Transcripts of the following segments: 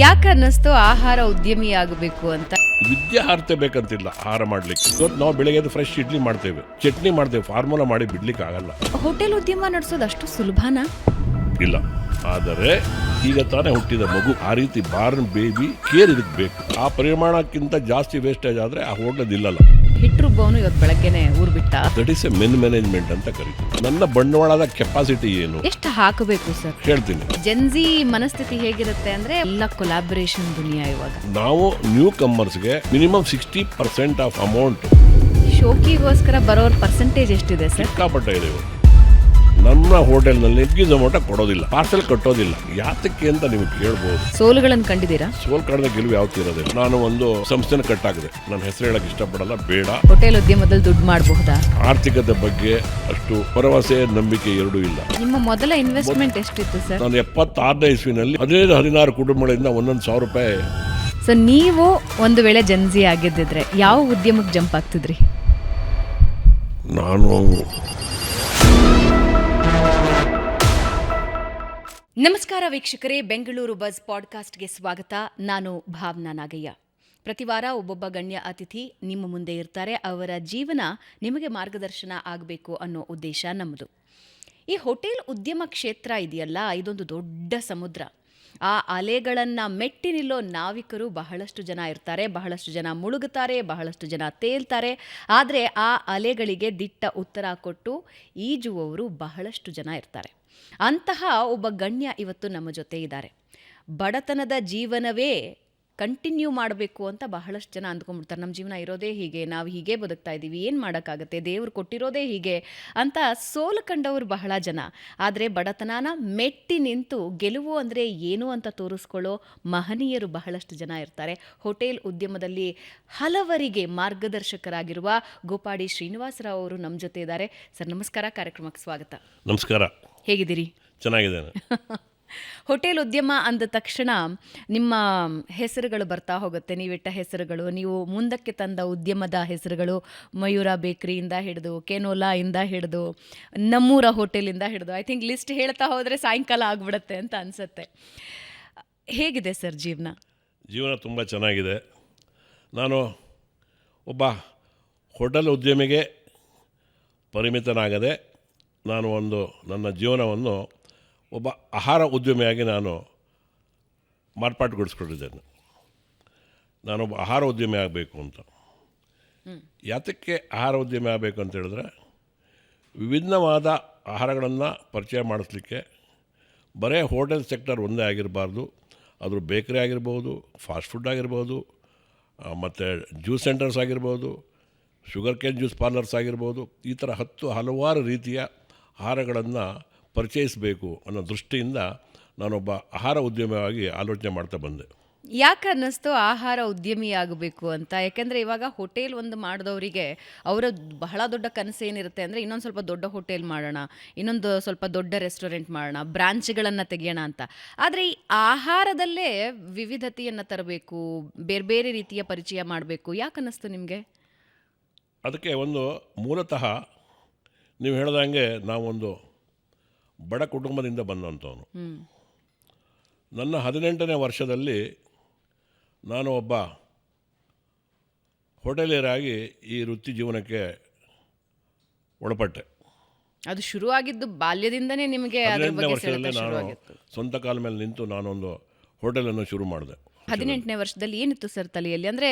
ಯಾಕೆ ಅನ್ನಿಸ್ತು ಆಹಾರ ಉದ್ಯಮಿ ಆಗಬೇಕು ಅಂತ? ವಿದ್ಯಾರ್ಹತೆ ಬೇಕಂತಿಲ್ಲ ಆಹಾರ ಮಾಡ್ಲಿಕ್ಕೆ. ಇವತ್ತು ನಾವು ಬೆಳಗ್ಗೆ ಫ್ರೆಶ್ ಇಡ್ಲಿ ಮಾಡ್ತೇವೆ, ಚಟ್ನಿ ಮಾಡ್ತೇವೆ, ಫಾರ್ಮುಲಾ ಮಾಡಿ ಬಿಡ್ಲಿಕ್ಕೆ ಆಗಲ್ಲ. ಹೋಟೆಲ್ ಉದ್ಯಮ ನಡೆಸೋದು ಅಷ್ಟು ಸುಲಭನಾ? ಇಲ್ಲ. ಆದರೆ ಈಗ ತಾನೇ ಹುಟ್ಟಿದ ಮಗು, ಆ ರೀತಿ ಬಾರ್ನ್ ಬೇಬಿ ಕೇರ್ ಇದಕ್ಕೆ ಬೇಕು. ಆ ಪರಿಮಾಣಕ್ಕಿಂತ ಜಾಸ್ತಿ ವೇಸ್ಟೇಜ್ ಆದ್ರೆ ಆ ಹೋಟೆಲ್ ಇಲ್ಲಲ್ಲ. ಹಿಟ್ಟು ರುಬ್ಬವನು ಇವತ್ತು ಬೆಳಗ್ಗೆನೆ ಊರ್ ಬಿಟ್ಟ. That is A men management ಅಂತ ಕರೀತೀವಿ. ನನ್ನ ಬಂಡವಾಳದ ಕೆಪಾಸಿಟಿ ಏನು ಎಷ್ಟು ಹಾಕಬೇಕು ಸರ್? ಹೇಳ್ತೀನಿ. ಜೆನ್ಜಿ ಮನಸ್ಥಿತಿ ಹೇಗಿರುತ್ತೆ ಅಂದ್ರೆ ಎಲ್ಲ ಕೊಲಾಬರೇಷನ್ ದುನಿಯಾ ಇವಾಗ. ನಾವು ನ್ಯೂ ಕಮ್ಮರ್ಸ್ಗೆ ಮಿನಿಮಮ್ 60% ಆಫ್ ಅಮೌಂಟ್ ಶೋಕಿಗೋಸ್ಕರ ಬರೋರ್ ಪರ್ಸೆಂಟೇಜ್ ಎಷ್ಟಿದೆ ಸರ್? ಸಿಕ್ಕಾಪಟ್ಟೆ ಇದೆ. ನಮ್ಮ ಹೋಟೆಲ್ನಲ್ಲಿ ಗಿಜಮೋಟ ಕೊಡೋದಿಲ್ಲ, ಪಾರ್ಸೆಲ್ ಕಟ್ಟೋದಿಲ್ಲ. ಯಾತಕ್ಕೆ ಅಂತ ನೀವು ಕೇಳ್ಬೋದು. ಸೋಲುಗಳನ್ನು ಕಂಡಿದ್ದೀರಾ? ಸೋಲ್ ಕಳೆದ ಗೆಲುವು ಯಾವತ್ತೂ ಇರೋದಿಲ್ಲ. ನಾನು ಒಂದು ಸಂಸ್ಥೆನ ಕಟ್ಟಾಕಿದೆ, ನನ್ನ ಹೆಸರು ಹೇಳಕ್ ಇಷ್ಟಪಡಲ್ಲ, ಬೇಡ. ಹೋಟೆಲ್ ಉದ್ಯಮದಲ್ಲಿ ದುಡ್ಡು ಮಾಡಬಹುದಾ? ಆರ್ಥಿಕತೆ ಬಗ್ಗೆ ಅಷ್ಟು ಭರವಸೆ ನಂಬಿಕೆ ಎರಡೂ ಇಲ್ಲ. ನಿಮ್ಮ ಮೊದಲ ಇನ್ವೆಸ್ಟ್ಮೆಂಟ್ ಎಷ್ಟಿತ್ತು ಸರ್? ನಾನು 76ನೇ ಇಸ್ವಿನಲ್ಲಿ 15-16 ಕುಟುಂಬಗಳಿಂದ 1,100 ರೂಪಾಯಿ. ಸೊ ನೀವು ಒಂದು ವೇಳೆ ಜೆನ್ಜಿ ಆಗಿದ್ದಿದ್ರೆ ಯಾವ ಉದ್ಯಮಕ್ಕೆ ಜಂಪ್ ಆಗ್ತಿದ್ರಿ? ನಾನು ನಮಸ್ಕಾರ ವೀಕ್ಷಕರೇ, ಬೆಂಗಳೂರು ಬಜ್ ಪಾಡ್ಕಾಸ್ಟ್ಗೆ ಸ್ವಾಗತ. ನಾನು ಭಾವನಾ ನಾಗಯ್ಯ. ಪ್ರತಿ ವಾರ ಒಬ್ಬೊಬ್ಬ ಗಣ್ಯ ಅತಿಥಿ ನಿಮ್ಮ ಮುಂದೆ ಇರ್ತಾರೆ. ಅವರ ಜೀವನ ನಿಮಗೆ ಮಾರ್ಗದರ್ಶನ ಆಗಬೇಕು ಅನ್ನೋ ಉದ್ದೇಶ ನಮ್ಮದು. ಈ ಹೋಟೆಲ್ ಉದ್ಯಮ ಕ್ಷೇತ್ರ ಇದೆಯಲ್ಲ, ಇದೊಂದು ದೊಡ್ಡ ಸಮುದ್ರ. ಆ ಅಲೆಗಳನ್ನು ಮೆಟ್ಟಿ ನಿಲ್ಲೋ ನಾವಿಕರು ಬಹಳಷ್ಟು ಜನ ಇರ್ತಾರೆ. ಬಹಳಷ್ಟು ಜನ ಮುಳುಗುತ್ತಾರೆ, ಬಹಳಷ್ಟು ಜನ ತೇಲ್ತಾರೆ. ಆದರೆ ಆ ಅಲೆಗಳಿಗೆ ದಿಟ್ಟ ಉತ್ತರ ಕೊಟ್ಟು ಈಜುವವರು ಬಹಳಷ್ಟು ಜನ ಇರ್ತಾರೆ. ಅಂತಹ ಒಬ್ಬ ಗಣ್ಯ ಇವತ್ತು ನಮ್ಮ ಜೊತೆ ಇದ್ದಾರೆ. ಬಡತನದ ಜೀವನವೇ ಕಂಟಿನ್ಯೂ ಮಾಡಬೇಕು ಅಂತ ಬಹಳಷ್ಟು ಜನ ಅಂದ್ಕೊಂಡ್ಬಿಡ್ತಾರೆ. ನಮ್ಮ ಜೀವನ ಇರೋದೇ ಹೀಗೆ, ನಾವು ಹೀಗೆ ಬದುಕ್ತಾ ಇದ್ದೀವಿ, ಏನು ಮಾಡೋಕ್ಕಾಗತ್ತೆ, ದೇವರು ಕೊಟ್ಟಿರೋದೇ ಹೀಗೆ ಅಂತ ಸೋಲು ಕಂಡವರು ಬಹಳ ಜನ. ಆದರೆ ಬಡತನನ ಮೆಟ್ಟಿ ನಿಂತು ಗೆಲುವು ಅಂದರೆ ಏನು ಅಂತ ತೋರಿಸ್ಕೊಳ್ಳೋ ಮಹನೀಯರು ಬಹಳಷ್ಟು ಜನ ಇರ್ತಾರೆ. ಹೋಟೆಲ್ ಉದ್ಯಮದಲ್ಲಿ ಹಲವರಿಗೆ ಮಾರ್ಗದರ್ಶಕರಾಗಿರುವ ಗೋಪಾಡಿ ಶ್ರೀನಿವಾಸರಾವ್ ಅವರು ನಮ್ಮ ಜೊತೆ ಇದ್ದಾರೆ. ಸರ್ ನಮಸ್ಕಾರ, ಕಾರ್ಯಕ್ರಮಕ್ಕೆ ಸ್ವಾಗತ. ನಮಸ್ಕಾರ. ಹೇಗಿದ್ದೀರಿ? ಚೆನ್ನಾಗಿದ್ದೇನೆ. ಹೋಟೆಲ್ ಉದ್ಯಮ ಅಂದ ತಕ್ಷಣ ನಿಮ್ಮ ಹೆಸರುಗಳು ಬರ್ತಾ ಹೋಗುತ್ತೆ. ನೀವಿಟ್ಟ ಹೆಸರುಗಳು, ನೀವು ಮುಂದಕ್ಕೆ ತಂದ ಉದ್ಯಮದ ಹೆಸರುಗಳು, ಮಯೂರ ಬೇಕ್ರಿಯಿಂದ ಹಿಡಿದು, ಕೆನೋಲಾ ಇಂದ ಹಿಡಿದು, ನಮ್ಮೂರ ಹೋಟೆಲಿಂದ ಹಿಡಿದು, ಐ ಥಿಂಕ್ ಲಿಸ್ಟ್ ಹೇಳ್ತಾ ಹೋದರೆ ಸಾಯಂಕಾಲ ಆಗ್ಬಿಡುತ್ತೆ ಅಂತ ಅನಿಸುತ್ತೆ. ಹೇಗಿದೆ ಸರ್ ಜೀವನ? ಜೀವನ ತುಂಬ ಚೆನ್ನಾಗಿದೆ. ನಾನು ಒಬ್ಬ ಹೋಟೆಲ್ ಉದ್ಯಮಿಗೆ ಪರಿಮಿತನಾಗದೆ ನಾನು ನನ್ನ ಜೀವನವನ್ನು ಒಬ್ಬ ಆಹಾರ ಉದ್ಯಮಿಯಾಗಿ ನಾನು ಮಾರ್ಪಾಟುಗೊಳಿಸ್ಕೊಂಡಿದ್ದೇನೆ. ನಾನೊಬ್ಬ ಆಹಾರ ಉದ್ಯಮಿ ಆಗಬೇಕು ಅಂತ. ಯಾತಕ್ಕೆ ಆಹಾರ ಉದ್ಯಮಿ ಆಗಬೇಕು ಅಂತ ಹೇಳಿದ್ರೆ, ವಿಭಿನ್ನವಾದ ಆಹಾರಗಳನ್ನು ಪರಿಚಯ ಮಾಡಿಸ್ಲಿಕ್ಕೆ ಬರೀ ಹೋಟೆಲ್ ಸೆಕ್ಟರ್ ಒಂದೇ ಆಗಿರಬಾರ್ದು. ಅದು ಬೇಕರಿ ಆಗಿರ್ಬೋದು, ಫಾಸ್ಟ್ ಫುಡ್ ಆಗಿರ್ಬೋದು, ಮತ್ತು ಜ್ಯೂಸ್ ಸೆಂಟರ್ಸ್ ಆಗಿರ್ಬೋದು, ಶುಗರ್ ಕೇನ್ ಜ್ಯೂಸ್ ಪಾರ್ಲರ್ಸ್ ಆಗಿರ್ಬೋದು. ಈ ಥರ ಹಲವಾರು ರೀತಿಯ ಆಹಾರಗಳನ್ನು ಪರಿಚಯಿಸಬೇಕು ಅನ್ನೋ ದೃಷ್ಟಿಯಿಂದ ನಾನೊಬ್ಬ ಆಹಾರ ಉದ್ಯಮಿಯಾಗಿ ಆಲೋಚನೆ ಮಾಡ್ತಾ ಬಂದೆ. ಯಾಕೆ ಅನ್ನಿಸ್ತು ಆಹಾರ ಉದ್ಯಮಿ ಆಗಬೇಕು ಅಂತ? ಯಾಕೆಂದರೆ ಇವಾಗ ಹೋಟೆಲ್ ಒಂದು ಮಾಡಿದವರಿಗೆ ಅವರ ಬಹಳ ದೊಡ್ಡ ಕನಸು ಏನಿರುತ್ತೆ ಅಂದರೆ, ಇನ್ನೊಂದು ಸ್ವಲ್ಪ ದೊಡ್ಡ ಹೋಟೆಲ್ ಮಾಡೋಣ, ಇನ್ನೊಂದು ಸ್ವಲ್ಪ ದೊಡ್ಡ ರೆಸ್ಟೋರೆಂಟ್ ಮಾಡೋಣ, ಬ್ರಾಂಚ್ಗಳನ್ನು ತೆಗೆಯೋಣ ಅಂತ. ಆದರೆ ಈ ಆಹಾರದಲ್ಲೇ ವಿವಿಧತೆಯನ್ನು ತರಬೇಕು, ಬೇರೆ ಬೇರೆ ರೀತಿಯ ಪರಿಚಯ ಮಾಡಬೇಕು. ಯಾಕೆ ಅನ್ನಿಸ್ತು ನಿಮಗೆ? ಅದಕ್ಕೆ ಮೂಲತಃ ನೀವು ಹೇಳ್ದಂಗೆ ನಾವೊಂದು ಬಡ ಕುಟುಂಬದಿಂದ ಬಂದಂಥವನು. ನನ್ನ 18ನೇ ವರ್ಷದಲ್ಲಿ ನಾನು ಒಬ್ಬ ಹೋಟೆಲಿಯರಾಗಿ ಈ ವೃತ್ತಿ ಜೀವನಕ್ಕೆ ಒಳಪಟ್ಟೆ. ಅದು ಶುರುವಾಗಿದ್ದು ಬಾಲ್ಯದಿಂದನೇ ನಿಮಗೆ? 18ನೇ ವರ್ಷದಲ್ಲಿ ನಾನು ಸ್ವಂತ ಕಾಲ ಮೇಲೆ ನಿಂತು ನಾನೊಂದು ಹೋಟೆಲನ್ನು ಶುರು ಮಾಡಿದೆ. 18ನೇ ವರ್ಷದಲ್ಲಿ ಏನಿತ್ತು ಸರ್ ತಲೆಯಲ್ಲಿ? ಅಂದರೆ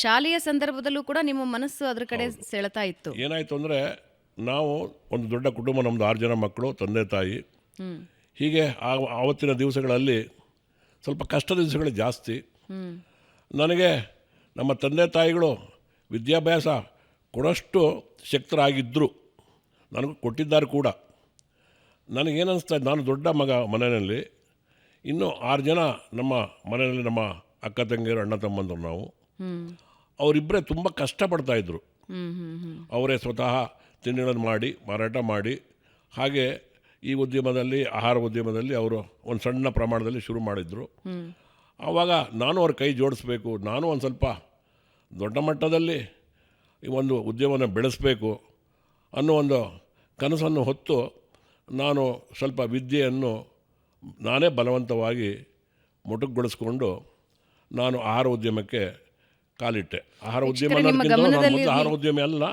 ಶಾಲೆಯ ಸಂದರ್ಭದಲ್ಲೂ ಕೂಡ ನಿಮ್ಮ ಮನಸ್ಸು ಅದರ ಕಡೆ ಸೆಳೆತಾ ಇತ್ತು? ಏನಾಯಿತು ಅಂದರೆ, ನಾವು ಒಂದು ದೊಡ್ಡ ಕುಟುಂಬ, ನಮ್ಮದು 6 ಜನ ಮಕ್ಕಳು, ತಂದೆ ತಾಯಿ. ಹೀಗೆ ಆವತ್ತಿನ ದಿವಸಗಳಲ್ಲಿ ಸ್ವಲ್ಪ ಕಷ್ಟದ ದಿವಸಗಳು ಜಾಸ್ತಿ. ನನಗೆ ನಮ್ಮ ತಂದೆ ತಾಯಿಗಳು ವಿದ್ಯಾಭ್ಯಾಸ ಕೊಡೋಷ್ಟು ಶಕ್ತರಾಗಿದ್ದರು, ನನಗೂ ಕೊಟ್ಟಿದ್ದಾರೆ ಕೂಡ. ನನಗೇನಿಸ್ತಾ, ನಾನು ದೊಡ್ಡ ಮಗ ಮನೆಯಲ್ಲಿ, ಇನ್ನೂ 6 ಜನ ನಮ್ಮ ಮನೆಯಲ್ಲಿ, ನಮ್ಮ ಅಕ್ಕ ತಂಗಿಯರು, ಅಣ್ಣ ತಮ್ಮಂದರು ನಾವು. ಅವರಿಬ್ಬರೇ ತುಂಬ ಕಷ್ಟಪಡ್ತಾಯಿದ್ರು. ಅವರೇ ಸ್ವತಃ ತಿಂಡಿಗಳನ್ನು ಮಾಡಿ ಮಾರಾಟ ಮಾಡಿ, ಹಾಗೆ ಈ ಉದ್ಯಮದಲ್ಲಿ, ಆಹಾರ ಉದ್ಯಮದಲ್ಲಿ ಅವರು ಒಂದು ಸಣ್ಣ ಪ್ರಮಾಣದಲ್ಲಿ ಶುರು ಮಾಡಿದರು. ಆವಾಗ ನಾನು ಅವ್ರ ಕೈ ಜೋಡಿಸ್ಬೇಕು, ನಾನು ಒಂದು ಸ್ವಲ್ಪ ದೊಡ್ಡ ಮಟ್ಟದಲ್ಲಿ ಈ ಒಂದು ಉದ್ಯಮವನ್ನು ಬೆಳೆಸಬೇಕು ಅನ್ನೋ ಒಂದು ಕನಸನ್ನು ಹೊತ್ತು ನಾನು ಸ್ವಲ್ಪ ವಿದ್ಯೆಯನ್ನು ನಾನೇ ಬಲವಂತವಾಗಿ ಮೊಟಕುಗೊಳಿಸ್ಕೊಂಡು ನಾನು ಆಹಾರ ಉದ್ಯಮಕ್ಕೆ ಕಾಲಿಟ್ಟೆ. ಆಹಾರ ಉದ್ಯಮ ವೀಕ್ಷಕರೇ, ನಿಮ್ಮ ಅನ್ನೋದಕ್ಕಿಂತ ನಾನು ಗಮನದಲ್ಲಿ ಮೊದಲು ಆಹಾರ ಉದ್ಯಮಿ ಅಲ್ಲ,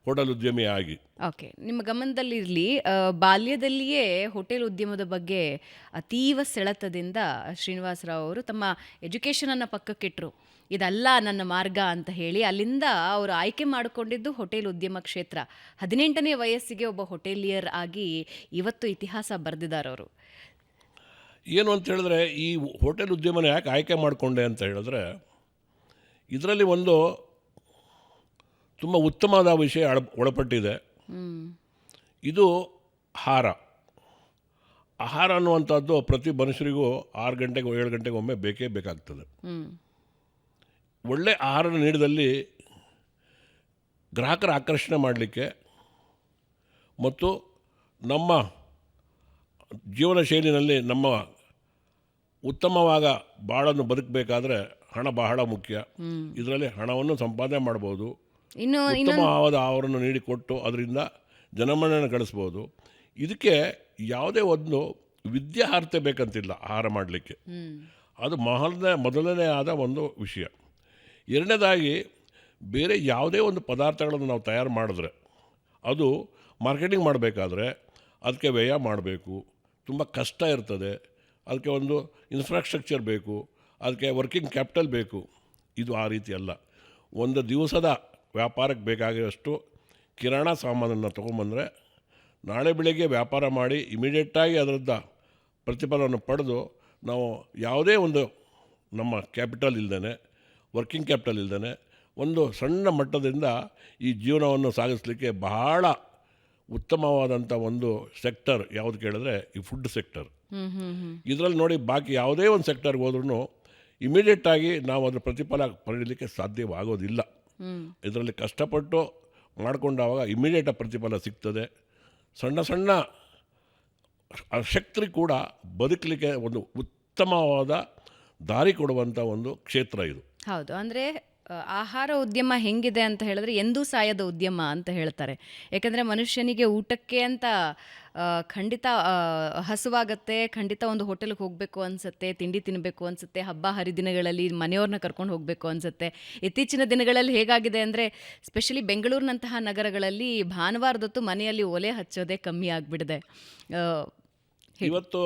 ಹೋಟೆಲ್ ಉದ್ಯಮಿ ಆಗಿ. ಓಕೆ, ನಿಮ್ಮ ಗಮನದಲ್ಲಿರಲಿ, ಬಾಲ್ಯದಲ್ಲಿಯೇ ಹೋಟೆಲ್ ಉದ್ಯಮದ ಬಗ್ಗೆ ಅತೀವ ಸೆಳೆತದಿಂದ ಶ್ರೀನಿವಾಸರಾವ್ ಅವರು ತಮ್ಮ ಎಜುಕೇಷನನ್ನು ಪಕ್ಕಕ್ಕಿಟ್ಟರು. ಇದಲ್ಲ ನನ್ನ ಮಾರ್ಗ ಅಂತ ಹೇಳಿ ಅಲ್ಲಿಂದ ಅವರು ಆಯ್ಕೆ ಮಾಡಿಕೊಂಡಿದ್ದು ಹೋಟೆಲ್ ಉದ್ಯಮ ಕ್ಷೇತ್ರ. 18ನೇ ವಯಸ್ಸಿಗೆ ಒಬ್ಬ ಹೋಟೆಲಿಯರ್ ಆಗಿ ಇವತ್ತು ಇತಿಹಾಸ ಬರೆದಿದ್ದಾರೆ ಅವರು. ಏನು ಅಂತ ಹೇಳಿದ್ರೆ, ಈ ಹೋಟೆಲ್ ಉದ್ಯಮನ ಯಾಕೆ ಆಯ್ಕೆ ಮಾಡಿಕೊಂಡೆ ಅಂತ ಹೇಳಿದ್ರೆ, ಇದರಲ್ಲಿ ಒಂದು ತುಂಬ ಉತ್ತಮವಾದ ವಿಷಯ ಒಳಪಟ್ಟಿದೆ. ಇದು ಆಹಾರ ಅನ್ನುವಂಥದ್ದು ಪ್ರತಿ ಮನುಷ್ಯರಿಗೂ 6 ಗಂಟೆಗೆ 7 ಗಂಟೆಗೆ ಒಮ್ಮೆ ಬೇಕೇ ಬೇಕಾಗ್ತದೆ. ಒಳ್ಳೆ ಆಹಾರ ನೀಡಿದಲ್ಲಿ ಗ್ರಾಹಕರ ಆಕರ್ಷಣೆ ಮಾಡಲಿಕ್ಕೆ ಮತ್ತು ನಮ್ಮ ಜೀವನ ಶೈಲಿನಲ್ಲಿ ನಮ್ಮ ಉತ್ತಮವಾದ ಬಾಳನ್ನು ಬದುಕಬೇಕಾದ್ರೆ ಹಣ ಬಹಳ ಮುಖ್ಯ. ಇದರಲ್ಲಿ ಹಣವನ್ನು ಸಂಪಾದನೆ ಮಾಡ್ಬೋದು, ಉತ್ತಮವಾದ ಆಹಾರವನ್ನು ನೀಡಿಕೊಟ್ಟು ಅದರಿಂದ ಜನಮನ್ನಣೆ ಗಳಿಸ್ಬೋದು. ಇದಕ್ಕೆ ಯಾವುದೇ ಒಂದು ವಿದ್ಯಾರ್ಹತೆ ಬೇಕಂತಿಲ್ಲ ಆಹಾರ ಮಾಡಲಿಕ್ಕೆ. ಅದು ಮೊದಲನೇ ಆದ ಒಂದು ವಿಷಯ. ಎರಡನೇದಾಗಿ, ಬೇರೆ ಯಾವುದೇ ಒಂದು ಪದಾರ್ಥಗಳನ್ನು ನಾವು ತಯಾರು ಮಾಡಿದ್ರೆ ಅದು ಮಾರ್ಕೆಟಿಂಗ್ ಮಾಡಬೇಕಾದ್ರೆ ಅದಕ್ಕೆ ವ್ಯಯ ಮಾಡಬೇಕು, ತುಂಬ ಕಷ್ಟ ಇರ್ತದೆ, ಅದಕ್ಕೆ ಒಂದು ಇನ್ಫ್ರಾಸ್ಟ್ರಕ್ಚರ್ ಬೇಕು, ಅದಕ್ಕೆ ವರ್ಕಿಂಗ್ ಕ್ಯಾಪಿಟಲ್ ಬೇಕು. ಇದು ಆ ರೀತಿ ಅಲ್ಲ. ಒಂದು ದಿವಸದ ವ್ಯಾಪಾರಕ್ಕೆ ಬೇಕಾಗಿರೋಷ್ಟು ಕಿರಾಣ ಸಾಮಾನನ್ನು ತೊಗೊಂಬಂದರೆ ನಾಳೆ ಬೆಳಗ್ಗೆ ವ್ಯಾಪಾರ ಮಾಡಿ ಇಮಿಡಿಯೇಟಾಗಿ ಅದರದ್ದು ಪ್ರತಿಫಲವನ್ನು ಪಡೆದು ನಾವು ಯಾವುದೇ ಒಂದು ನಮ್ಮ ಕ್ಯಾಪಿಟಲ್ ಇಲ್ಲದೇ, ವರ್ಕಿಂಗ್ ಕ್ಯಾಪಿಟಲ್ ಇಲ್ಲದೇ ಒಂದು ಸಣ್ಣ ಮಟ್ಟದಿಂದ ಈ ಜೀವನವನ್ನು ಸಾಗಿಸಲಿಕ್ಕೆ ಬಹಳ ಉತ್ತಮವಾದಂಥ ಒಂದು ಸೆಕ್ಟರ್ ಯಾವುದು ಕೇಳಿದ್ರೆ ಈ ಫುಡ್ ಸೆಕ್ಟರ್. ಇದರಲ್ಲಿ ನೋಡಿ, ಬಾಕಿ ಯಾವುದೇ ಒಂದು ಸೆಕ್ಟರ್ಗೆ ಹೋದ್ರೂ ಇಮಿಡಿಯೇಟಾಗಿ ನಾವು ಅದರ ಪ್ರತಿಫಲ ಪಡೆಯಲಿಕ್ಕೆ ಸಾಧ್ಯವಾಗೋದಿಲ್ಲ. ಇದರಲ್ಲಿ ಕಷ್ಟಪಟ್ಟು ಮಾಡಿಕೊಂಡಾಗ ಇಮಿಡಿಯೇಟಾಗಿ ಪ್ರತಿಫಲ ಸಿಗ್ತದೆ. ಸಣ್ಣ ಸಣ್ಣ ಶಕ್ತಿ ಕೂಡ ಬದುಕಲಿಕ್ಕೆ ಒಂದು ಉತ್ತಮವಾದ ದಾರಿ ಕೊಡುವಂಥ ಒಂದು ಕ್ಷೇತ್ರ ಇದು. ಹೌದು, ಅಂದರೆ ಆಹಾರ ಉದ್ಯಮ ಹೆಂಗಿದೆ ಅಂತ ಹೇಳಿದ್ರೆ ಎಂದೂ ಸಾಯದ ಉದ್ಯಮ ಅಂತ ಹೇಳ್ತಾರೆ. ಯಾಕಂದರೆ ಮನುಷ್ಯನಿಗೆ ಊಟಕ್ಕೆ ಅಂತ ಖಂಡಿತ ಹಸುವಾಗತ್ತೆ, ಖಂಡಿತ ಒಂದು ಹೋಟೆಲ್ಗೆ ಹೋಗಬೇಕು ಅನಿಸುತ್ತೆ, ತಿಂಡಿ ತಿನ್ನಬೇಕು ಅನಿಸುತ್ತೆ, ಹಬ್ಬ ಹರಿದಿನಗಳಲ್ಲಿ ಮನೆಯವ್ರನ್ನ ಕರ್ಕೊಂಡು ಹೋಗಬೇಕು ಅನಿಸುತ್ತೆ. ಇತ್ತೀಚಿನ ದಿನಗಳಲ್ಲಿ ಹೇಗಾಗಿದೆ ಅಂದರೆ, ಸ್ಪೆಷಲಿ ಬೆಂಗಳೂರಿನಂತಹ ನಗರಗಳಲ್ಲಿ ಭಾನುವಾರದೊತ್ತು ಮನೆಯಲ್ಲಿ ಒಲೆ ಹಚ್ಚೋದೇ ಕಮ್ಮಿ ಆಗಿಬಿಡಿದೆ. ಇವತ್ತು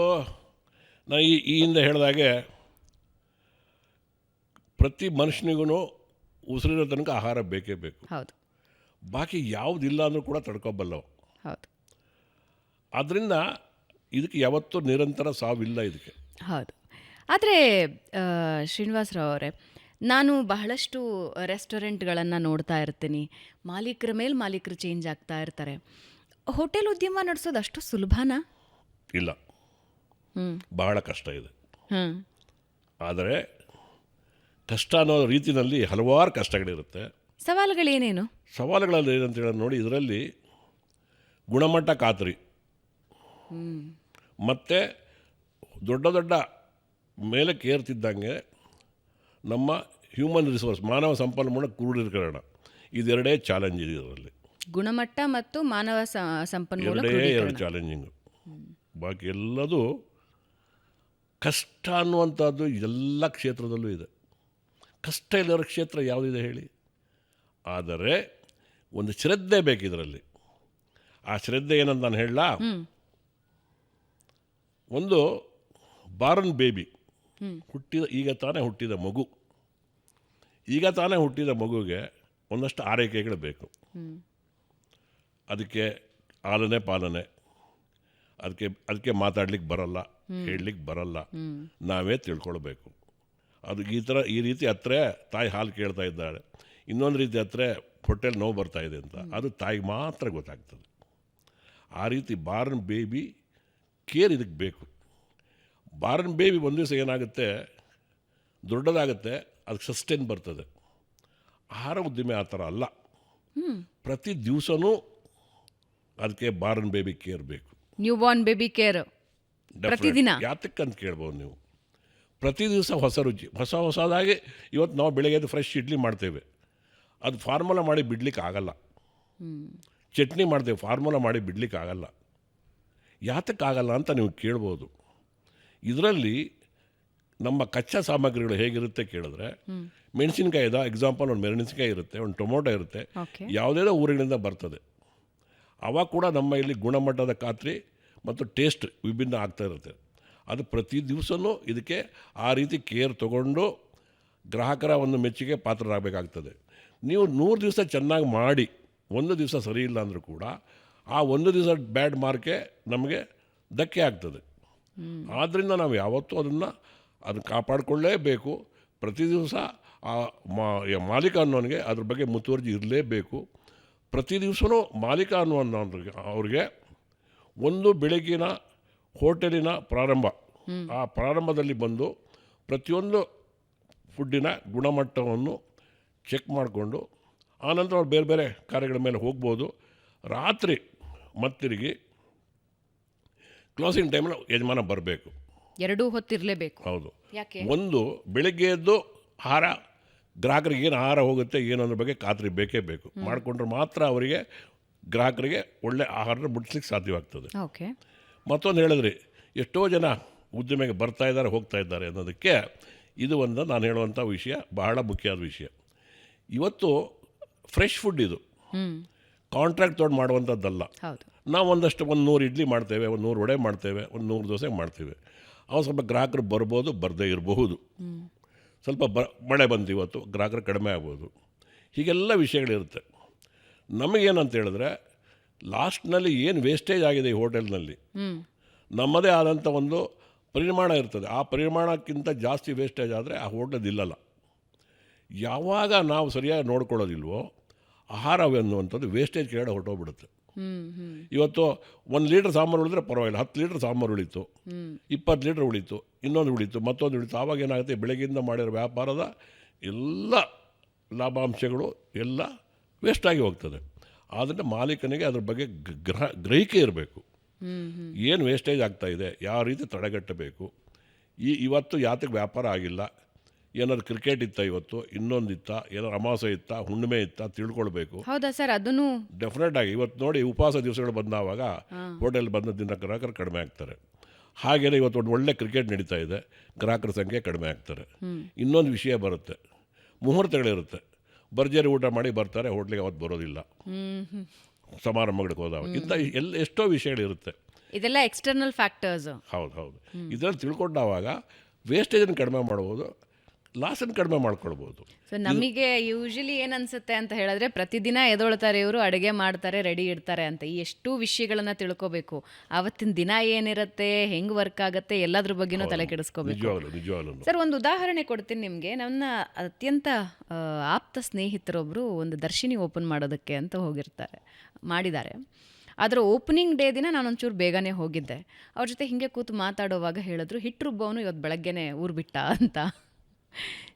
ನಾ ಈ ಹಿಂದೆ ಹೇಳಿದಾಗೆ ಪ್ರತಿ ಮನುಷ್ಯನಿಗೂ ಉಸಿರಿರೋ ತನಕ ಆಹಾರ ಬೇಕೇ ಬೇಕು. ಹೌದು, ಬಾಕಿ ಯಾವುದಿಲ್ಲ ಅಂದರೂ ಕೂಡ ತಡ್ಕೊಬಲ್ಲವು. ಹೌದು, ಆದ್ದರಿಂದ ಇದಕ್ಕೆ ಯಾವತ್ತೂ ನಿರಂತರ ಸಾವಿಲ್ಲ ಇದಕ್ಕೆ. ಹೌದು. ಆದರೆ ಶ್ರೀನಿವಾಸರಾವ್ ಅವರೇ, ನಾನು ಬಹಳಷ್ಟು ರೆಸ್ಟೋರೆಂಟ್ಗಳನ್ನು ನೋಡ್ತಾ ಇರ್ತೀನಿ. ಮಾಲೀಕರ ಮೇಲೆ ಮಾಲೀಕರು ಚೇಂಜ್ ಆಗ್ತಾ ಇರ್ತಾರೆ. ಹೋಟೆಲ್ ಉದ್ಯಮ ನಡೆಸೋದು ಅಷ್ಟು ಸುಲಭನಾ? ಇಲ್ಲ, ಬಹಳ ಕಷ್ಟ ಇದೆ. ಆದರೆ ಕಷ್ಟ ಅನ್ನೋ ರೀತಿಯಲ್ಲಿ ಹಲವಾರು ಕಷ್ಟಗಳಿರುತ್ತೆ. ಸವಾಲುಗಳೇನೇನು? ಸವಾಲುಗಳಲ್ಲಿ ಏನಂತ ಹೇಳೋದು ನೋಡಿ, ಇದರಲ್ಲಿ ಗುಣಮಟ್ಟ ಖಾತ್ರಿ ಮತ್ತು ದೊಡ್ಡ ದೊಡ್ಡ ಮೇಲಕ್ಕೆ ಏರ್ತಿದ್ದಂಗೆ ನಮ್ಮ ಹ್ಯೂಮನ್ ರಿಸೋರ್ಸ್, ಮಾನವ ಸಂಪನ್ಮೂಲ ಕ್ರೋಢೀಕರಣ, ಇದೆರಡೇ ಚಾಲೆಂಜ್ ಇದೆ ಇದರಲ್ಲಿ. ಗುಣಮಟ್ಟ ಮತ್ತು ಮಾನವ ಸಂಪನ್ಮೂಲ ಎರಡು ಚಾಲೆಂಜಿಂಗು. ಬಾಕಿ ಎಲ್ಲದು ಕಷ್ಟ ಅನ್ನುವಂಥದ್ದು ಎಲ್ಲ ಕ್ಷೇತ್ರದಲ್ಲೂ ಇದೆ. ಕಷ್ಟ ಇಲ್ಲದ ಕ್ಷೇತ್ರ ಯಾವುದಿದೆ ಹೇಳಿ? ಆದರೆ ಒಂದು ಶ್ರದ್ಧೆ ಬೇಕು ಇದರಲ್ಲಿ. ಆ ಶ್ರದ್ಧೆ ಏನಂತ ನಾನು ಹೇಳಲ್ಲ. ಒಂದು ಬಾರ್ನ್ ಬೇಬಿ ಈಗ ತಾನೇ ಹುಟ್ಟಿದ ಮಗುಗೆ ಒಂದಷ್ಟು ಆರೈಕೆಗಳು ಬೇಕು. ಅದಕ್ಕೆ ಆಲನೆ ಪಾಲನೆ, ಅದಕ್ಕೆ ಮಾತಾಡ್ಲಿಕ್ಕೆ ಬರಲ್ಲ, ಹೇಳಲಿಕ್ಕೆ ಬರಲ್ಲ, ನಾವೇ ತಿಳ್ಕೊಳ್ಬೇಕು. ಅದು ಈ ರೀತಿ ಹತ್ರ ತಾಯಿ ಹಾಲು ಕೇಳ್ತಾ ಇದ್ದಾಳೆ, ಇನ್ನೊಂದು ರೀತಿ ಹತ್ರ ಹೊಟ್ಟೆಲಿ ನೋವು ಬರ್ತಾ ಇದೆ ಅಂತ ಅದು ತಾಯಿಗೆ ಮಾತ್ರ ಗೊತ್ತಾಗ್ತದೆ. ಆ ರೀತಿ ಬಾರ್ನ್ ಬೇಬಿ ಕೇರ್ ಇದಕ್ಕೆ ಬೇಕು. ಬಾರ್ನ್ ಬೇಬಿ ಒಂದು ದಿವಸ ಏನಾಗುತ್ತೆ, ದೊಡ್ಡದಾಗುತ್ತೆ, ಅದಕ್ಕೆ ಸಸ್ಟೈನ್ ಬರ್ತದೆ. ಆಹಾರ ಉದ್ದಿಮೆ ಆ ಥರ ಅಲ್ಲ. ಪ್ರತಿ ದಿವಸನೂ ಅದಕ್ಕೆ ಬಾರ್ನ್ ಬೇಬಿ ಕೇರ್ ಬೇಕು. ನ್ಯೂ ಬಾರ್ನ್ ಬೇಬಿ ಕೇರ್ ಪ್ರತಿದಿನ ಯಾತಕ್ಕಂತ ಕೇಳ್ಬೋದು ನೀವು. ಪ್ರತಿ ದಿವಸ ಹೊಸ ರುಚಿ, ಹೊಸದಾಗಿ. ಇವತ್ತು ನಾವು ಬೆಳಗ್ಗೆ ಫ್ರೆಶ್ ಇಡ್ಲಿ ಮಾಡ್ತೇವೆ, ಅದು ಫಾರ್ಮುಲಾ ಮಾಡಿ ಬಿಡ್ಲಿಕ್ಕೆ ಆಗಲ್ಲ. ಚಟ್ನಿ ಮಾಡ್ತೇವೆ, ಫಾರ್ಮುಲಾ ಮಾಡಿ ಬಿಡ್ಲಿಕ್ಕೆ ಆಗಲ್ಲ. ಯಾತಕ್ಕಾಗಲ್ಲ ಅಂತ ನೀವು ಕೇಳ್ಬೋದು. ಇದರಲ್ಲಿ ನಮ್ಮ ಕಚ್ಚಾ ಸಾಮಗ್ರಿಗಳು ಹೇಗಿರುತ್ತೆ ಕೇಳಿದ್ರೆ, ಮೆಣಸಿನ್ಕಾಯಿದ ಎಕ್ಸಾಂಪಲ್, ಒಂದು ಮೆಣಸಿನ್ಕಾಯಿ ಇರುತ್ತೆ, ಒಂದು ಟೊಮೊಟೊ ಇರುತ್ತೆ, ಓಕೆ. ಯಾವುದೇ ಊರಿನಿಂದ ಬರ್ತದೆ. ಅವಾಗ ಕೂಡ ನಮ್ಮ ಇಲ್ಲಿ ಗುಣಮಟ್ಟದ ಖಾತ್ರಿ ಮತ್ತು ಟೇಸ್ಟ್ ವಿಭಿನ್ನ ಆಗ್ತಾ ಇರುತ್ತೆ. ಅದು ಪ್ರತಿ ದಿವಸವೂ ಇದಕ್ಕೆ ಆ ರೀತಿ ಕೇರ್ ತಗೊಂಡು ಗ್ರಾಹಕರ ಒಂದು ಮೆಚ್ಚುಗೆ ಪಾತ್ರರಾಗಬೇಕಾಗ್ತದೆ. ನೀವು 100 ದಿವಸ ಚೆನ್ನಾಗಿ ಮಾಡಿ ಒಂದು ದಿವಸ ಸರಿ ಇಲ್ಲ ಅಂದರೂ ಕೂಡ ಆ ಒಂದು ದಿವಸ ಬ್ಯಾಡ್ ಮಾರ್ಕೆ ನಮಗೆ ಧಕ್ಕೆ ಆಗ್ತದೆ. ಆದ್ದರಿಂದ ನಾವು ಯಾವತ್ತೂ ಅದನ್ನು ಕಾಪಾಡಿಕೊಳ್ಳೇಬೇಕು. ಪ್ರತಿ ದಿವಸ ಆ ಮಾಲೀಕ ಅನ್ನೋನಿಗೆ ಅದ್ರ ಬಗ್ಗೆ ಮುತುವರ್ಜಿ ಇರಲೇಬೇಕು. ಪ್ರತಿ ದಿವಸವೂ ಮಾಲೀಕ ಅವ್ರಿಗೆ ಒಂದು ಬೆಳಗಿನ ಹೋಟೆಲಿನ ಪ್ರಾರಂಭ, ಆ ಪ್ರಾರಂಭದಲ್ಲಿ ಬಂದು ಪ್ರತಿಯೊಂದು ಫುಡ್ಡಿನ ಗುಣಮಟ್ಟವನ್ನು ಚೆಕ್ ಮಾಡಿಕೊಂಡು ಆನಂತರ ಅವ್ರು ಬೇರೆ ಬೇರೆ ಕಾರ್ಯಗಳ ಮೇಲೆ ಹೋಗ್ಬೋದು. ರಾತ್ರಿ ಮತ್ತಿರುಗಿ ಕ್ಲೋಸಿಂಗ್ ಟೈಮಲ್ಲಿ ಯಜಮಾನ ಬರಬೇಕು. ಎರಡೂ ಹೊತ್ತಿರಲೇಬೇಕು. ಹೌದು. ಯಾಕೆ? ಒಂದು ಬೆಳಗ್ಗೆ ಎದ್ದು ಆಹಾರ, ಗ್ರಾಹಕರಿಗೆ ಏನು ಆಹಾರ ಹೋಗುತ್ತೆ ಏನು ಅನ್ನೋದ್ರ ಬಗ್ಗೆ ಖಾತ್ರಿ ಬೇಕೇ ಬೇಕು. ಮಾಡಿಕೊಂಡ್ರೆ ಮಾತ್ರ ಅವರಿಗೆ ಗ್ರಾಹಕರಿಗೆ ಒಳ್ಳೆ ಆಹಾರ ಮುಟ್ಟಿಸ್ಲಿಕ್ಕೆ ಸಾಧ್ಯವಾಗ್ತದೆ. ಓಕೆ. ಮತ್ತೊಂದು ಹೇಳಿದ್ರಿ, ಎಷ್ಟೋ ಜನ ಉದ್ಯಮಿಗೆ ಬರ್ತಾ ಇದ್ದಾರೆ ಹೋಗ್ತಾ ಇದ್ದಾರೆ ಅನ್ನೋದಕ್ಕೆ ಇದು ಒಂದು ನಾನು ಹೇಳುವಂಥ ವಿಷಯ, ಬಹಳ ಮುಖ್ಯವಾದ ವಿಷಯ. ಇವತ್ತು ಫ್ರೆಶ್ ಫುಡ್ ಇದು, ಕಾಂಟ್ರಾಕ್ಟ್ ತೊಗೊಂಡು ಮಾಡುವಂಥದ್ದಲ್ಲ. ಹೌದು. ನಾವು ಒಂದು 100 ಇಡ್ಲಿ ಮಾಡ್ತೇವೆ, ಒಂದು 100 ವಡೆ ಮಾಡ್ತೇವೆ, ಒಂದು 100 ದೋಸೆ ಮಾಡ್ತೇವೆ. ಅವು ಸ್ವಲ್ಪ ಗ್ರಾಹಕರು ಬರ್ಬೋದು, ಬರದೇ ಇರಬಹುದು. ಸ್ವಲ್ಪ ಮಳೆ ಬಂದು ಇವತ್ತು ಗ್ರಾಹಕರು ಕಡಿಮೆ ಆಗ್ಬೋದು. ಹೀಗೆಲ್ಲ ವಿಷಯಗಳಿರುತ್ತೆ. ನಮಗೇನಂತ ಹೇಳಿದ್ರೆ, ಲಾಸ್ಟ್ನಲ್ಲಿ ಏನು ವೇಸ್ಟೇಜ್ ಆಗಿದೆ ಈ ಹೋಟೆಲ್ನಲ್ಲಿ, ನಮ್ಮದೇ ಆದಂಥ ಒಂದು ಪರಿಮಾಣ ಇರ್ತದೆ. ಆ ಪರಿಮಾಣಕ್ಕಿಂತ ಜಾಸ್ತಿ ವೇಸ್ಟೇಜ್ ಆದರೆ ಆ ಹೋಟೆಲ್ ಇಲ್ಲಲ್ಲ. ಯಾವಾಗ ನಾವು ಸರಿಯಾಗಿ ನೋಡ್ಕೊಳ್ಳೋದಿಲ್ವೋ ಆಹಾರ ಅನ್ನುವಂಥದ್ದು ವೇಸ್ಟೇಜ್ ಕೆಳಗಡೆ ಹೊರಟೋಗ್ಬಿಡುತ್ತೆ. ಇವತ್ತು 1 ಲೀಟ್ರ್ ಸಾಂಬಾರು ಉಳಿದ್ರೆ ಪರವಾಗಿಲ್ಲ, 10 ಲೀಟ್ರ್ ಸಾಂಬಾರು ಉಳಿತು, 20 ಲೀಟ್ರ್ ಉಳಿತು, ಇನ್ನೊಂದು ಉಳಿತು, ಮತ್ತೊಂದು ಉಳಿತು. ಆವಾಗ ಏನಾಗುತ್ತೆ, ಬೆಳಗ್ಗೆಯಿಂದ ಮಾಡಿರೋ ವ್ಯಾಪಾರದ ಎಲ್ಲ ಲಾಭಾಂಶಗಳು ಎಲ್ಲ ವೇಸ್ಟಾಗಿ ಹೋಗ್ತದೆ. ಆದ್ದರಿಂದ ಮಾಲೀಕನಿಗೆ ಅದ್ರ ಬಗ್ಗೆ ಗ್ರಹಿಕೆ ಇರಬೇಕು. ಏನು ವೇಸ್ಟೇಜ್ ಆಗ್ತಾಯಿದೆ, ಯಾವ ರೀತಿ ತಡೆಗಟ್ಟಬೇಕು. ಇವತ್ತು ಯಾತಕ್ಕೆ ವ್ಯಾಪಾರ ಆಗಿಲ್ಲ, ಏನಾದ್ರು ಕ್ರಿಕೆಟ್ ಇತ್ತ, ಇವತ್ತು ಇನ್ನೊಂದಿತ್ತ, ಏನಾದ್ರು ಅಮಾವಾಸ್ಯೆ ಇತ್ತ, ಹುಣ್ಣಿಮೆ ಇತ್ತ, ತಿಳ್ಕೊಳ್ಬೇಕು. ಹೌದಾ ಸರ್? ಅದನ್ನು ಡೆಫಿನೆಟ್ ಆಗಿ ಇವತ್ತು ನೋಡಿ, ಉಪವಾಸ ದಿವಸಗಳು ಬಂದಾವಾಗ ಹೋಟೆಲ್ ಬಂದ ದಿನ ಗ್ರಾಹಕರು ಕಡಿಮೆ ಆಗ್ತಾರೆ. ಹಾಗೆಯೇ ಇವತ್ತು ಒಂದು ಒಳ್ಳೆ ಕ್ರಿಕೆಟ್ ನಡೀತಾ ಇದೆ, ಗ್ರಾಹಕರ ಸಂಖ್ಯೆ ಕಡಿಮೆ ಆಗ್ತಾರೆ. ಇನ್ನೊಂದು ವಿಷಯ ಬರುತ್ತೆ, ಮುಹೂರ್ತಗಳಿರುತ್ತೆ. ಭರ್ಜರಿ ಊಟ ಮಾಡಿ ಬರ್ತಾರೆ, ಹೋಟ್ಲಿಗೆ ಅವತ್ತು ಬರೋದಿಲ್ಲ, ಸಮಾರಂಭಗಳಿಗೆ ಹೋದಾಗ. ಇಂಥ ಎಷ್ಟೋ ವಿಷಯಗಳಿರುತ್ತೆ. ಇದೆಲ್ಲ ಎಕ್ಸ್ಟರ್ನಲ್ ಫ್ಯಾಕ್ಟರ್ಸ್. ಹೌದು. ಇದರಲ್ಲಿ ತಿಳ್ಕೊಂಡಾಗ ವೇಸ್ಟೇಜನ್ನು ಕಡಿಮೆ ಮಾಡ್ಬೋದು, ಲಾಸನ್ನು ಕಡಿಮೆ ಮಾಡ್ಕೊಳ್ಬೋದು. ಸೊ ನಮಗೆ ಯೂಶಲಿ ಏನನ್ಸುತ್ತೆ ಅಂತ ಹೇಳಿದ್ರೆ, ಪ್ರತಿದಿನ ಎದೊಳ್ತಾರೆ ಇವರು, ಅಡುಗೆ ಮಾಡ್ತಾರೆ, ರೆಡಿ ಇಡ್ತಾರೆ ಅಂತ. ಈ ಎಷ್ಟು ವಿಷಯಗಳನ್ನು ತಿಳ್ಕೊಬೇಕು. ಆವತ್ತಿನ ದಿನ ಏನಿರುತ್ತೆ, ಹೆಂಗೆ ವರ್ಕ್ ಆಗುತ್ತೆ, ಎಲ್ಲದ್ರ ಬಗ್ಗೆನೂ ತಲೆ ಕೆಡಿಸ್ಕೋಬೇಕು. ನಿಜವಾಗ್ಲೂ. ಸರ್, ಒಂದು ಉದಾಹರಣೆ ಕೊಡ್ತೀನಿ ನಿಮಗೆ. ನನ್ನ ಅತ್ಯಂತ ಆಪ್ತ ಸ್ನೇಹಿತರೊಬ್ಬರು ಒಂದು ದರ್ಶಿನಿ ಓಪನ್ ಮಾಡೋದಕ್ಕೆ ಅಂತ ಮಾಡಿದ್ದಾರೆ. ಅದರ ಓಪನಿಂಗ್ ಡೇ ದಿನ ನಾನೊಂಚೂರು ಬೇಗನೆ ಹೋಗಿದ್ದೆ. ಅವ್ರ ಜೊತೆ ಹಿಂಗೆ ಕೂತು ಮಾತಾಡೋವಾಗ ಹೇಳಿದ್ರು, ಹಿಟ್ಟು ರುಬ್ಬವನು ಇವತ್ತು ಬೆಳಗ್ಗೆನೆ ಊರು ಬಿಟ್ಟ ಅಂತ.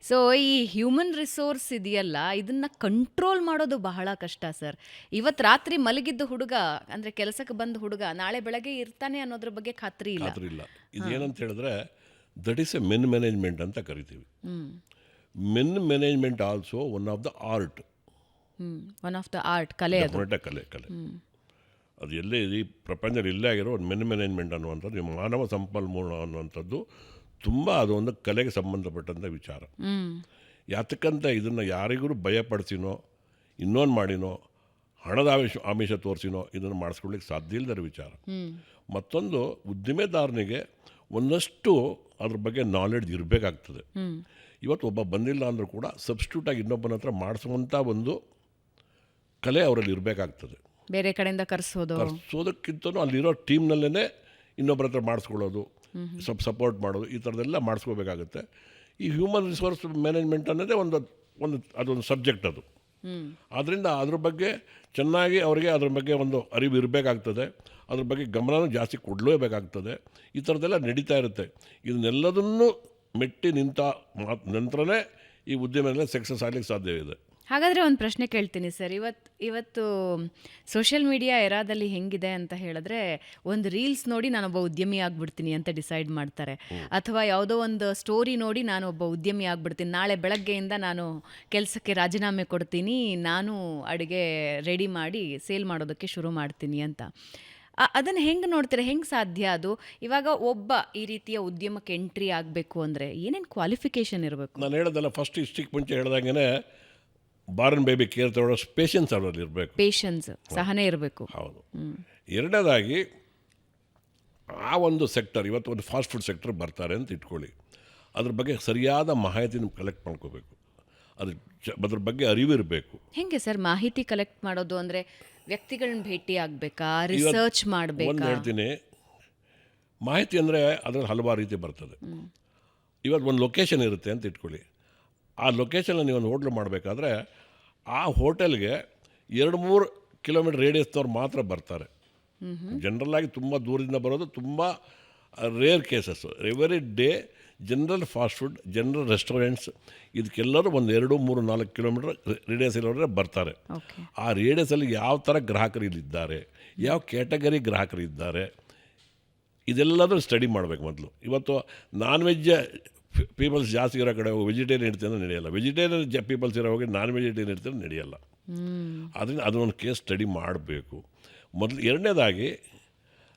ಸೊ ಈ ಹ್ಯೂಮನ್ ರಿಸೋರ್ಸ್ ಇದೆಯಲ್ಲ, ಇದನ್ನು ಕಂಟ್ರೋಲ್ ಮಾಡೋದು ಬಹಳ ಕಷ್ಟ ಸರ್. ಇವತ್ತು ರಾತ್ರಿ ಮಲಗಿದ್ದ ಹುಡುಗ, ಅಂದರೆ ಕೆಲಸಕ್ಕೆ ಬಂದ ಹುಡುಗ, ನಾಳೆ ಬೆಳಗ್ಗೆ ಇರ್ತಾನೆ ಅನ್ನೋದ್ರ ಬಗ್ಗೆ ಖಾತ್ರಿ ಇಲ್ಲ. ಇದೇನಂತ ಹೇಳಿದ್ರೆ, that is A men management ಅಂತ ಕರಿತೀವಿ. Men management also one of the art. ಕಲೆ ಕಲೆ. ಅದು ಎಲ್ಲೇ ಈ ಪ್ರಪಂಚದಲ್ಲಿ ಇಲ್ಲೇ ಆಗಿರೋ ಒಂದು ಮೆನ್ ಮ್ಯಾನೇಜ್ಮೆಂಟ್ ಅನ್ನುವಂಥದ್ದು, ಮಾನವ ಸಂಪನ್ಮೂಲ ಅನ್ನುವಂಥದ್ದು ತುಂಬ ಅದೊಂದು ಕಲೆಗೆ ಸಂಬಂಧಪಟ್ಟಂಥ ವಿಚಾರ. ಯಾತಕ್ಕಂತ ಇದನ್ನು ಯಾರಿಗೂ ಭಯಪಡಿಸಿನೋ, ಇನ್ನೊಂದು ಮಾಡಿನೋ, ಹಣದ ಆಮಿಷ ತೋರಿಸಿನೋ ಇದನ್ನು ಮಾಡಿಸ್ಕೊಳ್ಳಿಕ್ಕೆ ಸಾಧ್ಯ ಇಲ್ಲದ ವಿಚಾರ. ಮತ್ತೊಂದು, ಉದ್ದಿಮೆದಾರನಿಗೆ ಒಂದಷ್ಟು ಅದ್ರ ಬಗ್ಗೆ ನಾಲೆಡ್ಜ್ ಇರಬೇಕಾಗ್ತದೆ. ಇವತ್ತು ಒಬ್ಬ ಬಂದಿಲ್ಲ ಅಂದರೂ ಕೂಡ ಸಬ್ಸ್ಟಿಟ್ಯೂಟಾಗಿ ಇನ್ನೊಬ್ಬನ ಹತ್ರ ಮಾಡಿಸುವಂಥ ಒಂದು ಕಲೆ ಅವರಲ್ಲಿ ಇರಬೇಕಾಗ್ತದೆ. ಬೇರೆ ಕಡೆಯಿಂದ ಕರೆಸೋದಕ್ಕಿಂತನೂ ಅಲ್ಲಿರೋ ಟೀಮ್ನಲ್ಲೇ ಇನ್ನೊಬ್ಬರ ಹತ್ರ ಮಾಡಿಸ್ಕೊಳ್ಳೋದು, ಸ್ವಲ್ಪ ಸಪೋರ್ಟ್ ಮಾಡೋದು, ಈ ಥರದ್ದೆಲ್ಲ ಮಾಡಿಸ್ಕೋಬೇಕಾಗುತ್ತೆ. ಈ ಹ್ಯೂಮನ್ ರಿಸೋರ್ಸ್ ಮ್ಯಾನೇಜ್ಮೆಂಟ್ ಅನ್ನೋದೇ ಅದೊಂದು ಸಬ್ಜೆಕ್ಟ್ ಅದು. ಆದ್ದರಿಂದ ಅದ್ರ ಬಗ್ಗೆ ಚೆನ್ನಾಗಿ ಅವರಿಗೆ ಅದ್ರ ಬಗ್ಗೆ ಒಂದು ಅರಿವು ಇರಬೇಕಾಗ್ತದೆ. ಅದ್ರ ಬಗ್ಗೆ ಗಮನನೂ ಜಾಸ್ತಿ ಕೊಡಲೇಬೇಕಾಗ್ತದೆ. ಈ ಥರದ್ದೆಲ್ಲ ನಡೀತಾ ಇರುತ್ತೆ. ಇದನ್ನೆಲ್ಲದನ್ನೂ ಮೆಟ್ಟಿ ನಿಂತ ನಂತರನೇ ಈ ಉದ್ಯಮದಲ್ಲಿ ಸಕ್ಸಸ್ ಆಗಲಿಕ್ಕೆ ಸಾಧ್ಯವಿದೆ. ಹಾಗಾದರೆ ಒಂದು ಪ್ರಶ್ನೆ ಕೇಳ್ತೀನಿ ಸರ್. ಇವತ್ತು ಸೋಷಿಯಲ್ ಮೀಡಿಯಾ ಎರಾದಲ್ಲಿ ಹೆಂಗಿದೆ ಅಂತ ಹೇಳಿದ್ರೆ, ಒಂದು ರೀಲ್ಸ್ ನೋಡಿ ನಾನೊಬ್ಬ ಉದ್ಯಮಿ ಆಗ್ಬಿಡ್ತೀನಿ ಅಂತ ಡಿಸೈಡ್ ಮಾಡ್ತಾರೆ, ಅಥವಾ ಯಾವುದೋ ಒಂದು ಸ್ಟೋರಿ ನೋಡಿ ನಾನು ಒಬ್ಬ ಉದ್ಯಮಿ ಆಗ್ಬಿಡ್ತೀನಿ, ನಾಳೆ ಬೆಳಗ್ಗೆಯಿಂದ ನಾನು ಕೆಲಸಕ್ಕೆ ರಾಜೀನಾಮೆ ಕೊಡ್ತೀನಿ, ನಾನು ಅಡುಗೆ ರೆಡಿ ಮಾಡಿ ಸೇಲ್ ಮಾಡೋದಕ್ಕೆ ಶುರು ಮಾಡ್ತೀನಿ ಅಂತ. ಅದನ್ನು ಹೆಂಗೆ ನೋಡ್ತೀರಾ? ಹೆಂಗೆ ಸಾಧ್ಯ ಅದು? ಇವಾಗ ಒಬ್ಬ ಈ ರೀತಿಯ ಉದ್ಯಮಕ್ಕೆ ಎಂಟ್ರಿ ಆಗಬೇಕು ಅಂದರೆ ಏನೇನು ಕ್ವಾಲಿಫಿಕೇಷನ್ ಇರಬೇಕು? ನಾನು ಹೇಳೋದಲ್ಲ, ಫಸ್ಟ್ ಇಷ್ಟಕ್ಕೆ ಮುಂಚೆ ಹೇಳ್ದಂಗೆ ಬಾರ್ನ್ ಬೇಬಿ ಕೇರ್ ತಗೊಳ್ಳೋ ಪೇಷನ್ಸ್ ಅವರಲ್ಲಿ ಇರಬೇಕು. ಪೇಷನ್ಸ್, ಸಹನೆ ಇರಬೇಕು. ಹೌದು. ಎರಡನೇದಾಗಿ ಆ ಒಂದು ಸೆಕ್ಟರ್, ಇವತ್ತು ಒಂದು ಫಾಸ್ಟ್ ಫುಡ್ ಸೆಕ್ಟರ್ ಬರ್ತಾರೆ ಅಂತ ಇಟ್ಕೊಳ್ಳಿ, ಅದ್ರ ಬಗ್ಗೆ ಸರಿಯಾದ ಮಾಹಿತಿನ ಕಲೆಕ್ಟ್ ಮಾಡ್ಕೋಬೇಕು. ಅದ್ರ ಬಗ್ಗೆ ಅರಿವಿರಬೇಕು. ಹೆಂಗೆ ಸರ್ ಮಾಹಿತಿ ಕಲೆಕ್ಟ್ ಮಾಡೋದು? ಅಂದರೆ ವ್ಯಕ್ತಿಗಳನ್ನ ಭೇಟಿ ಆಗಬೇಕಾ, ರಿಸರ್ಚ್ ಮಾಡಬೇಕಾ? ಒಂದು ಹೇಳ್ತೀನಿ, ಮಾಹಿತಿ ಅಂದರೆ ಅದರಲ್ಲಿ ಹಲವಾರು ರೀತಿ ಬರ್ತದೆ. ಇವತ್ತು ಒಂದು ಲೊಕೇಶನ್ ಇರುತ್ತೆ ಅಂತ ಇಟ್ಕೊಳ್ಳಿ, ಆ ಲೊಕೇಶನಲ್ಲಿ ನೀವು ಒಂದು ಹೋಟ್ಲು ಮಾಡಬೇಕಾದ್ರೆ ಆ ಹೋಟೆಲ್ಗೆ 2-3 ಕಿಲೋಮೀಟರ್ ರೇಡಿಯಸ್ನವ್ರು ಮಾತ್ರ ಬರ್ತಾರೆ. ಜನರಲ್ಲಾಗಿ ತುಂಬ ದೂರದಿಂದ ಬರೋದು ತುಂಬ rare cases. Every day general fast food, general restaurants, ಇದಕ್ಕೆಲ್ಲರೂ ಒಂದು 2-3-4 ಕಿಲೋಮೀಟರ್ ರೇಡಿಯಸ್ ಇರೋರೆ ಬರ್ತಾರೆ. ಆ ರೇಡಿಯಸಲ್ಲಿ ಯಾವ ಥರ ಗ್ರಾಹಕರು ಇಲ್ಲಿದ್ದಾರೆ, ಯಾವ ಕ್ಯಾಟಗರಿ ಗ್ರಾಹಕರು ಇದ್ದಾರೆ, ಇದೆಲ್ಲದೂ ಸ್ಟಡಿ ಮಾಡಬೇಕು ಮೊದಲು. ಇವತ್ತು ನಾನ್ ವೆಜ್ ಪೀಪಲ್ಸ್ ಜಾಸ್ತಿ ಇರೋ ಕಡೆ ಹೋಗಿ ವೆಜಿಟೇರಿಯನ್ ಇರ್ತೀನಿ ಅಂದರೆ ನಡೆಯಲ್ಲ, ವೆಜಿಟೇರಿಯನ್ ಪೀಪಲ್ಸ್ ಇರೋ ಹೋಗಿ ನಾನ್ ವೆಜಿಟೇರಿಯನ್ ಇರ್ತೀನಿ ನಡೆಯಲ್ಲ. ಅದರಿಂದ ಅದನ್ನೊಂದು ಕೇಸ್ ಸ್ಟಡಿ ಮಾಡಬೇಕು ಮೊದಲು. ಎರಡನೇದಾಗಿ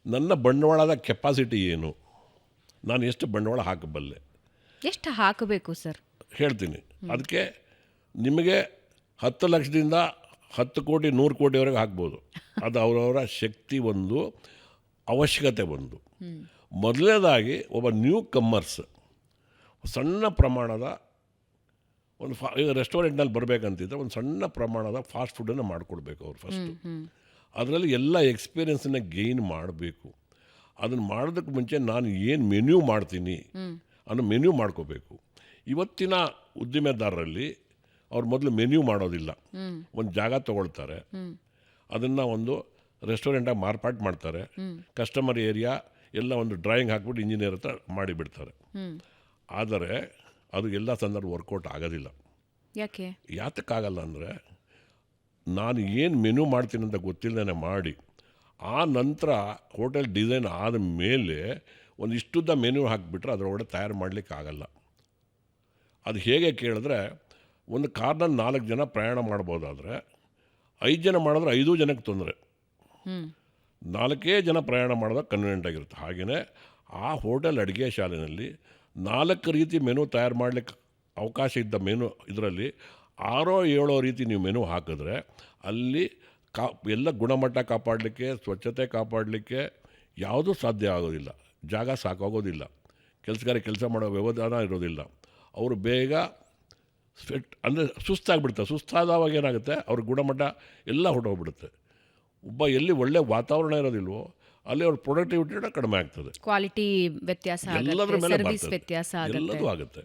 ನನ್ನ ಬಂಡವಾಳದ ಕೆಪಾಸಿಟಿ ಏನು, ನಾನು ಎಷ್ಟು ಬಂಡವಾಳ ಹಾಕಬಲ್ಲೆ, ಎಷ್ಟು ಹಾಕಬೇಕು ಸರ್ ಹೇಳ್ತೀನಿ. ಅದಕ್ಕೆ ನಿಮಗೆ 10 ಲಕ್ಷದಿಂದ 10 ಕೋಟಿ 100 ಕೋಟಿವರೆಗೆ ಹಾಕ್ಬೋದು. ಅದು ಅವರವರ ಶಕ್ತಿ ಒಂದು, ಅವಶ್ಯಕತೆ ಒಂದು. ಮೊದಲನೇದಾಗಿ ಒಬ್ಬ ನ್ಯೂ ಕಮ್ಮರ್ಸ್ ಸಣ್ಣ ಪ್ರಮಾಣದ ಒಂದು ಈಗ ರೆಸ್ಟೋರೆಂಟ್ನಲ್ಲಿ ಬರಬೇಕಂತಿದ್ರೆ ಒಂದು ಸಣ್ಣ ಪ್ರಮಾಣದ ಫಾಸ್ಟ್ ಫುಡ್ಡನ್ನು ಮಾಡಿಕೊಡ್ಬೇಕು ಅವ್ರು ಫಸ್ಟು. ಅದರಲ್ಲಿ ಎಲ್ಲ ಎಕ್ಸ್ಪೀರಿಯೆನ್ಸನ್ನ ಗೇನ್ ಮಾಡಬೇಕು. ಅದನ್ನು ಮಾಡೋದಕ್ಕೆ ಮುಂಚೆ ನಾನು ಏನು ಮೆನ್ಯೂ ಮಾಡ್ತೀನಿ ಅನ್ನೋ ಮೆನ್ಯೂ ಮಾಡ್ಕೋಬೇಕು. ಇವತ್ತಿನ ಉದ್ದಿಮೆದಾರರಲ್ಲಿ ಅವ್ರು ಮೊದಲು ಮೆನ್ಯೂ ಮಾಡೋದಿಲ್ಲ, ಒಂದು ಜಾಗ ತೊಗೊಳ್ತಾರೆ, ಅದನ್ನು ಒಂದು ರೆಸ್ಟೋರೆಂಟಾಗಿ ಮಾರ್ಪಾಟ್ ಮಾಡ್ತಾರೆ, ಕಸ್ಟಮರ್ ಏರಿಯಾ ಎಲ್ಲ ಒಂದು ಡ್ರಾಯಿಂಗ್ ಹಾಕ್ಬಿಟ್ಟು ಇಂಜಿನಿಯರ್ ಹತ್ರ ಮಾಡಿಬಿಡ್ತಾರೆ. ಆದರೆ ಅದು ಎಲ್ಲ ಸಂದರ್ಭ ವರ್ಕೌಟ್ ಆಗೋದಿಲ್ಲ. ಯಾತಕ್ಕಾಗಲ್ಲ ಅಂದರೆ, ನಾನು ಏನು ಮೆನ್ಯೂ ಮಾಡ್ತೀನಿ ಅಂತ ಗೊತ್ತಿಲ್ಲದೇ ಮಾಡಿ ಆ ನಂತರ ಹೋಟೆಲ್ ಡಿಸೈನ್ ಆದ ಮೇಲೆ ಒಂದು ಇಷ್ಟುದ್ದ ಮೆನ್ಯೂ ಹಾಕಿಬಿಟ್ರೆ ಅದರೊಳಗಡೆ ತಯಾರು ಮಾಡಲಿಕ್ಕೆ ಆಗಲ್ಲ. ಅದು ಹೇಗೆ ಕೇಳಿದ್ರೆ, ಒಂದು ಕಾರ್ನಲ್ಲಿ 4 ಜನ ಪ್ರಯಾಣ ಮಾಡ್ಬೋದಾದರೆ 5 ಜನ ಮಾಡಿದ್ರೆ 5 ಜನಕ್ಕೆ ತೊಂದರೆ, 4 ಜನ ಪ್ರಯಾಣ ಮಾಡೋದಾಗ ಕನ್ವೀನಿಯೆಂಟ್ ಆಗಿರುತ್ತೆ. ಹಾಗೆಯೇ ಆ ಹೋಟೆಲ್ ಅಡುಗೆ ಶಾಲೆಯಲ್ಲಿ 4 ರೀತಿ ಮೆನು ತಯಾರು ಮಾಡಲಿಕ್ಕೆ ಅವಕಾಶ ಇದ್ದ ಮೆನು ಇದರಲ್ಲಿ 6-7 ರೀತಿ ನೀವು ಮೆನು ಹಾಕಿದ್ರೆ ಅಲ್ಲಿ ಎಲ್ಲ ಗುಣಮಟ್ಟ ಕಾಪಾಡಲಿಕ್ಕೆ, ಸ್ವಚ್ಛತೆ ಕಾಪಾಡಲಿಕ್ಕೆ ಯಾವುದೂ ಸಾಧ್ಯ ಆಗೋದಿಲ್ಲ. ಜಾಗ ಸಾಕಾಗೋದಿಲ್ಲ, ಕೆಲಸಗಾರ ಕೆಲಸ ಮಾಡೋ ವ್ಯವಧಾನ ಇರೋದಿಲ್ಲ, ಅವರು ಬೇಗ ಅಂದರೆ ಸುಸ್ತಾಗ್ಬಿಡ್ತಾರೆ. ಸುಸ್ತಾದವಾಗ ಏನಾಗುತ್ತೆ, ಅವ್ರ ಗುಣಮಟ್ಟ ಎಲ್ಲ ಹೊರಟೋಗ್ಬಿಡುತ್ತೆ. ಒಬ್ಬ ಎಲ್ಲಿ ಒಳ್ಳೆ ವಾತಾವರಣ ಇರೋದಿಲ್ವೋ ಅಲ್ಲಿ ಅವ್ರ ಪ್ರೊಡಕ್ಟಿವಿಟಿ ಕಡಿಮೆ ಆಗ್ತದೆ, ಕ್ವಾಲಿಟಿ ವ್ಯತ್ಯಾಸ, ಎಲ್ಲದರ ಮೇಲೆ ವ್ಯತ್ಯಾಸ ಎಲ್ಲದೂ ಆಗುತ್ತೆ.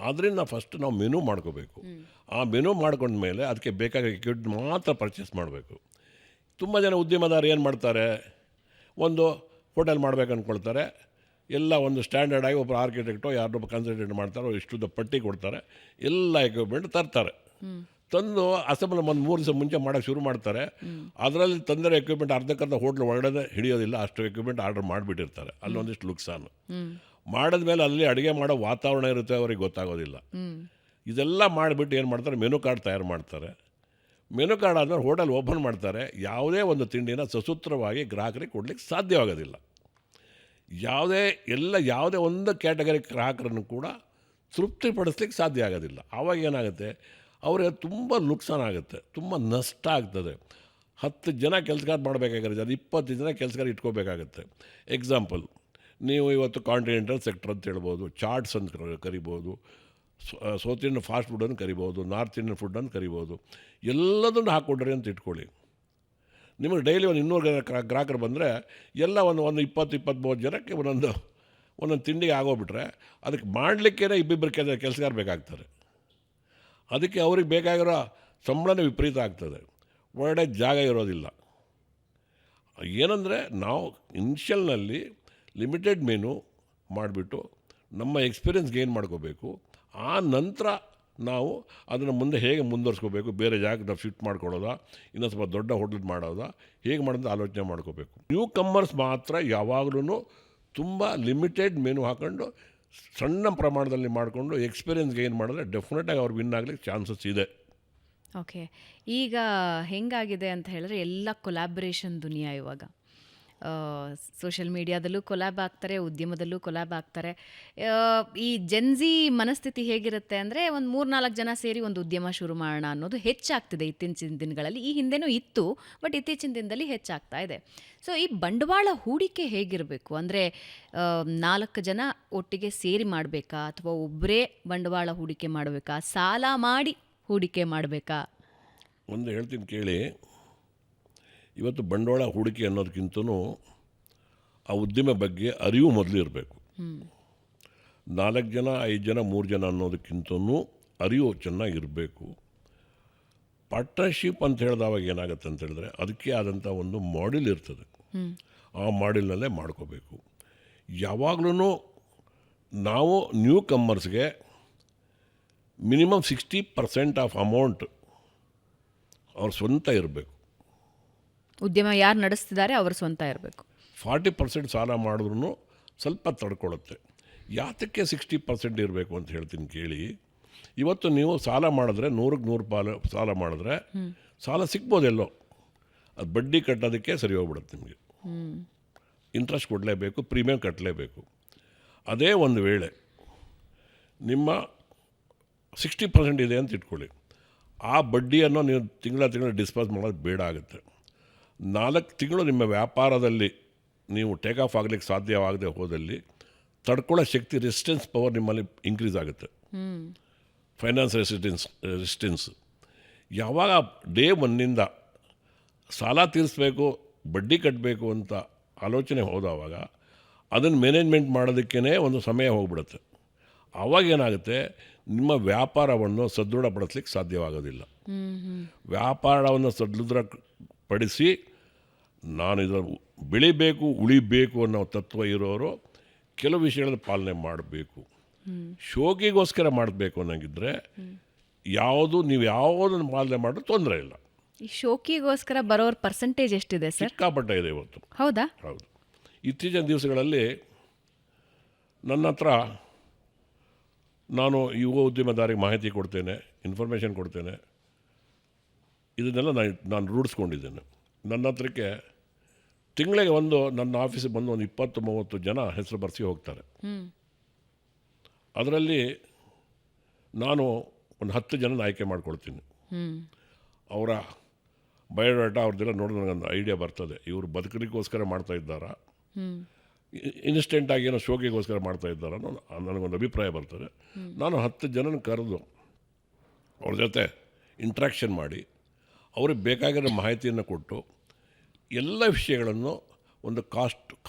ಆದ್ದರಿಂದ ಫಸ್ಟ್ ನಾವು ಮೆನು ಮಾಡ್ಕೋಬೇಕು. ಆ ಮೆನು ಮಾಡ್ಕೊಂಡ್ಮೇಲೆ ಅದಕ್ಕೆ ಬೇಕಾದ ಎಕ್ವಿಪ್ಮೆಂಟ್ ಮಾತ್ರ ಪರ್ಚೇಸ್ ಮಾಡಬೇಕು. ತುಂಬ ಜನ ಉದ್ಯಮದಾರರು ಏನು ಮಾಡ್ತಾರೆ, ಒಂದು ಹೋಟೆಲ್ ಮಾಡ್ಬೇಕು ಅಂದ್ಕೊಳ್ತಾರೆ, ಎಲ್ಲ ಒಂದು ಸ್ಟ್ಯಾಂಡರ್ಡಾಗಿ ಒಬ್ಬರು ಆರ್ಕಿಟೆಕ್ಟೋ ಯಾರನ್ನೊಬ್ಬ ಕನ್ಸಲ್ಟೆಂಟ್ ಮಾಡ್ತಾರೋ ಇಷ್ಟುದ ಪಟ್ಟಿ ಕೊಡ್ತಾರೆ, ಎಲ್ಲ ಎಕ್ವಿಪ್ಮೆಂಟ್ ತರ್ತಾರೆ. ತಂದು ಅಸೆಂಬ್ಲಿ ಒಂದು 3 ದಿವಸ ಮುಂಚೆ ಮಾಡೋಕ್ಕೆ ಶುರು ಮಾಡ್ತಾರೆ. ಅದರಲ್ಲಿ ತಂದಿರೋ ಎಕ್ವಿಪ್ಮೆಂಟ್ ಅರ್ಧಕ್ಕರ್ಧ ಹೋಟ್ಲ್ ಒಳಗಡೆ ಹಿಡಿಯೋದಿಲ್ಲ, ಅಷ್ಟು ಎಕ್ವಿಪ್ಮೆಂಟ್ ಆರ್ಡರ್ ಮಾಡಿಬಿಟ್ಟಿರ್ತಾರೆ. ಅಲ್ಲೊಂದಿಷ್ಟು ನುಕ್ಸಾನು. ಮಾಡಿದ್ಮೇಲೆ ಅಲ್ಲಿ ಅಡುಗೆ ಮಾಡೋ ವಾತಾವರಣ ಇರುತ್ತೆ, ಅವ್ರಿಗೆ ಗೊತ್ತಾಗೋದಿಲ್ಲ. ಇದೆಲ್ಲ ಮಾಡಿಬಿಟ್ಟು ಏನು ಮಾಡ್ತಾರೆ, ಮೆನು ಕಾರ್ಡ್ ತಯಾರು ಮಾಡ್ತಾರೆ. ಮೆನು ಕಾರ್ಡ್ ಆದಮೇಲೆ ಹೋಟೆಲ್ ಓಪನ್ ಮಾಡ್ತಾರೆ. ಯಾವುದೇ ಒಂದು ತಿಂಡಿನ ಸಸೂತ್ರವಾಗಿ ಗ್ರಾಹಕರಿಗೆ ಕೊಡಲಿಕ್ಕೆ ಸಾಧ್ಯವಾಗೋದಿಲ್ಲ. ಯಾವುದೇ ಒಂದು ಕ್ಯಾಟಗರಿ ಗ್ರಾಹಕರನ್ನು ಕೂಡ ತೃಪ್ತಿಪಡಿಸ್ಲಿಕ್ಕೆ ಸಾಧ್ಯ ಆಗೋದಿಲ್ಲ. ಆವಾಗ ಏನಾಗುತ್ತೆ, ಅವರಿಗೆ ತುಂಬ ನುಕ್ಸಾನ ಆಗುತ್ತೆ, ತುಂಬ ನಷ್ಟ ಆಗ್ತದೆ. 10 ಜನ ಕೆಲಸಗಾರ ಮಾಡಬೇಕಾಗಿರುತ್ತೆ, ಅದು 20 ಜನ ಕೆಲಸಗಾರ ಇಟ್ಕೋಬೇಕಾಗತ್ತೆ. ಎಕ್ಸಾಂಪಲ್, ನೀವು ಇವತ್ತು ಕಾಂಟಿನೆಂಟಲ್ ಸೆಕ್ಟರ್ ಅಂತ ಹೇಳ್ಬೋದು, ಚಾಟ್ಸ್ ಅಂತ ಕರಿಬೋದು, ಸೌತ್ ಇಂಡಿಯನ್ ಫಾಸ್ಟ್ ಫುಡ್ಡನ್ನು ಕರಿಬೋದು, ನಾರ್ತ್ ಇಂಡಿಯನ್ ಫುಡ್ಡನ್ನು ಕರಿಬೋದು. ಎಲ್ಲದನ್ನು ಹಾಕ್ಕೊಡ್ರಿ ಅಂತ ಇಟ್ಕೊಳ್ಳಿ. ನಿಮಗೆ ಡೈಲಿ ಒಂದು 200 ಗ್ರಾಹಕರು ಬಂದರೆ ಎಲ್ಲ ಒಂದು 20-23 ಜನಕ್ಕೆ ಒಂದೊಂದು ತಿಂಡಿಗೆ ಆಗೋಗ್ಬಿಟ್ರೆ ಅದಕ್ಕೆ ಮಾಡಲಿಕ್ಕೇ 2 ಕೆಲಸಗಾರ ಬೇಕಾಗ್ತಾರೆ. ಅದಕ್ಕೆ ಅವ್ರಿಗೆ ಬೇಕಾಗಿರೋ ಸಂಬಳನೇ ವಿಪರೀತ ಆಗ್ತದೆ, ಒಳ್ಳೆ ಜಾಗ ಇರೋದಿಲ್ಲ. ಏನಂದರೆ ನಾವು ಇನಿಷಿಯಲ್ನಲ್ಲಿ ಲಿಮಿಟೆಡ್ ಮೆನು ಮಾಡಿಬಿಟ್ಟು ನಮ್ಮ ಎಕ್ಸ್ಪೀರಿಯೆನ್ಸ್ ಗೇನ್ ಮಾಡ್ಕೋಬೇಕು. ಆ ನಂತರ ನಾವು ಅದನ್ನು ಮುಂದೆ ಹೇಗೆ ಮುಂದುವರ್ಸ್ಕೋಬೇಕು, ಬೇರೆ ಜಾಗಕ್ಕೆ ನಾವು ಶಿಫ್ಟ್ ಮಾಡ್ಕೊಳ್ಳೋದಾ, ಇನ್ನೊಂದು ಸ್ವಲ್ಪ ದೊಡ್ಡ ಹೋಟೆಲ್ ಮಾಡೋದಾ, ಹೇಗೆ ಮಾಡೋದು ಆಲೋಚನೆ ಮಾಡ್ಕೋಬೇಕು. ನ್ಯೂ ಕಮ್ಮರ್ಸ್ ಮಾತ್ರ ಯಾವಾಗಲೂ ತುಂಬ ಲಿಮಿಟೆಡ್ ಮೆನು ಹಾಕ್ಕೊಂಡು ಸಣ್ಣ ಪ್ರಮಾಣದಲ್ಲಿ ಮಾಡಿಕೊಂಡು ಎಕ್ಸ್ಪೀರಿಯೆನ್ಸ್ ಗೇನ್ ಮಾಡಿದ್ರೆ ಡೆಫಿನೆಟಾಗಿ ಅವ್ರು ವಿನ್ ಆಗಲಿಕ್ಕೆ ಚಾನ್ಸಸ್ ಇದೆ. ಓಕೆ, ಈಗ ಹೆಂಗಾಗಿದೆ ಅಂತ ಹೇಳಿದ್ರೆ ಎಲ್ಲ ಕೊಲಾಬ್ರೇಷನ್ ದುನಿಯಾ. ಇವಾಗ ಸೋಷಿಯಲ್ ಮೀಡಿಯಾದಲ್ಲೂ ಕೊಲ್ಯಾಬ್ ಆಗ್ತಾರೆ, ಉದ್ಯಮದಲ್ಲೂ ಕೊಲ್ಯಾಬ್ ಆಗ್ತಾರೆ. ಈ ಜೆನ್ಜಿ ಮನಸ್ಥಿತಿ ಹೇಗಿರುತ್ತೆ ಅಂದರೆ, ಒಂದು 3-4 ಜನ ಸೇರಿ ಒಂದು ಉದ್ಯಮ ಶುರು ಮಾಡೋಣ ಅನ್ನೋದು ಹೆಚ್ಚಾಗ್ತಿದೆ ಇತ್ತೀಚಿನ ದಿನಗಳಲ್ಲಿ. ಈ ಹಿಂದೆನೂ ಇತ್ತು, ಬಟ್ ಇತ್ತೀಚಿನ ದಿನದಲ್ಲಿ ಹೆಚ್ಚಾಗ್ತಾ ಇದೆ. ಸೊ ಈ ಬಂಡವಾಳ ಹೂಡಿಕೆ ಹೇಗಿರಬೇಕು ಅಂದರೆ, 4 ಜನ ಒಟ್ಟಿಗೆ ಸೇರಿ ಮಾಡಬೇಕಾ, ಅಥವಾ ಒಬ್ಬರೇ ಬಂಡವಾಳ ಹೂಡಿಕೆ ಮಾಡಬೇಕಾ, ಸಾಲ ಮಾಡಿ ಹೂಡಿಕೆ ಮಾಡಬೇಕಾ? ಒಂದು ಹೇಳ್ತೀನಿ ಕೇಳಿ. ಇವತ್ತು ಬಂಡವಾಳ ಹೂಡಿಕೆ ಅನ್ನೋದಕ್ಕಿಂತನೂ ಆ ಉದ್ಯಮ ಬಗ್ಗೆ ಅರಿವು ಮೊದಲು ಇರಬೇಕು. 4 ಜನ 5 ಜನ 3 ಜನ ಅನ್ನೋದಕ್ಕಿಂತನೂ ಅರಿವು ಚೆನ್ನಾಗಿರಬೇಕು. ಪಾರ್ಟ್ನರ್ಶಿಪ್ ಅಂತ ಹೇಳಿದವಾಗ ಏನಾಗುತ್ತೆ ಅಂತ ಹೇಳಿದ್ರೆ, ಅದಕ್ಕೆ ಆದಂಥ ಒಂದು ಮಾಡೆಲ್ ಇರ್ತದೆ. ಆ ಮಾಡೆಲ್ನಲ್ಲೇ ಮಾಡ್ಕೋಬೇಕು. ಯಾವಾಗಲೂ ನಾವು ನ್ಯೂ ಕಮ್ಮರ್ಸ್ಗೆ ಮಿನಿಮಮ್ 60% ಆಫ್ ಅಮೌಂಟ್ ಅವ್ರ ಸ್ವಂತ ಇರಬೇಕು. ಉದ್ಯಮ ಯಾರು ನಡೆಸ್ತಿದ್ದಾರೆ ಅವ್ರ ಸ್ವಂತ ಇರಬೇಕು. 40% ಸಾಲ ಮಾಡಿದ್ರೂ ಸ್ವಲ್ಪ ತಡ್ಕೊಳ್ಳುತ್ತೆ. ಯಾತಕ್ಕೆ 60% ಇರಬೇಕು ಅಂತ ಹೇಳ್ತೀನಿ ಕೇಳಿ. ಇವತ್ತು ನೀವು ಸಾಲ ಮಾಡಿದ್ರೆ 100ಕ್ಕೆ 100 ಪಾಲು ಸಾಲ ಮಾಡಿದ್ರೆ ಸಾಲ ಸಿಗ್ಬೋದೆಲ್ಲೋ, ಅದು ಬಡ್ಡಿ ಕಟ್ಟೋದಕ್ಕೆ ಸರಿ ಹೋಗ್ಬಿಡುತ್ತೆ. ನಿಮಗೆ ಇಂಟ್ರೆಸ್ಟ್ ಕೊಡಲೇಬೇಕು, ಪ್ರೀಮಿಯಂ ಕಟ್ಟಲೇಬೇಕು. ಅದೇ ಒಂದು ವೇಳೆ ನಿಮ್ಮ 60% ಇದೆ ಅಂತ ಇಟ್ಕೊಳ್ಳಿ, ಆ ಬಡ್ಡಿಯನ್ನು ನೀವು ತಿಂಗಳ ಡಿಸ್ಪೋಸ್ ಮಾಡೋದು ಬೇಡ ಆಗುತ್ತೆ. 4 ತಿಂಗಳು ನಿಮ್ಮ ವ್ಯಾಪಾರದಲ್ಲಿ ನೀವು ಟೇಕ್ ಆಫ್ ಆಗಲಿಕ್ಕೆ ಸಾಧ್ಯವಾಗದೆ ಹೋದಲ್ಲಿ ತಡ್ಕೊಳ್ಳೋ ಶಕ್ತಿ, ರೆಸಿಸ್ಟೆನ್ಸ್ ಪವರ್ ನಿಮ್ಮಲ್ಲಿ ಇನ್ಕ್ರೀಸ್ ಆಗುತ್ತೆ. ಫೈನಾನ್ಸ್ ರೆಸಿಸ್ಟೆನ್ಸ್ ಯಾವಾಗ ಡೇ 1ನಿಂದ ಸಾಲ ತೀರಿಸ್ಬೇಕು, ಬಡ್ಡಿ ಕಟ್ಟಬೇಕು ಅಂತ ಆಲೋಚನೆ ಹೋದವಾಗ ಅದನ್ನು ಮ್ಯಾನೇಜ್ಮೆಂಟ್ ಮಾಡೋದಕ್ಕೇ ಒಂದು ಸಮಯ ಹೋಗ್ಬಿಡುತ್ತೆ. ಆವಾಗ ಏನಾಗುತ್ತೆ, ನಿಮ್ಮ ವ್ಯಾಪಾರವನ್ನು ಸದೃಢಪಡಿಸ್ಲಿಕ್ಕೆ ಸಾಧ್ಯವಾಗೋದಿಲ್ಲ. ವ್ಯಾಪಾರವನ್ನು ಸದೃಢಪಡಿಸಿ ನಾನು ಇದರ ಬೆಳಿಬೇಕು ಉಳಿಬೇಕು ಅನ್ನೋ ತತ್ವ ಇರೋರು ಕೆಲವು ವಿಷಯಗಳ ಪಾಲನೆ ಮಾಡಬೇಕು. ಶೋಕಿಗೋಸ್ಕರ ಮಾಡಬೇಕು ಅನ್ನೋಂಗಿದ್ರೆ ನೀವು ಯಾವುದನ್ನು ಪಾಲನೆ ಮಾಡಿದ್ರೆ ತೊಂದರೆ ಇಲ್ಲ. ಈ ಶೋಕಿಗೋಸ್ಕರ ಬರೋರ ಪರ್ಸೆಂಟೇಜ್ ಎಷ್ಟಿದೆ ಸರ್? ಸಿಕ್ಕಾಪಟ್ಟೆ ಇದೆ ಇವತ್ತು. ಹೌದಾ? ಹೌದು. ಇತ್ತೀಚಿನ ದಿವಸಗಳಲ್ಲಿ ನನ್ನ ಹತ್ರ ನಾನು ಯುವ ಉದ್ಯಮದಾರಿಗೆ ಮಾಹಿತಿ ಕೊಡ್ತೇನೆ, ಇನ್ಫಾರ್ಮೇಷನ್ ಕೊಡ್ತೇನೆ. ಇದನ್ನೆಲ್ಲ ನಾನು ರೂಢಿಸ್ಕೊಂಡಿದ್ದೇನೆ. ನನ್ನ ಹತ್ರಕ್ಕೆ ತಿಂಗಳಿಗೆ ನನ್ನ ಆಫೀಸಿಗೆ ಬಂದು ಒಂದು 20-30 ಜನ ಹೆಸರು ಬರೆಸಿ ಹೋಗ್ತಾರೆ. ಅದರಲ್ಲಿ ನಾನು ಒಂದು 10 ಜನನ ಆಯ್ಕೆ ಮಾಡ್ಕೊಳ್ತೀನಿ. ಅವರ ಬಯೋಡಾಟಾ ಅವ್ರದ್ದೆಲ್ಲ ನೋಡಿದ್ರೆ ನನಗೊಂದು ಐಡಿಯಾ ಬರ್ತದೆ, ಇವರು ಬದುಕಲಿಕ್ಕೋಸ್ಕರ ಮಾಡ್ತಾ ಇದ್ದಾರಾ, ಇನ್ಸ್ಟೆಂಟಾಗಿ ಏನೋ ಶೋಕಿಗೋಸ್ಕರ ಮಾಡ್ತಾ ಇದ್ದಾರ ಅನ್ನೋ ನನಗೊಂದು ಅಭಿಪ್ರಾಯ ಬರ್ತದೆ. ನಾನು 10 ಜನನ ಕರೆದು ಅವ್ರ ಜೊತೆ ಇಂಟ್ರ್ಯಾಕ್ಷನ್ ಮಾಡಿ ಅವ್ರಿಗೆ ಬೇಕಾಗಿರೋ ಮಾಹಿತಿಯನ್ನು ಕೊಟ್ಟು ಎಲ್ಲ ವಿಷಯಗಳನ್ನು ಒಂದು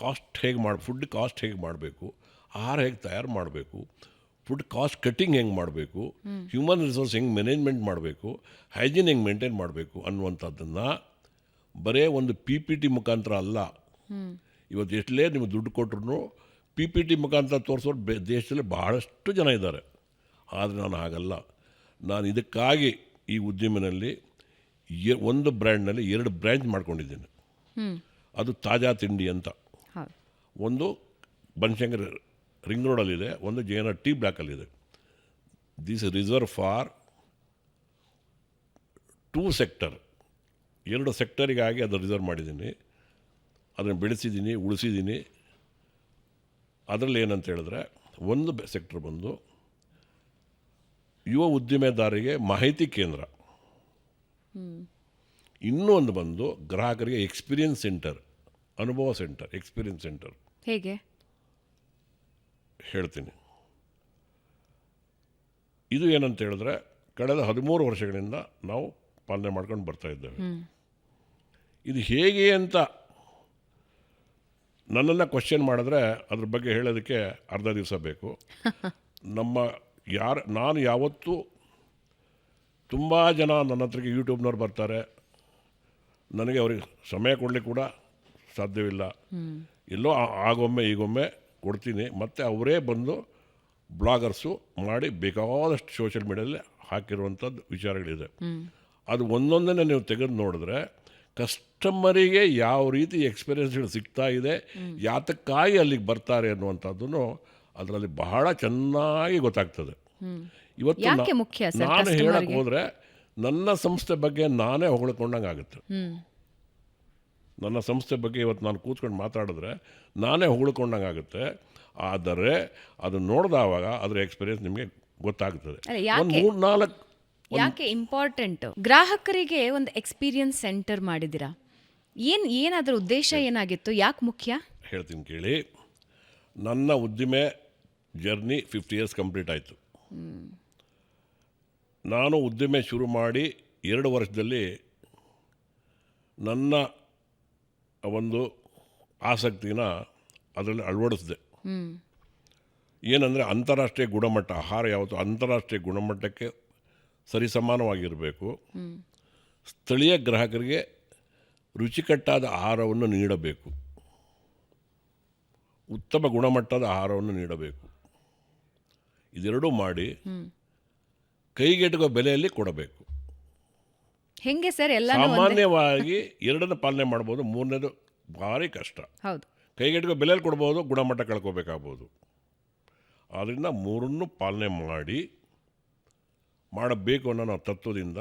ಕಾಸ್ಟ್ ಹೇಗೆ ಫುಡ್ ಕಾಸ್ಟ್ ಹೇಗೆ ಮಾಡಬೇಕು, ಆಹಾರ ಹೇಗೆ ತಯಾರು ಮಾಡಬೇಕು, ಫುಡ್ ಕಾಸ್ಟ್ ಕಟ್ಟಿಂಗ್ ಹೆಂಗೆ ಮಾಡಬೇಕು, ಹ್ಯೂಮನ್ ರಿಸೋರ್ಸ್ ಹೆಂಗೆ ಮ್ಯಾನೇಜ್ಮೆಂಟ್ ಮಾಡಬೇಕು, ಹೈಜೀನ್ ಹೆಂಗೆ ಮೇಂಟೈನ್ ಮಾಡಬೇಕು ಅನ್ನುವಂಥದ್ದನ್ನು ಬರೇ ಒಂದು PPT ಮುಖಾಂತರ ಅಲ್ಲ. ಇವತ್ತು ಎಷ್ಟಲೇ ನಿಮಗೆ ದುಡ್ಡು ಕೊಟ್ಟರು PPT ಮುಖಾಂತರ ತೋರಿಸೋರು ದೇಶದಲ್ಲಿ ಬಹಳಷ್ಟು ಜನ ಇದ್ದಾರೆ. ಆದರೆ ನಾನು ಹಾಗಲ್ಲ. ನಾನು ಇದಕ್ಕಾಗಿ ಈ ಉದ್ಯಮಿನಲ್ಲಿ ಒಂದು ಬ್ರ್ಯಾಂಡ್ನಲ್ಲಿ 2 ಬ್ರ್ಯಾಂಚ್ ಮಾಡ್ಕೊಂಡಿದ್ದೇನೆ. ಅದು ತಾಜಾ ತಿಂಡಿ ಅಂತ, ಒಂದು ಬನಶಂಕರಿ ರಿಂಗ್ ರೋಡಲ್ಲಿದೆ, ಒಂದು JNR T ಬ್ಲಾಕಲ್ಲಿದೆ. ದಿಸ್ ರಿಸರ್ವ್ ಫಾರ್ 2 ಸೆಕ್ಟರ್, 2 ಸೆಕ್ಟರಿಗಾಗಿ ಅದು ರಿಸರ್ವ್ ಮಾಡಿದ್ದೀನಿ. ಅದನ್ನು ಬೆಳೆಸಿದ್ದೀನಿ, ಉಳಿಸಿದ್ದೀನಿ. ಅದರಲ್ಲಿ ಏನಂತ ಹೇಳಿದ್ರೆ, ಒಂದು ಸೆಕ್ಟರ್ ಬಂದು ಯುವ ಉದ್ದಿಮೆದಾರರಿಗೆ ಮಾಹಿತಿ ಕೇಂದ್ರ, ಇನ್ನೂ ಒಂದು ಬಂದು ಗ್ರಾಹಕರಿಗೆ ಎಕ್ಸ್ಪೀರಿಯನ್ಸ್ ಸೆಂಟರ್, ಅನುಭವ ಸೆಂಟರ್, ಎಕ್ಸ್ಪೀರಿಯನ್ಸ್ ಸೆಂಟರ್. ಹೇಗೆ ಹೇಳ್ತೀನಿ. ಇದು ಏನಂತ ಹೇಳಿದ್ರೆ, ಕಳೆದ 13 ವರ್ಷಗಳಿಂದ ನಾವು ಪಾಲನೆ ಮಾಡ್ಕೊಂಡು ಬರ್ತಾ ಇದ್ದೇವೆ. ಇದು ಹೇಗೆ ಅಂತ ನನ್ನನ್ನು ಕ್ವಶನ್ ಮಾಡಿದ್ರೆ ಅದ್ರ ಬಗ್ಗೆ ಹೇಳೋದಕ್ಕೆ ಅರ್ಧ ದಿವಸ ಬೇಕು. ನಾನು ಯಾವತ್ತೂ ತುಂಬ ಜನ ನನ್ನ ಹತ್ರಕ್ಕೆ ಯೂಟ್ಯೂಬ್ನವ್ರು ಬರ್ತಾರೆ, ನನಗೆ ಅವ್ರಿಗೆ ಸಮಯ ಕೊಡಲಿಕ್ಕೆ ಕೂಡ ಸಾಧ್ಯವಿಲ್ಲ. ಎಲ್ಲೋ ಆಗೊಮ್ಮೆ ಈಗೊಮ್ಮೆ ಕೊಡ್ತೀನಿ. ಮತ್ತು ಅವರೇ ಬಂದು ಬ್ಲಾಗರ್ಸು ಮಾಡಿ ಬೇಕಾದಷ್ಟು ಸೋಷಿಯಲ್ ಮೀಡಿಯಾದಲ್ಲಿ ಹಾಕಿರುವಂಥದ್ದು ವಿಚಾರಗಳಿದೆ. ಅದು ಒಂದೊಂದನ್ನೇ ನೀವು ತೆಗೆದು ನೋಡಿದ್ರೆ ಕಸ್ಟಮರಿಗೆ ಯಾವ ರೀತಿ ಎಕ್ಸ್ಪೀರಿಯನ್ಸ್ಗಳು ಸಿಗ್ತಾ ಇದೆ, ಯಾತಕ್ಕಾಗಿ ಅಲ್ಲಿಗೆ ಬರ್ತಾರೆ ಅನ್ನುವಂಥದ್ದನ್ನು ಅದರಲ್ಲಿ ಬಹಳ ಚೆನ್ನಾಗಿ ಗೊತ್ತಾಗ್ತದೆ. ಇವತ್ತು ನಾನು ಹೇಳಕ್ಕೆ ಹೋದರೆ ನನ್ನ ಸಂಸ್ಥೆ ಬಗ್ಗೆ ನಾನೇ ಹೊಗಳ್ಕೊಂಡಂಗೆ ಆಗುತ್ತೆ. ನನ್ನ ಸಂಸ್ಥೆ ಬಗ್ಗೆ ಇವತ್ತು ನಾನು ಕೂತ್ಕೊಂಡು ಮಾತಾಡಿದ್ರೆ ನಾನೇ ಹೊಗಳ್ಕೊಂಡಂಗೆ ಆಗುತ್ತೆ. ಆದರೆ ಅದು ನೋಡಿದವಾಗ ಅದರ ಎಕ್ಸ್ಪೀರಿಯನ್ಸ್ ನಿಮಗೆ ಗೊತ್ತಾಗ್ತದೆ. ಅಲ್ಲ, ಯಾಕೆ? ಒಂದು 3-4 ಯಾಕೆ ಇಂಪಾರ್ಟೆಂಟ್? ಗ್ರಾಹಕರಿಗೆ ಒಂದು ಎಕ್ಸ್ಪೀರಿಯನ್ಸ್ ಸೆಂಟರ್ ಮಾಡಿದಿರಾ, ಏನಾದ್ರ ಉದ್ದೇಶ ಏನಾಗಿತ್ತು, ಯಾಕೆ ಮುಖ್ಯ? ಹೇಳ್ತೀನಿ ಕೇಳಿ. ನನ್ನ ಉದ್ದಿಮೆ ಜರ್ನಿ 50 ಇಯರ್ಸ್ ಕಂಪ್ಲೀಟ್ ಆಯಿತು. ನಾನು ಉದ್ದಿಮೆ ಶುರು ಮಾಡಿ 2 ವರ್ಷದಲ್ಲಿ ನನ್ನ ಒಂದು ಆಸಕ್ತಿನ ಅದರಲ್ಲಿ ಅಳವಡಿಸಿದೆ. ಏನಂದರೆ ಅಂತಾರಾಷ್ಟ್ರೀಯ ಗುಣಮಟ್ಟ ಆಹಾರ ಯಾವತ್ತು ಅಂತಾರಾಷ್ಟ್ರೀಯ ಗುಣಮಟ್ಟಕ್ಕೆ ಸರಿಸಮಾನವಾಗಿರಬೇಕು. ಸ್ಥಳೀಯ ಗ್ರಾಹಕರಿಗೆ ರುಚಿಕಟ್ಟಾದ ಆಹಾರವನ್ನು ನೀಡಬೇಕು, ಉತ್ತಮ ಗುಣಮಟ್ಟದ ಆಹಾರವನ್ನು ನೀಡಬೇಕು. ಇದೆರಡೂ ಮಾಡಿ ಕೈಗೆಟುಕೋ ಬೆಲೆಯಲ್ಲಿ ಕೊಡಬೇಕು. ಹೆಂಗೆ ಸರ್? ಎಲ್ಲ ಸಾಮಾನ್ಯವಾಗಿ 2ನ್ನು ಪಾಲನೆ ಮಾಡ್ಬೋದು, 3ನೇದು ಭಾರಿ ಕಷ್ಟ. ಹೌದು. ಕೈಗೆಟುಕೋ ಬೆಲೆಯಲ್ಲಿ ಕೊಡ್ಬೋದು, ಗುಣಮಟ್ಟ ಕಳ್ಕೋಬೇಕಾಗ್ಬೋದು. ಆದ್ದರಿಂದ 3ನ್ನು ಪಾಲನೆ ಮಾಡಬೇಕು ಅನ್ನೋ ನಾವು ತತ್ವದಿಂದ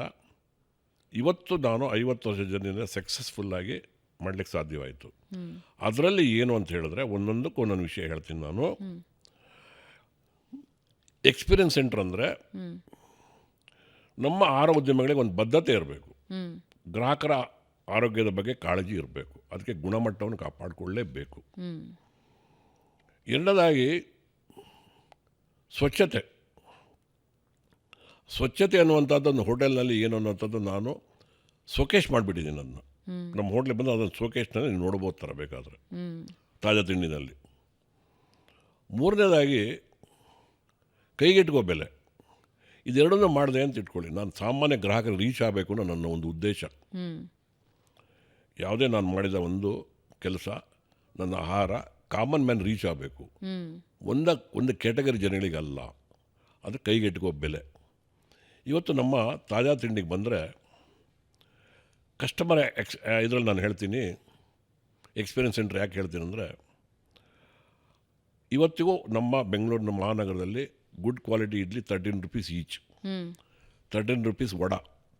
ಇವತ್ತು ನಾನು 50 ವರ್ಷ ಜರ್ನಿಯಿಂದ ಸಕ್ಸಸ್ಫುಲ್ಲಾಗಿ ಮಾಡಲಿಕ್ಕೆ ಸಾಧ್ಯವಾಯಿತು. ಅದರಲ್ಲಿ ಏನು ಅಂತ ಹೇಳಿದ್ರೆ ಒಂದೊಂದಕ್ಕೂ ಒಂದೊಂದು ವಿಷಯ ಹೇಳ್ತೀನಿ ನಾನು. ಎಕ್ಸ್ಪೀರಿಯನ್ಸ್ ಸೆಂಟರ್ ಅಂದರೆ ನಮ್ಮ ಆಹಾರ ಉದ್ಯಮಗಳಿಗೆ ಒಂದು ಬದ್ಧತೆ ಇರಬೇಕು. ಗ್ರಾಹಕರ ಆರೋಗ್ಯದ ಬಗ್ಗೆ ಕಾಳಜಿ ಇರಬೇಕು. ಅದಕ್ಕೆ ಗುಣಮಟ್ಟವನ್ನು ಕಾಪಾಡಿಕೊಳ್ಳಲೇಬೇಕು. ಎರಡನೇದಾಗಿ ಸ್ವಚ್ಛತೆ ಅನ್ನುವಂಥದ್ದೊಂದು ಹೋಟೆಲ್ನಲ್ಲಿ ಏನು ಅನ್ನೋಂಥದ್ದು ನಾನು ಶೋಕೇಶ್ ಮಾಡಿಬಿಟ್ಟಿದ್ದೀನಿ. ನಮ್ಮ ಹೋಟ್ಲಿಗೆ ಬಂದು ಅದನ್ನು ಶೋಕೇಶ್ನಲ್ಲಿ ನೋಡ್ಬೋದು ಥರ ಬೇಕಾದರೆ ತಾಜಾ ತಿಂಡಿನಲ್ಲಿ. 3ನೇದಾಗಿ ಕೈಗೆಟುಕೋ ಬೆಲೆ. ಇದೆರಡನ್ನೂ ಮಾಡಿದೆ ಅಂತ ಇಟ್ಕೊಳ್ಳಿ. ನಾನು ಸಾಮಾನ್ಯ ಗ್ರಾಹಕರು ರೀಚ್ ಆಗಬೇಕು ಅನ್ನೋ ನನ್ನ ಒಂದು ಉದ್ದೇಶ. ಯಾವುದೇ ನಾನು ಮಾಡಿದ ಒಂದು ಕೆಲಸ, ನನ್ನ ಆಹಾರ ಕಾಮನ್ ಮ್ಯಾನ್ ರೀಚ್ ಆಗಬೇಕು, ಒಂದು ಕ್ಯಾಟಗರಿ ಜನಗಳಿಗಲ್ಲ. ಅದು ಕೈಗೆಟುಕೋ ಬೆಲೆ. ಇವತ್ತು ನಮ್ಮ ತಾಜಾ ತಿಂಡಿಗೆ ಬಂದರೆ ಕಸ್ಟಮರ್ ಇದರಲ್ಲಿ ನಾನು ಹೇಳ್ತೀನಿ, ಎಕ್ಸ್ಪೀರಿಯನ್ಸ್ ಸೆಂಟರ್ ಯಾಕೆ ಹೇಳ್ತೀನಿ ಅಂದರೆ, ಇವತ್ತಿಗೂ ನಮ್ಮ ಬೆಂಗಳೂರಿನ ಮಹಾನಗರದಲ್ಲಿ good quality idli 13 rupees each, 13 rupees vada,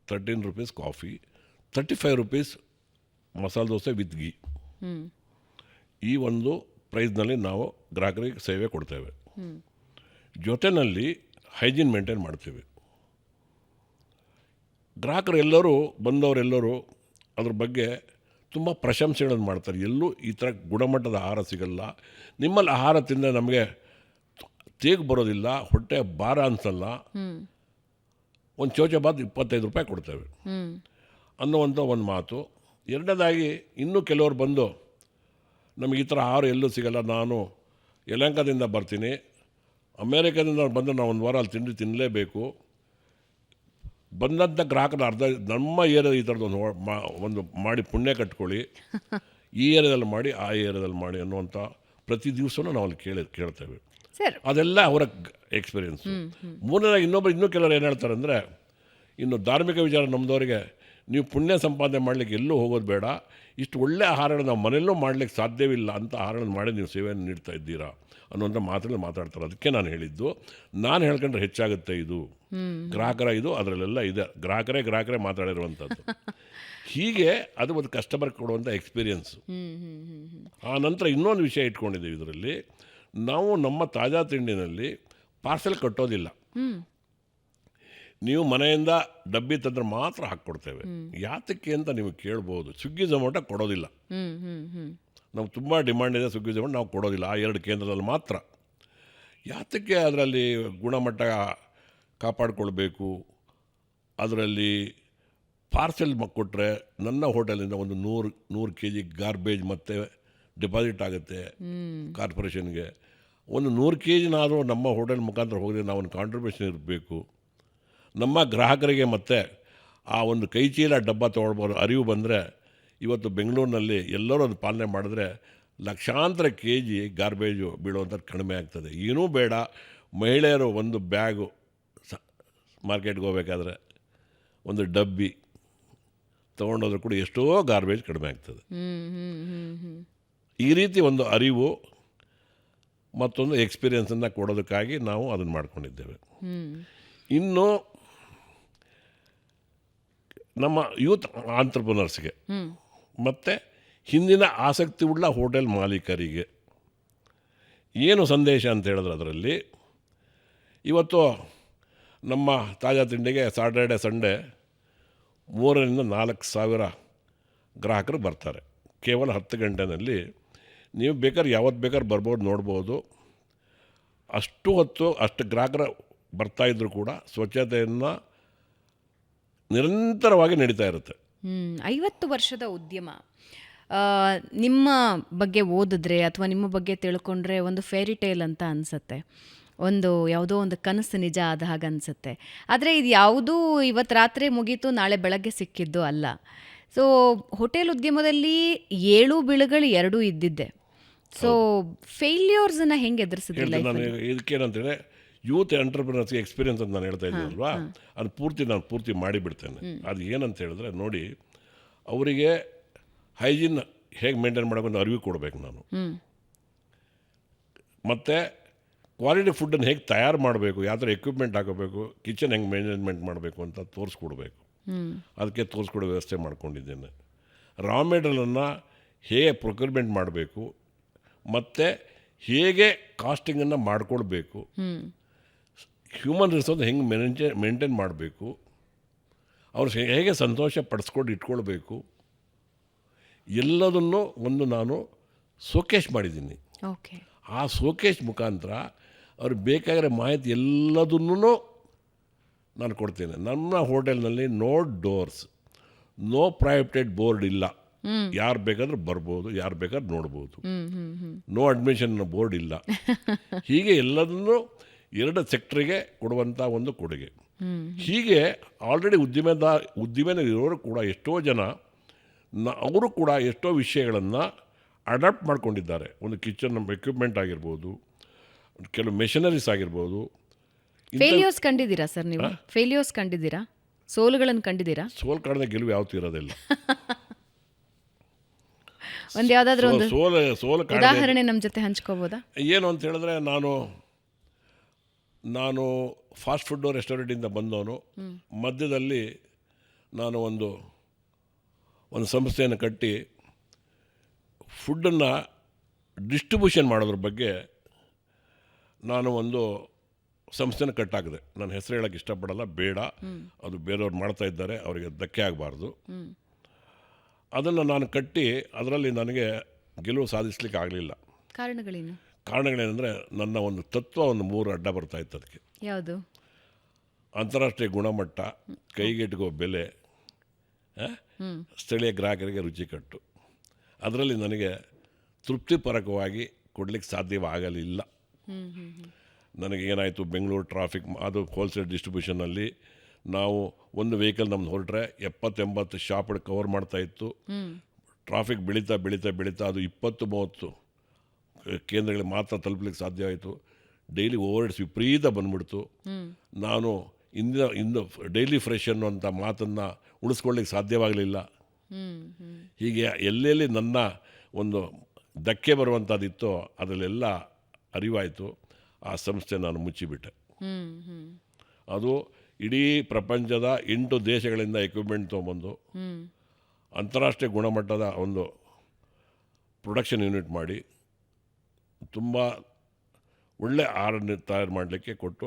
13 rupees coffee, 35 rupees masala dosa with ghee. ಈ ಒಂದು ಪ್ರೈಸ್ನಲ್ಲಿ ನಾವು ಗ್ರಾಹಕರಿಗೆ ಸೇವೆ ಕೊಡ್ತೇವೆ. ಜೊತೆಯಲ್ಲಿ ಹೈಜೀನ್ ಮೇಂಟೈನ್ ಮಾಡ್ತೇವೆ. ಗ್ರಾಹಕರು ಎಲ್ಲರೂ ಬಂದವರೆಲ್ಲರೂ ಅದ್ರ ಬಗ್ಗೆ ತುಂಬ ಪ್ರಶಂಸೆಗಳನ್ನು ಮಾಡ್ತಾರೆ. ಎಲ್ಲೂ ಈ ಥರ ಗುಣಮಟ್ಟದ ಆಹಾರ ಸಿಗಲ್ಲ, ನಿಮ್ಮಲ್ಲಿ ಆಹಾರ ತಿಂದರೆ ನಮಗೆ ತೇಗು ಬರೋದಿಲ್ಲ, ಹೊಟ್ಟೆ ಭಾರ ಅನಿಸಲ್ಲ, ಒಂದು ಚೌಚಬಾತ್ 25 ರೂಪಾಯಿ ಕೊಡ್ತೇವೆ ಅನ್ನುವಂಥ ಒಂದು ಮಾತು. ಎರಡನೇದಾಗಿ ಇನ್ನೂ ಕೆಲವರು ಬಂದು ನಮಗೆ ಈ ಥರ ಆಹಾರ ಎಲ್ಲೂ ಸಿಗಲ್ಲ, ನಾನು ಯಲಹಂಕದಿಂದ ಬರ್ತೀನಿ, ಅಮೇರಿಕಾದಿಂದ ಬಂದು ನಾವು ಒಂದು ವಾರ ಅಲ್ಲಿ ತಿಂಡಿ ತಿನ್ನಲೇಬೇಕು, ಬಂದಂಥ ಗ್ರಾಹಕರ ಅರ್ಧ ನಮ್ಮ ಏರಿಯಾದ ಈ ಥರದ್ದು ಒಂದು ಮಾಡಿ ಪುಣ್ಯ ಕಟ್ಕೊಳ್ಳಿ, ಈ ಏರಿಯಾದಲ್ಲಿ ಮಾಡಿ ಆ ಏರಿಯಾದಲ್ಲಿ ಮಾಡಿ ಅನ್ನುವಂಥ ಪ್ರತಿ ದಿವಸನೂ ನಾವು ಅಲ್ಲಿ ಕೇಳ್ತೇವೆ. ಅದೆಲ್ಲ ಅವರ ಎಕ್ಸ್ಪೀರಿಯೆನ್ಸು. ಮೂರನೇದಾಗಿ ಇನ್ನೂ ಕೆಲವರು ಏನು ಹೇಳ್ತಾರೆ ಅಂದರೆ, ಇನ್ನು ಧಾರ್ಮಿಕ ವಿಚಾರ ನಮ್ಮದವರಿಗೆ, ನೀವು ಪುಣ್ಯ ಸಂಪಾದನೆ ಮಾಡಲಿಕ್ಕೆ ಎಲ್ಲೂ ಹೋಗೋದು ಬೇಡ, ಇಷ್ಟು ಒಳ್ಳೆ ಆಹಾರನ ನಾವು ಮನೆಯಲ್ಲೂ ಮಾಡಲಿಕ್ಕೆ ಸಾಧ್ಯವಿಲ್ಲ ಅಂತ ಆಹಾರನ ಮಾಡಿ ನೀವು ಸೇವೆಯನ್ನು ನೀಡ್ತಾ ಇದ್ದೀರಾ ಅನ್ನುವಂಥ ಮಾತುಗಳು ಮಾತಾಡ್ತಾರೆ. ಅದಕ್ಕೆ ನಾನು ಹೇಳಿದ್ದು, ನಾನು ಹೇಳ್ಕೊಂಡ್ರೆ ಹೆಚ್ಚಾಗುತ್ತೆ ಇದು ಗ್ರಾಹಕರ ಇದು ಅದರಲ್ಲೆಲ್ಲ ಇದೆ, ಗ್ರಾಹಕರೇ ಮಾತಾಡಿರುವಂಥದ್ದು. ಹೀಗೆ ಅದು ಒಂದು ಕಸ್ಟಮರ್ ಕೊಡುವಂಥ ಎಕ್ಸ್ಪೀರಿಯೆನ್ಸು. ಆ ನಂತರ ಇನ್ನೊಂದು ವಿಷಯ ಇಟ್ಕೊಂಡಿದ್ದೀವಿ ಇದರಲ್ಲಿ, ನಾವು ನಮ್ಮ ತಾಜಾ ತಿಂಡಿನಲ್ಲಿ ಪಾರ್ಸೆಲ್ ಕಟ್ಟೋದಿಲ್ಲ. ನೀವು ಮನೆಯಿಂದ ಡಬ್ಬಿ ತಂದ್ರೆ ಮಾತ್ರ ಹಾಕ್ಕೊಡ್ತೇವೆ. ಯಾತಕ್ಕೆ ಅಂತ ನೀವು ಕೇಳ್ಬೋದು. ಸ್ವಿಗ್ಗಿ ಝೊಮ್ಯಾಟೊ ಕೊಡೋದಿಲ್ಲ. ನಾವು ತುಂಬ ಡಿಮ್ಯಾಂಡ್ ಇದೆ ಸ್ವಿಗ್ಗಿ ಝೊಮ್ಯಾಟೊ, ನಾವು ಕೊಡೋದಿಲ್ಲ. ಆ 2 ಕೇಂದ್ರದಲ್ಲಿ ಮಾತ್ರ. ಯಾತಕ್ಕೆ? ಅದರಲ್ಲಿ ಗುಣಮಟ್ಟ ಕಾಪಾಡಿಕೊಳ್ಬೇಕು. ಅದರಲ್ಲಿ ಪಾರ್ಸೆಲ್ ಕೊಟ್ಟರೆ ನನ್ನ ಹೋಟೆಲಿಂದ ಒಂದು 100 kg ಗಾರ್ಬೇಜ್ ಮತ್ತು ಡೆಪಾಸಿಟ್ ಆಗುತ್ತೆ ಕಾರ್ಪೊರೇಷನ್ಗೆ. ಒಂದು 100 kgನಾದರೂ ನಮ್ಮ ಹೋಟೆಲ್ ಮುಖಾಂತರ ಹೋದರೆ ನಾವು ಒಂದು ಕಾಂಟ್ರಿಬ್ಯೂಷನ್ ಇರಬೇಕು. ನಮ್ಮ ಗ್ರಾಹಕರಿಗೆ ಮತ್ತು ಆ ಒಂದು ಕೈಚೀಲ ಡಬ್ಬ ತೊಗೊಳ್ಬೋದು ಅರಿವು ಬಂದರೆ, ಇವತ್ತು ಬೆಂಗಳೂರಿನಲ್ಲಿ ಎಲ್ಲರೂ ಅದು ಪಾಲನೆ ಮಾಡಿದ್ರೆ ಲಕ್ಷಾಂತರ kg ಗಾರ್ಬೇಜು ಬೀಳುವಂಥದ್ದು ಕಡಿಮೆ ಆಗ್ತದೆ. ಏನೂ ಬೇಡ, ಮಹಿಳೆಯರು ಒಂದು ಬ್ಯಾಗು ಮಾರ್ಕೆಟ್ಗೆ ಹೋಗ್ಬೇಕಾದ್ರೆ ಒಂದು ಡಬ್ಬಿ ತೊಗೊಂಡೋದ್ರೂ ಕೂಡ ಎಷ್ಟೋ ಗಾರ್ಬೇಜ್ ಕಡಿಮೆ ಆಗ್ತದೆ. ಈ ರೀತಿ ಒಂದು ಅರಿವು ಮತ್ತೊಂದು ಎಕ್ಸ್ಪೀರಿಯೆನ್ಸನ್ನು ಕೊಡೋದಕ್ಕಾಗಿ ನಾವು ಅದನ್ನು ಮಾಡ್ಕೊಂಡಿದ್ದೇವೆ. ಇನ್ನು ನಮ್ಮ ಯೂತ್ ಆಂಟ್ರಪ್ರನರ್ಸ್ಗೆ ಮತ್ತು ಹಿಂದಿನ ಆಸಕ್ತಿ ಉಳ್ಳ ಹೋಟೆಲ್ ಮಾಲೀಕರಿಗೆ ಏನು ಸಂದೇಶ ಅಂತ ಹೇಳಿದ್ರೆ ಅದರಲ್ಲಿ ಇವತ್ತು ನಮ್ಮ ತಾಜಾ ತಿಂಡಿಗೆ ಸಾಟರ್ಡೆ ಸಂಡೇ 3,000-4,000 ಗ್ರಾಹಕರು ಬರ್ತಾರೆ. ಕೇವಲ 10 ಗಂಟೆಯಲ್ಲಿ ನೀವು ಬೇಕಾದ್ರೆ ಯಾವತ್ತು ಬೇಕಾದ್ರೆ ಬರ್ಬೋದು, ನೋಡ್ಬೋದು. ಅಷ್ಟು ಹೊತ್ತು ಅಷ್ಟು ಗ್ರಾಹಕರು ಬರ್ತಾಯಿದ್ರು ಕೂಡ ಸ್ವಚ್ಛತೆಯನ್ನು ನಿರಂತರವಾಗಿ ನಡೀತಾ ಇರುತ್ತೆ. 50 ವರ್ಷದ ಉದ್ಯಮ. ನಿಮ್ಮ ಬಗ್ಗೆ ಓದಿದ್ರೆ ಅಥವಾ ನಿಮ್ಮ ಬಗ್ಗೆ ತಿಳ್ಕೊಂಡ್ರೆ ಒಂದು ಫೇರಿ ಟೇಲ್ ಅಂತ ಅನಿಸುತ್ತೆ. ಯಾವುದೋ ಒಂದು ಕನಸು ನಿಜ ಆದ ಹಾಗೆ ಅನಿಸುತ್ತೆ. ಆದರೆ ಇದು ಯಾವುದೂ ಇವತ್ತು ರಾತ್ರಿ ಮುಗೀತು ನಾಳೆ ಬೆಳಗ್ಗೆ ಸಿಕ್ಕಿದ್ದು ಅಲ್ಲ. ಸೊ ಹೋಟೆಲ್ ಉದ್ಯಮದಲ್ಲಿ 7 ಬೀಳುಗಳು 2 ಇದ್ದಿದ್ದೆ. ಸೊ ಫೇಲ್ಯೂರ್ಸನ್ನು ಹೆಂಗೆ ಎದುರಿಸಿದ್ದಿಲ್ಲ? ನಾನು ಇದಕ್ಕೇನಂತೇಳಿ ಯೂತ್ ಎಂಟರ್ಪ್ರಿನರ್ಸ್ಗೆ ಎಕ್ಸ್ಪೀರಿಯನ್ಸ್ ಅಂತ ನಾನು ಹೇಳ್ತಾ ಇದ್ದೀನಿ ಅಲ್ವಾ, ಅದು ನಾನು ಪೂರ್ತಿ ಮಾಡಿಬಿಡ್ತೇನೆ. ಅದು ಏನಂತ ಹೇಳಿದ್ರೆ ನೋಡಿ, ಅವರಿಗೆ ಹೈಜೀನ್ ಹೇಗೆ ಮೇಂಟೈನ್ ಮಾಡೋಕೆ ಒಂದು ಅರಿವು ಕೊಡಬೇಕು ನಾನು. ಮತ್ತು ಕ್ವಾಲಿಟಿ ಫುಡ್ಡನ್ನು ಹೇಗೆ ತಯಾರು ಮಾಡಬೇಕು, ಯಾವ ಥರ ಎಕ್ವಿಪ್ಮೆಂಟ್ ಹಾಕೋಬೇಕು, ಕಿಚನ್ ಹೆಂಗೆ ಮ್ಯಾನೇಜ್ಮೆಂಟ್ ಮಾಡಬೇಕು ಅಂತ ತೋರಿಸ್ಕೊಡ್ಬೇಕು. ಅದಕ್ಕೆ ತೋರಿಸ್ಕೊಡೋ ವ್ಯವಸ್ಥೆ ಮಾಡ್ಕೊಂಡಿದ್ದೇನೆ. ರಾ ಮೆಟೀರಿಯಲನ್ನು ಹೇಗೆ ಪ್ರೊಕ್ಯೂರ್ಮೆಂಟ್ ಮಾಡಬೇಕು ಮತ್ತು ಹೇಗೆ ಕಾಸ್ಟಿಂಗನ್ನು ಮಾಡ್ಕೊಳ್ಬೇಕು, ಹ್ಯೂಮನ್ ರಿಸೋರ್ಸ್ ಹೆಂಗೆ ಮೇಂಟೈನ್ ಮಾಡಬೇಕು, ಅವ್ರು ಹೇಗೆ ಸಂತೋಷ ಪಡಿಸ್ಕೊಂಡು ಇಟ್ಕೊಳ್ಬೇಕು, ಎಲ್ಲದನ್ನು ನಾನು ಶೋಕೇಸ್ ಮಾಡಿದ್ದೀನಿ. ಓಕೆ. ಆ ಶೋಕೇಸ್ ಮುಖಾಂತರ ಅವ್ರಿಗೆ ಬೇಕಾಗಿರೋ ಮಾಹಿತಿ ಎಲ್ಲದನ್ನೂ ನಾನು ಕೊಡ್ತೇನೆ. ನಮ್ಮ ಹೋಟೆಲ್ನಲ್ಲಿ ನೋ ಡೋರ್ಸ್, ನೋ ಪ್ರೈವೇಟೆಡ್ ಬೋರ್ಡ್ ಇಲ್ಲ. ಯಾರು ಬೇಕಾದ್ರೂ ಬರ್ಬೋದು, ಯಾರು ಬೇಕಾದ್ರೂ ನೋಡ್ಬೋದು. ನೋ ಅಡ್ಮಿಷನ್ ಬೋರ್ಡ್ ಇಲ್ಲ. ಹೀಗೆ ಎಲ್ಲದನ್ನೂ 2 ಸೆಕ್ಟ್ರಿಗೆ ಕೊಡುವಂಥ ಒಂದು ಕೊಡುಗೆ. ಹೀಗೆ ಆಲ್ರೆಡಿ ಉದ್ದಿಮೆನಲ್ಲಿರೋರು ಕೂಡ ಎಷ್ಟೋ ಜನ ಅವರು ಕೂಡ ಎಷ್ಟೋ ವಿಷಯಗಳನ್ನು ಅಡಾಪ್ಟ್ ಮಾಡ್ಕೊಂಡಿದ್ದಾರೆ. ಒಂದು ಕಿಚನ್ ಎಕ್ವಿಪ್ಮೆಂಟ್ ಆಗಿರ್ಬೋದು, ಕೆಲವು ಮೆಷಿನರೀಸ್ ಆಗಿರ್ಬೋದು. ಫೇಲ್ಯೂರ್ಸ್ ಕಂಡಿದ್ದೀರಾ ಸರ್ ನೀವು? ಫೇಲ್ಯೂರ್ಸ್ ಕಂಡಿದ್ದೀರಾ? ಸೋಲುಗಳನ್ನು ಕಂಡಿದ್ದೀರಾ? ಸೋಲು ಕಾಣದೆ ಗೆಲುವು ಯಾವತ್ತೂ ಇರೋದಿಲ್ಲ. ಒಂದು ಯಾವುದಾದ್ರೂ ಒಂದು ಸೋಲು ಉದಾಹರಣೆ ನಮ್ಮ ಜೊತೆ ಹಂಚ್ಕೋಬೋದಾ? ಏನು ಅಂತ ಹೇಳಿದ್ರೆ, ನಾನು ಫಾಸ್ಟ್ ಫುಡ್ ರೆಸ್ಟೋರೆಂಟಿಂದ ಬಂದವನು. ಮಧ್ಯದಲ್ಲಿ ನಾನು ಒಂದು ಸಂಸ್ಥೆಯನ್ನು ಕಟ್ಟಿ ಫುಡ್ಡನ್ನು ಡಿಸ್ಟ್ರಿಬ್ಯೂಷನ್ ಮಾಡೋದ್ರ ಬಗ್ಗೆ ನಾನು ಒಂದು ಸಂಸ್ಥೆನ ಕಟ್ಟಾಕಿದೆ. ನಾನು ಹೆಸರು ಹೇಳೋಕ್ಕೆ ಇಷ್ಟಪಡಲ್ಲ, ಬೇಡ, ಅದು ಬೇರೆಯವ್ರು ಮಾಡ್ತಾ ಇದ್ದಾರೆ, ಅವರಿಗೆ ಧಕ್ಕೆ ಆಗಬಾರ್ದು. ಅದನ್ನು ನಾನು ಕಟ್ಟಿ ಅದರಲ್ಲಿ ನನಗೆ ಗೆಲುವು ಸಾಧಿಸಲಿಕ್ಕೆ ಆಗಲಿಲ್ಲ. ಕಾರಣಗಳೇನೆಂದರೆ, ನನ್ನ ಒಂದು ತತ್ವ 3 ಅಡ್ಡ ಬರ್ತಾ ಇತ್ತು. ಅದಕ್ಕೆ ಯಾವುದು? ಅಂತಾರಾಷ್ಟ್ರೀಯ ಗುಣಮಟ್ಟ, ಕೈಗೆಟುಕುವ ಬೆಲೆ, ಸ್ಥಳೀಯ ಗ್ರಾಹಕರಿಗೆ ರುಚಿಕಟ್ಟು. ಅದರಲ್ಲಿ ನನಗೆ ತೃಪ್ತಿಪರಕವಾಗಿ ಕೊಡಲಿಕ್ಕೆ ಸಾಧ್ಯವಾಗಲಿಲ್ಲ. ನನಗೇನಾಯಿತು, ಬೆಂಗಳೂರು ಟ್ರಾಫಿಕ್, ಅದು ಹೋಲ್ಸೇಲ್ ಡಿಸ್ಟ್ರಿಬ್ಯೂಷನಲ್ಲಿ ನಾವು ಒಂದು ವೆಹಿಕಲ್ ನಮ್ದು ಹೊರಟ್ರೆ 70-80 ಶಾಪ್ಗಳು ಕವರ್ ಮಾಡ್ತಾಯಿತ್ತು. ಟ್ರಾಫಿಕ್ ಬೆಳೀತಾ ಅದು 20-30 ಕೇಂದ್ರಗಳಿಗೆ ಮಾತ್ರ ತಲುಪಲಿಕ್ಕೆ ಸಾಧ್ಯ ಆಯಿತು. ಡೈಲಿ ಓವರ್ಸ್ ವಿಪರೀತ ಬಂದ್ಬಿಡ್ತು. ನಾನು ಇಂದು ಡೈಲಿ ಫ್ರೆಶ್ ಅನ್ನುವಂಥ ಮಾತನ್ನು ಉಳಿಸ್ಕೊಳ್ಳಿಕ್ಕೆ ಸಾಧ್ಯವಾಗಲಿಲ್ಲ. ಹೀಗೆ ಎಲ್ಲೆಲ್ಲಿ ನನ್ನ ಒಂದು ಧಕ್ಕೆ ಬರುವಂಥದ್ದಿತ್ತೋ ಅದರಲ್ಲೆಲ್ಲ ಅರಿವಾಯಿತು. ಆ ಸಂಸ್ಥೆ ನಾನು ಮುಚ್ಚಿಬಿಟ್ಟೆ. ಅದು ಇಡೀ ಪ್ರಪಂಚದ 8 ದೇಶಗಳಿಂದ ಎಕ್ವಿಪ್ಮೆಂಟ್ ತೊಗೊಂಬಂದು ಅಂತಾರಾಷ್ಟ್ರೀಯ ಗುಣಮಟ್ಟದ ಒಂದು ಪ್ರೊಡಕ್ಷನ್ ಯೂನಿಟ್ ಮಾಡಿ ತುಂಬ ಒಳ್ಳೆ ಆಹಾರ ತಯಾರು ಮಾಡಲಿಕ್ಕೆ ಕೊಟ್ಟು,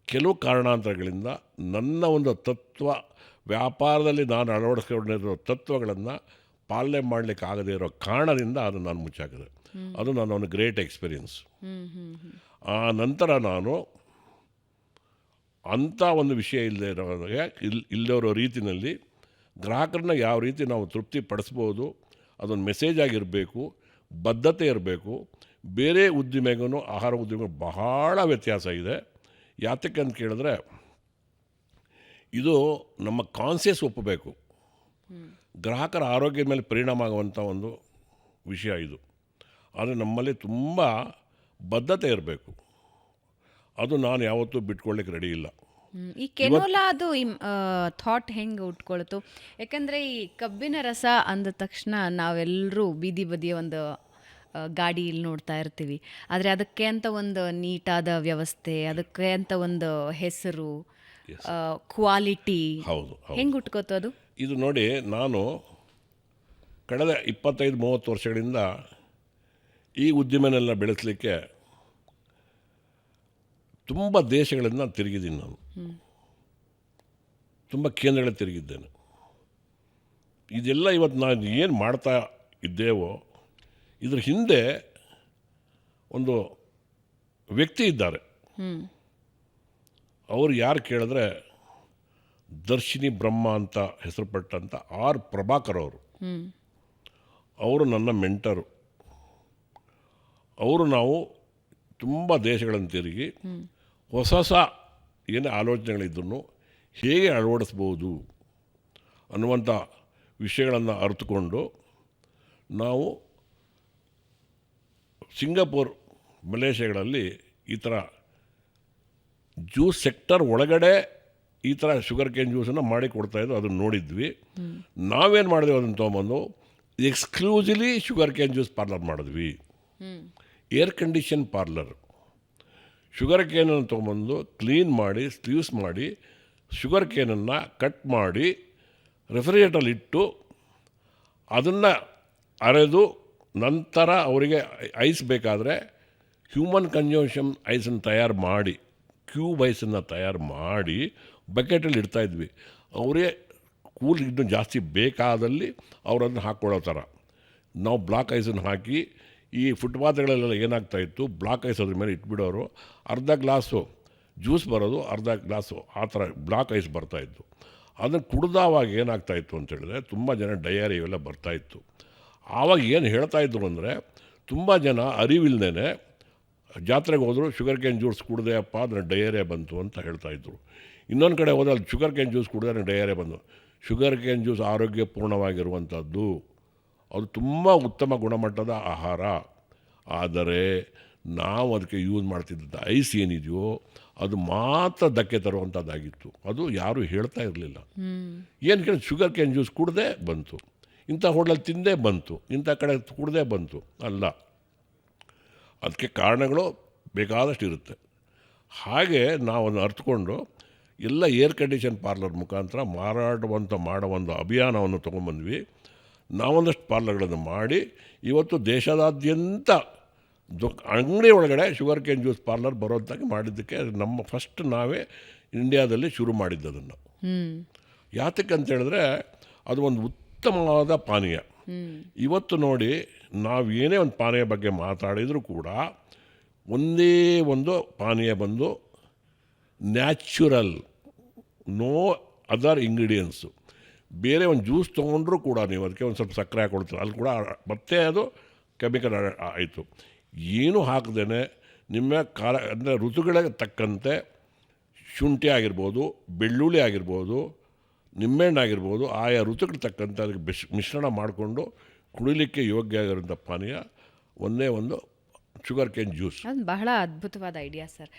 ಕೆಲವು ಕಾರಣಾಂತರಗಳಿಂದ ನನ್ನ ಒಂದು ತತ್ವ, ವ್ಯಾಪಾರದಲ್ಲಿ ನಾನು ಅಳವಡಿಸ್ಕೊಂಡಿರೋ ತತ್ವಗಳನ್ನು ಪಾಲನೆ ಮಾಡಲಿಕ್ಕೆ ಆಗದೇ ಇರೋ ಕಾರಣದಿಂದ ಅದನ್ನು ನಾನು ಮುಚ್ಚಾಕಿದೆ. ಅದು ನನ್ನ ಒಂದು ಗ್ರೇಟ್ ಎಕ್ಸ್ಪೀರಿಯನ್ಸ್. ಆ ನಂತರ ನಾನು ಅಂಥ ಒಂದು ವಿಷಯ ಇಲ್ಲದಿರೋ ರೀತಿಯಲ್ಲಿ ಗ್ರಾಹಕರನ್ನ ಯಾವ ರೀತಿ ನಾವು ತೃಪ್ತಿ ಪಡಿಸ್ಬೋದು, ಅದೊಂದು ಮೆಸೇಜ್ ಆಗಿರಬೇಕು, ಬದ್ಧತೆ ಇರಬೇಕು. ಬೇರೆ ಉದ್ದಿಮೆಗೂ ಆಹಾರ ಉದ್ಯಮಕ್ಕೂ ಬಹಳ ವ್ಯತ್ಯಾಸ ಇದೆ. ಯಾತಕ್ಕೆ ಅಂತ ಕೇಳಿದ್ರೆ, ಇದು ನಮ್ಮ ಕಾನ್ಸಿಯಸ್ ಒಪ್ಪಬೇಕು. ಗ್ರಾಹಕರ ಆರೋಗ್ಯದ ಮೇಲೆ ಪರಿಣಾಮ ಆಗುವಂಥ ಒಂದು ವಿಷಯ ಇದು. ಆದರೆ ನಮ್ಮಲ್ಲಿ ತುಂಬ ಬದ್ಧತೆ ಇರಬೇಕು. ಅದು ನಾನು ಯಾವತ್ತೂ ಬಿಟ್ಕೊಳ್ಳಿಕ್ಕೆ ರೆಡಿ ಇಲ್ಲ. ಈ ಕೆನೋಲಾ ಅದು ಥಾಟ್ ಹೆಂಗೆ ಉಟ್ಕೊಳ್ತು? ಯಾಕಂದರೆ ಈ ಕಬ್ಬಿನ ರಸ ಅಂದ ತಕ್ಷಣ ನಾವೆಲ್ಲರೂ ಬೀದಿ ಬದಿಯ ಒಂದು ಗಾಡಿಯಲ್ಲಿ ನೋಡ್ತಾ ಇರ್ತೀವಿ. ಆದರೆ ಅದಕ್ಕೆ ಅಂತ ಒಂದು ನೀಟಾದ ವ್ಯವಸ್ಥೆ, ಅದಕ್ಕೆ ಅಂತ ಒಂದು ಹೆಸರು, ಕ್ವಾಲಿಟಿ ಹೌದು. ಹೆಂಗೆ ಉಟ್ಕೋತು ಅದು? ಇದು ನೋಡಿ, ನಾನು ಕಳೆದ 25-30 ವರ್ಷಗಳಿಂದ ಈ ಉದ್ಯಮನೆಲ್ಲ ಬೆಳೆಸಲಿಕ್ಕೆ ತುಂಬ ದೇಶಗಳನ್ನು ತಿರುಗಿದ್ದೀನಿ ನಾನು. ತುಂಬ ಕೇಂದ್ರಗಳ ತಿರುಗಿದ್ದೇನೆ. ಇದೆಲ್ಲ ಇವತ್ತು ನಾನು ಏನು ಮಾಡ್ತಾ ಇದ್ದೇವೋ ಇದ್ರ ಹಿಂದೆ ಒಂದು ವ್ಯಕ್ತಿ ಇದ್ದಾರೆ. ಅವರು ಯಾರು ಕೇಳಿದ್ರೆ ದರ್ಶಿನಿ ಬ್ರಹ್ಮ ಅಂತ ಹೆಸರುಪಟ್ಟಂಥ ಆರ್ ಪ್ರಭಾಕರ್ ಅವರು ನನ್ನ ಮೆಂಟರು. ಅವರು ನಾವು ತುಂಬ ದೇಶಗಳನ್ನು ತಿರುಗಿ ಹೊಸ ಹೊಸ ಏನೇ ಆಲೋಚನೆಗಳಿದ್ದನ್ನು ಹೇಗೆ ಅಳವಡಿಸ್ಬೋದು ಅನ್ನುವಂಥ ವಿಷಯಗಳನ್ನು ಅರಿತುಕೊಂಡು ನಾವು ಸಿಂಗಾಪುರ್, ಮಲೇಷ್ಯಾಗಳಲ್ಲಿ ಈ ಥರ ಜ್ಯೂಸ್ ಸೆಕ್ಟರ್ ಒಳಗಡೆ ಈ ಥರ ಶುಗರ್ ಕೇನ್ ಜ್ಯೂಸನ್ನು ಮಾಡಿ ಕೊಡ್ತಾಯಿದ್ದು ಅದನ್ನು ನೋಡಿದ್ವಿ. ನಾವೇನು ಮಾಡಿದೆವು ಅದನ್ನು ತೊಗೊಂಬಂದು exclusively sugar cane juice parlour ಮಾಡಿದ್ವಿ. Air condition parlour. ಶುಗರ್ ಕೇನನ್ನು ತೊಗೊಂಬಂದು ಕ್ಲೀನ್ ಮಾಡಿ ಸ್ಲೀವ್ಸ್ ಮಾಡಿ ಶುಗರ್ ಕೇನನ್ನು ಕಟ್ ಮಾಡಿ ರೆಫ್ರಿಜರೇಟರಲ್ಲಿ ಇಟ್ಟು ಅದನ್ನು ಅರೆದು ನಂತರ ಅವರಿಗೆ ಐಸ್ ಬೇಕಾದರೆ ಹ್ಯೂಮನ್ ಕನ್ಸಂಪ್ಷನ್ ಐಸನ್ನು ತಯಾರು ಮಾಡಿ ಕ್ಯೂಬ್ ಐಸನ್ನು ತಯಾರು ಮಾಡಿ ಬಕೆಟಲ್ಲಿ ಇಡ್ತಾಯಿದ್ವಿ. ಅವರೇ ಕೂಲ್ ಇನ್ನೂ ಜಾಸ್ತಿ ಬೇಕಾದಲ್ಲಿ ಅವರನ್ನು ಹಾಕ್ಕೊಳ್ಳೋ ಥರ ನಾವು ಬ್ಲಾಕ್ ಐಸನ್ನು ಹಾಕಿ ಈ ಫುಟ್ಪಾತ್ಗಳಲ್ಲೆಲ್ಲ ಏನಾಗ್ತಾಯಿತ್ತು, ಬ್ಲಾಕ್ ಐಸ್ ಅದ್ರ ಮೇಲೆ ಇಟ್ಬಿಡೋರು, ಅರ್ಧ ಗ್ಲಾಸು ಜ್ಯೂಸ್ ಬರೋದು, ಅರ್ಧ ಗ್ಲಾಸು ಆ ಥರ ಬ್ಲಾಕ್ ಐಸ್ ಬರ್ತಾಯಿತ್ತು. ಅದನ್ನು ಕುಡ್ದಾವಾಗ ಏನಾಗ್ತಾಯಿತ್ತು ಅಂತೇಳಿದ್ರೆ ತುಂಬ ಜನ ಡಯರಿ ಇವೆಲ್ಲ ಬರ್ತಾಯಿತ್ತು. ಆವಾಗ ಏನು ಹೇಳ್ತಾಯಿದ್ರು ಅಂದರೆ ತುಂಬ ಜನ ಅರಿವಿಲ್ದೇ ಜಾತ್ರೆಗೆ ಹೋದರು, ಶುಗರ್ ಕೇನ್ ಜ್ಯೂಸ್ ಕುಡ್ದೆ ಅಪ್ಪ ಅದನ್ನು ಡಯರಿಯಾ ಬಂತು ಅಂತ ಹೇಳ್ತಾಯಿದ್ರು. ಇನ್ನೊಂದು ಕಡೆ ಹೋದ್ರೆ ಅಲ್ಲಿ ಶುಗರ್ ಕೇನ್ ಜ್ಯೂಸ್ ಕುಡಿದ್ರೆ ನನಗೆ ಡಯರಿಯಾ ಬಂದು. ಶುಗರ್ ಕೇನ್ ಜ್ಯೂಸ್ ಆರೋಗ್ಯಪೂರ್ಣವಾಗಿರುವಂಥದ್ದು, ಅದು ತುಂಬ ಉತ್ತಮ ಗುಣಮಟ್ಟದ ಆಹಾರ. ಆದರೆ ನಾವು ಅದಕ್ಕೆ ಯೂಸ್ ಮಾಡ್ತಿದ್ದ ಐಸ್ ಏನಿದೆಯೋ ಅದು ಮಾತ್ರ ಧಕ್ಕೆ ತರುವಂಥದ್ದಾಗಿತ್ತು. ಅದು ಯಾರೂ ಹೇಳ್ತಾ ಇರಲಿಲ್ಲ. ಏನು ಕೇಳಿ ಶುಗರ್ ಕೇನ್ ಜ್ಯೂಸ್ ಕುಡ್ದೇ ಬಂತು, ಇಂಥ ಹೋಟ್ಲಲ್ಲಿ ತಿಂದೇ ಬಂತು, ಇಂಥ ಕಡೆ ಕುಡ್ದೇ ಬಂತು ಅಲ್ಲ. ಅದಕ್ಕೆ ಕಾರಣಗಳು ಬೇಕಾದಷ್ಟು ಇರುತ್ತೆ. ಹಾಗೆ ನಾವು ಅದನ್ನು ಅರ್ಥಕೊಂಡು ಎಲ್ಲ ಏರ್ ಕಂಡೀಷನ್ ಪಾರ್ಲರ್ ಮುಖಾಂತರ ಮಾಡೋ ಒಂದು ಅಭಿಯಾನವನ್ನು ತೊಗೊಂಬಂದ್ವಿ. ನಾವೊಂದಷ್ಟು ಪಾರ್ಲರ್ಗಳನ್ನು ಮಾಡಿ ಇವತ್ತು ದೇಶದಾದ್ಯಂತ ಅಂಗಡಿ ಒಳಗಡೆ ಶುಗರ್ ಕೇನ್ ಜ್ಯೂಸ್ ಪಾರ್ಲರ್ ಬರೋದಾಗಿ ಮಾಡಿದ್ದಕ್ಕೆ ನಮ್ಮ ಫಸ್ಟ್ ನಾವೇ ಇಂಡಿಯಾದಲ್ಲಿ ಶುರು ಮಾಡಿದ್ದದನ್ನು. ಯಾತಕ್ಕೆ ಅಂತ ಹೇಳಿದ್ರೆ ಅದು ಒಂದು ಉತ್ತಮವಾದ ಪಾನೀಯ. ಇವತ್ತು ನೋಡಿ ನಾವು ಏನೇ ಒಂದು ಪಾನೀಯ ಬಗ್ಗೆ ಮಾತಾಡಿದರೂ ಕೂಡ ಒಂದೇ ಒಂದು ಪಾನೀಯ ಬಂದು ನ್ಯಾಚುರಲ್, ನೋ ಅದರ್ ಇಂಗ್ರೀಡಿಯೆಂಟ್ಸು. ಬೇರೆ ಒಂದು ಜ್ಯೂಸ್ ತೊಗೊಂಡ್ರೂ ಕೂಡ ನೀವು ಅದಕ್ಕೆ ಒಂದು ಸ್ವಲ್ಪ ಸಕ್ಕರೆ ಹಾಕ್ಕೊಳ್ತೀರ, ಅಲ್ಲಿ ಕೂಡ ಮತ್ತೆ ಅದು ಕೆಮಿಕಲ್ ಆಯಿತು. ಏನೂ ಹಾಕದೇ ನಿಮ್ಮ ಕಾಲ ಅಂದರೆ ಋತುಗಳಿಗೆ ತಕ್ಕಂತೆ ಶುಂಠಿ ಆಗಿರ್ಬೋದು, ಬೆಳ್ಳುಳ್ಳಿ ಆಗಿರ್ಬೋದು, ನಿಂಬೆಹಣ್ಣು ಆಗಿರ್ಬೋದು, ಆಯಾ ಋತುಗಳಿಗೆ ತಕ್ಕಂತೆ ಅದಕ್ಕೆ ಮಿಶ್ರಣ ಮಾಡಿಕೊಂಡು ಕುಡಿಲಿಕ್ಕೆ ಯೋಗ್ಯ ಆಗಿರೋಂಥ ಪಾನೀಯ ಒಂದೇ ಒಂದು ಶುಗರ್ ಕೇನ್ ಜ್ಯೂಸ್. ಅದು ಬಹಳ ಅದ್ಭುತವಾದ ಐಡಿಯಾ ಸರ್.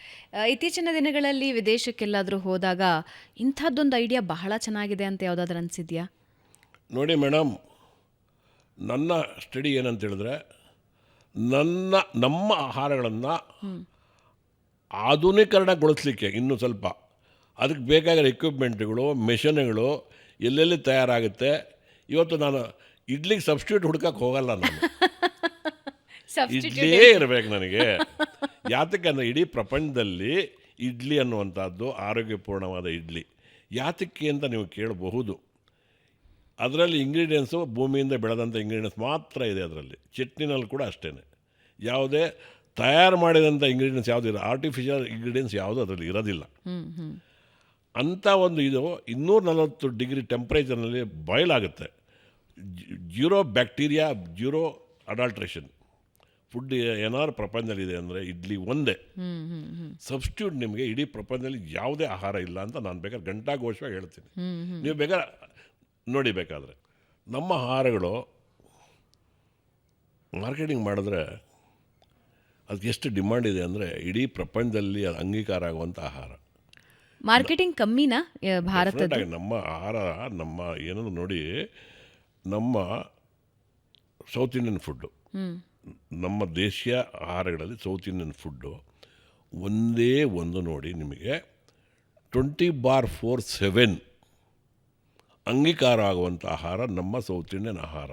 ಇತ್ತೀಚಿನ ದಿನಗಳಲ್ಲಿ ವಿದೇಶಕ್ಕೆಲ್ಲಾದರೂ ಹೋದಾಗ ಇಂಥದ್ದೊಂದು ಐಡಿಯಾ ಬಹಳ ಚೆನ್ನಾಗಿದೆ ಅಂತ ಯಾವುದಾದ್ರೂ ಅನಿಸಿದ್ಯಾ? ನೋಡಿ ಮೇಡಮ್, ನನ್ನ ಸ್ಟಡಿ ಏನಂತ ಹೇಳಿದ್ರೆ ನಮ್ಮ ಆಹಾರಗಳನ್ನು ಆಧುನೀಕರಣಗೊಳಿಸ್ಲಿಕ್ಕೆ ಇನ್ನೂ ಸ್ವಲ್ಪ ಅದಕ್ಕೆ ಬೇಕಾಗಿರೋ ಎಕ್ವಿಪ್ಮೆಂಟ್ಗಳು, ಮೆಷಿನ್ಗಳು ಎಲ್ಲೆಲ್ಲಿ ತಯಾರಾಗುತ್ತೆ. ಇವತ್ತು ನಾನು ಇಡ್ಲಿಗೆ ಸಬ್ಸ್ಟಿಟ್ಯೂಟ್ ಹುಡ್ಕಕ್ಕೆ ಹೋಗಲ್ಲ. ನಾನು ಇಡ್ಲಿಯೇ ಇರಬೇಕು ನನಗೆ. ಯಾತಕ್ಕಂದರೆ ಇಡೀ ಪ್ರಪಂಚದಲ್ಲಿ ಇಡ್ಲಿ ಅನ್ನುವಂಥದ್ದು ಆರೋಗ್ಯಪೂರ್ಣವಾದ ಇಡ್ಲಿ ಯಾತಕ್ಕೆ ಅಂತ ನೀವು ಕೇಳಬಹುದು. ಅದರಲ್ಲಿ ಇಂಗ್ರೀಡಿಯೆಂಟ್ಸು ಭೂಮಿಯಿಂದ ಬೆಳೆದಂಥ ಇಂಗ್ರೀಡಿಯೆಂಟ್ಸ್ ಮಾತ್ರ ಇದೆ. ಅದರಲ್ಲಿ ಚಟ್ನಿನಲ್ಲಿ ಕೂಡ ಅಷ್ಟೇ, ಯಾವುದೇ ತಯಾರು ಮಾಡಿದಂಥ ಇಂಗ್ರೀಡಿಯೆಂಟ್ಸ್ ಯಾವುದೂ ಇಲ್ಲ, ಆರ್ಟಿಫಿಷಿಯಲ್ ಇಂಗ್ರೀಡಿಯೆಂಟ್ಸ್ ಯಾವುದೂ ಅದರಲ್ಲಿ ಇರೋದಿಲ್ಲ. ಅಂಥ ಒಂದು ಇದು 240 ಡಿಗ್ರಿ ಟೆಂಪ್ರೇಚರ್ನಲ್ಲಿ ಬಾಯ್ಲ್ ಆಗುತ್ತೆ. Zero bacteria, zero adulteration food ಏನಾದ್ರು ಪ್ರಪಂಚದಲ್ಲಿದೆ ಅಂದರೆ ಇಡ್ಲಿ ಒಂದೇ. ಸಬ್ಸ್ಟಿಟ್ಯೂಟ್ ನಿಮಗೆ ಇಡೀ ಪ್ರಪಂಚದಲ್ಲಿ ಯಾವುದೇ ಆಹಾರ ಇಲ್ಲ ಅಂತ ನಾನು ಬೇಕಾದ್ರೆ ಘಂಟಾಘೋಷವಾಗಿ ಹೇಳ್ತೀನಿ. ನೀವು ಬೇಕಾದ್ರೆ ನೋಡಿ. ಬೇಕಾದರೆ ನಮ್ಮ ಆಹಾರಗಳು ಮಾರ್ಕೆಟಿಂಗ್ ಮಾಡಿದ್ರೆ ಅದಕ್ಕೆ ಎಷ್ಟು ಡಿಮಾಂಡ್ ಇದೆ ಅಂದರೆ ಇಡೀ ಪ್ರಪಂಚದಲ್ಲಿ ಅದು ಅಂಗೀಕಾರ ಆಗುವಂಥ ಆಹಾರ. ಮಾರ್ಕೆಟಿಂಗ್ ಕಮ್ಮಿನಾ ಭಾರತದ? ನಮ್ಮ ಆಹಾರ, ನಮ್ಮ ಏನನ್ನು ನೋಡಿ, ನಮ್ಮ ಸೌತ್ ಇಂಡಿಯನ್ ಫುಡ್ಡು, ನಮ್ಮ ದೇಶೀಯ ಆಹಾರಗಳಲ್ಲಿ ಸೌತ್ ಇಂಡಿಯನ್ ಫುಡ್ಡು ಒಂದೇ ಒಂದು ನೋಡಿ ನಿಮಗೆ 24/7 ಅಂಗೀಕಾರ ಆಗುವಂಥ ಆಹಾರ ನಮ್ಮ ಸೌತ್ ಇಂಡಿಯನ್ ಆಹಾರ.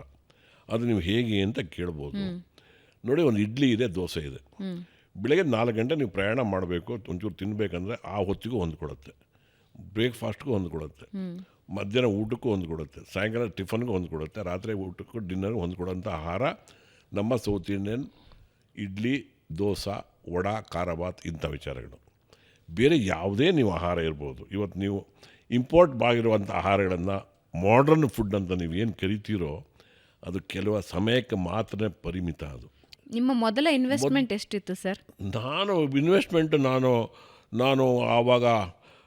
ಅದು ನೀವು ಹೇಗೆ ಅಂತ ಕೇಳ್ಬೋದು. ನೋಡಿ, ಒಂದು ಇಡ್ಲಿ ಇದೆ, ದೋಸೆ ಇದೆ. ಬೆಳಗ್ಗೆ 4 ಗಂಟೆ ನೀವು ಪ್ರಯಾಣ ಮಾಡಬೇಕು, ಒಂಚೂರು ತಿನ್ನಬೇಕಂದ್ರೆ ಆ ಹೊತ್ತಿಗೂ ಹೊಂದ್ಕೊಡುತ್ತೆ, ಬ್ರೇಕ್ಫಾಸ್ಟ್ಗೂ ಹೊಂದ್ಕೊಡುತ್ತೆ, ಮಧ್ಯಾಹ್ನ ಊಟಕ್ಕೂ ಹೊಂದ್ಕೊಡುತ್ತೆ, ಸಾಯಂಕಾಲ ಟಿಫನ್ಗೂ ಹೊಂದ್ಕೊಡುತ್ತೆ, ರಾತ್ರಿ ಊಟಕ್ಕೂ ಡಿನ್ನರ್ಗೂ ಹೊಂದ್ಕೊಡೋಂಥ ಆಹಾರ ನಮ್ಮ ಸೌತ್ ಇಂಡಿಯನ್ ಇಡ್ಲಿ, ದೋಸೆ, ವಡ, ಖಾರ ಬಾತ್ ಇಂಥ ವಿಚಾರಗಳು. ಬೇರೆ ಯಾವುದೇ ನೀವು ಆಹಾರ ಇರ್ಬೋದು, ಇವತ್ತು ನೀವು ಇಂಪೋರ್ಟ್ ಆಗಿರುವಂಥ ಆಹಾರಗಳನ್ನು ಮಾಡ್ರನ್ ಫುಡ್ ಅಂತ ನೀವು ಏನು ಕರಿತೀರೋ ಅದು ಕೆಲವು ಸಮಯಕ್ಕೆ ಮಾತ್ರ ಪರಿಮಿತ. ಅದು ನಿಮ್ಮ ಮೊದಲ ಇನ್ವೆಸ್ಟ್ಮೆಂಟ್ ಎಷ್ಟಿತ್ತು ಸರ್? ನಾನು ಆವಾಗ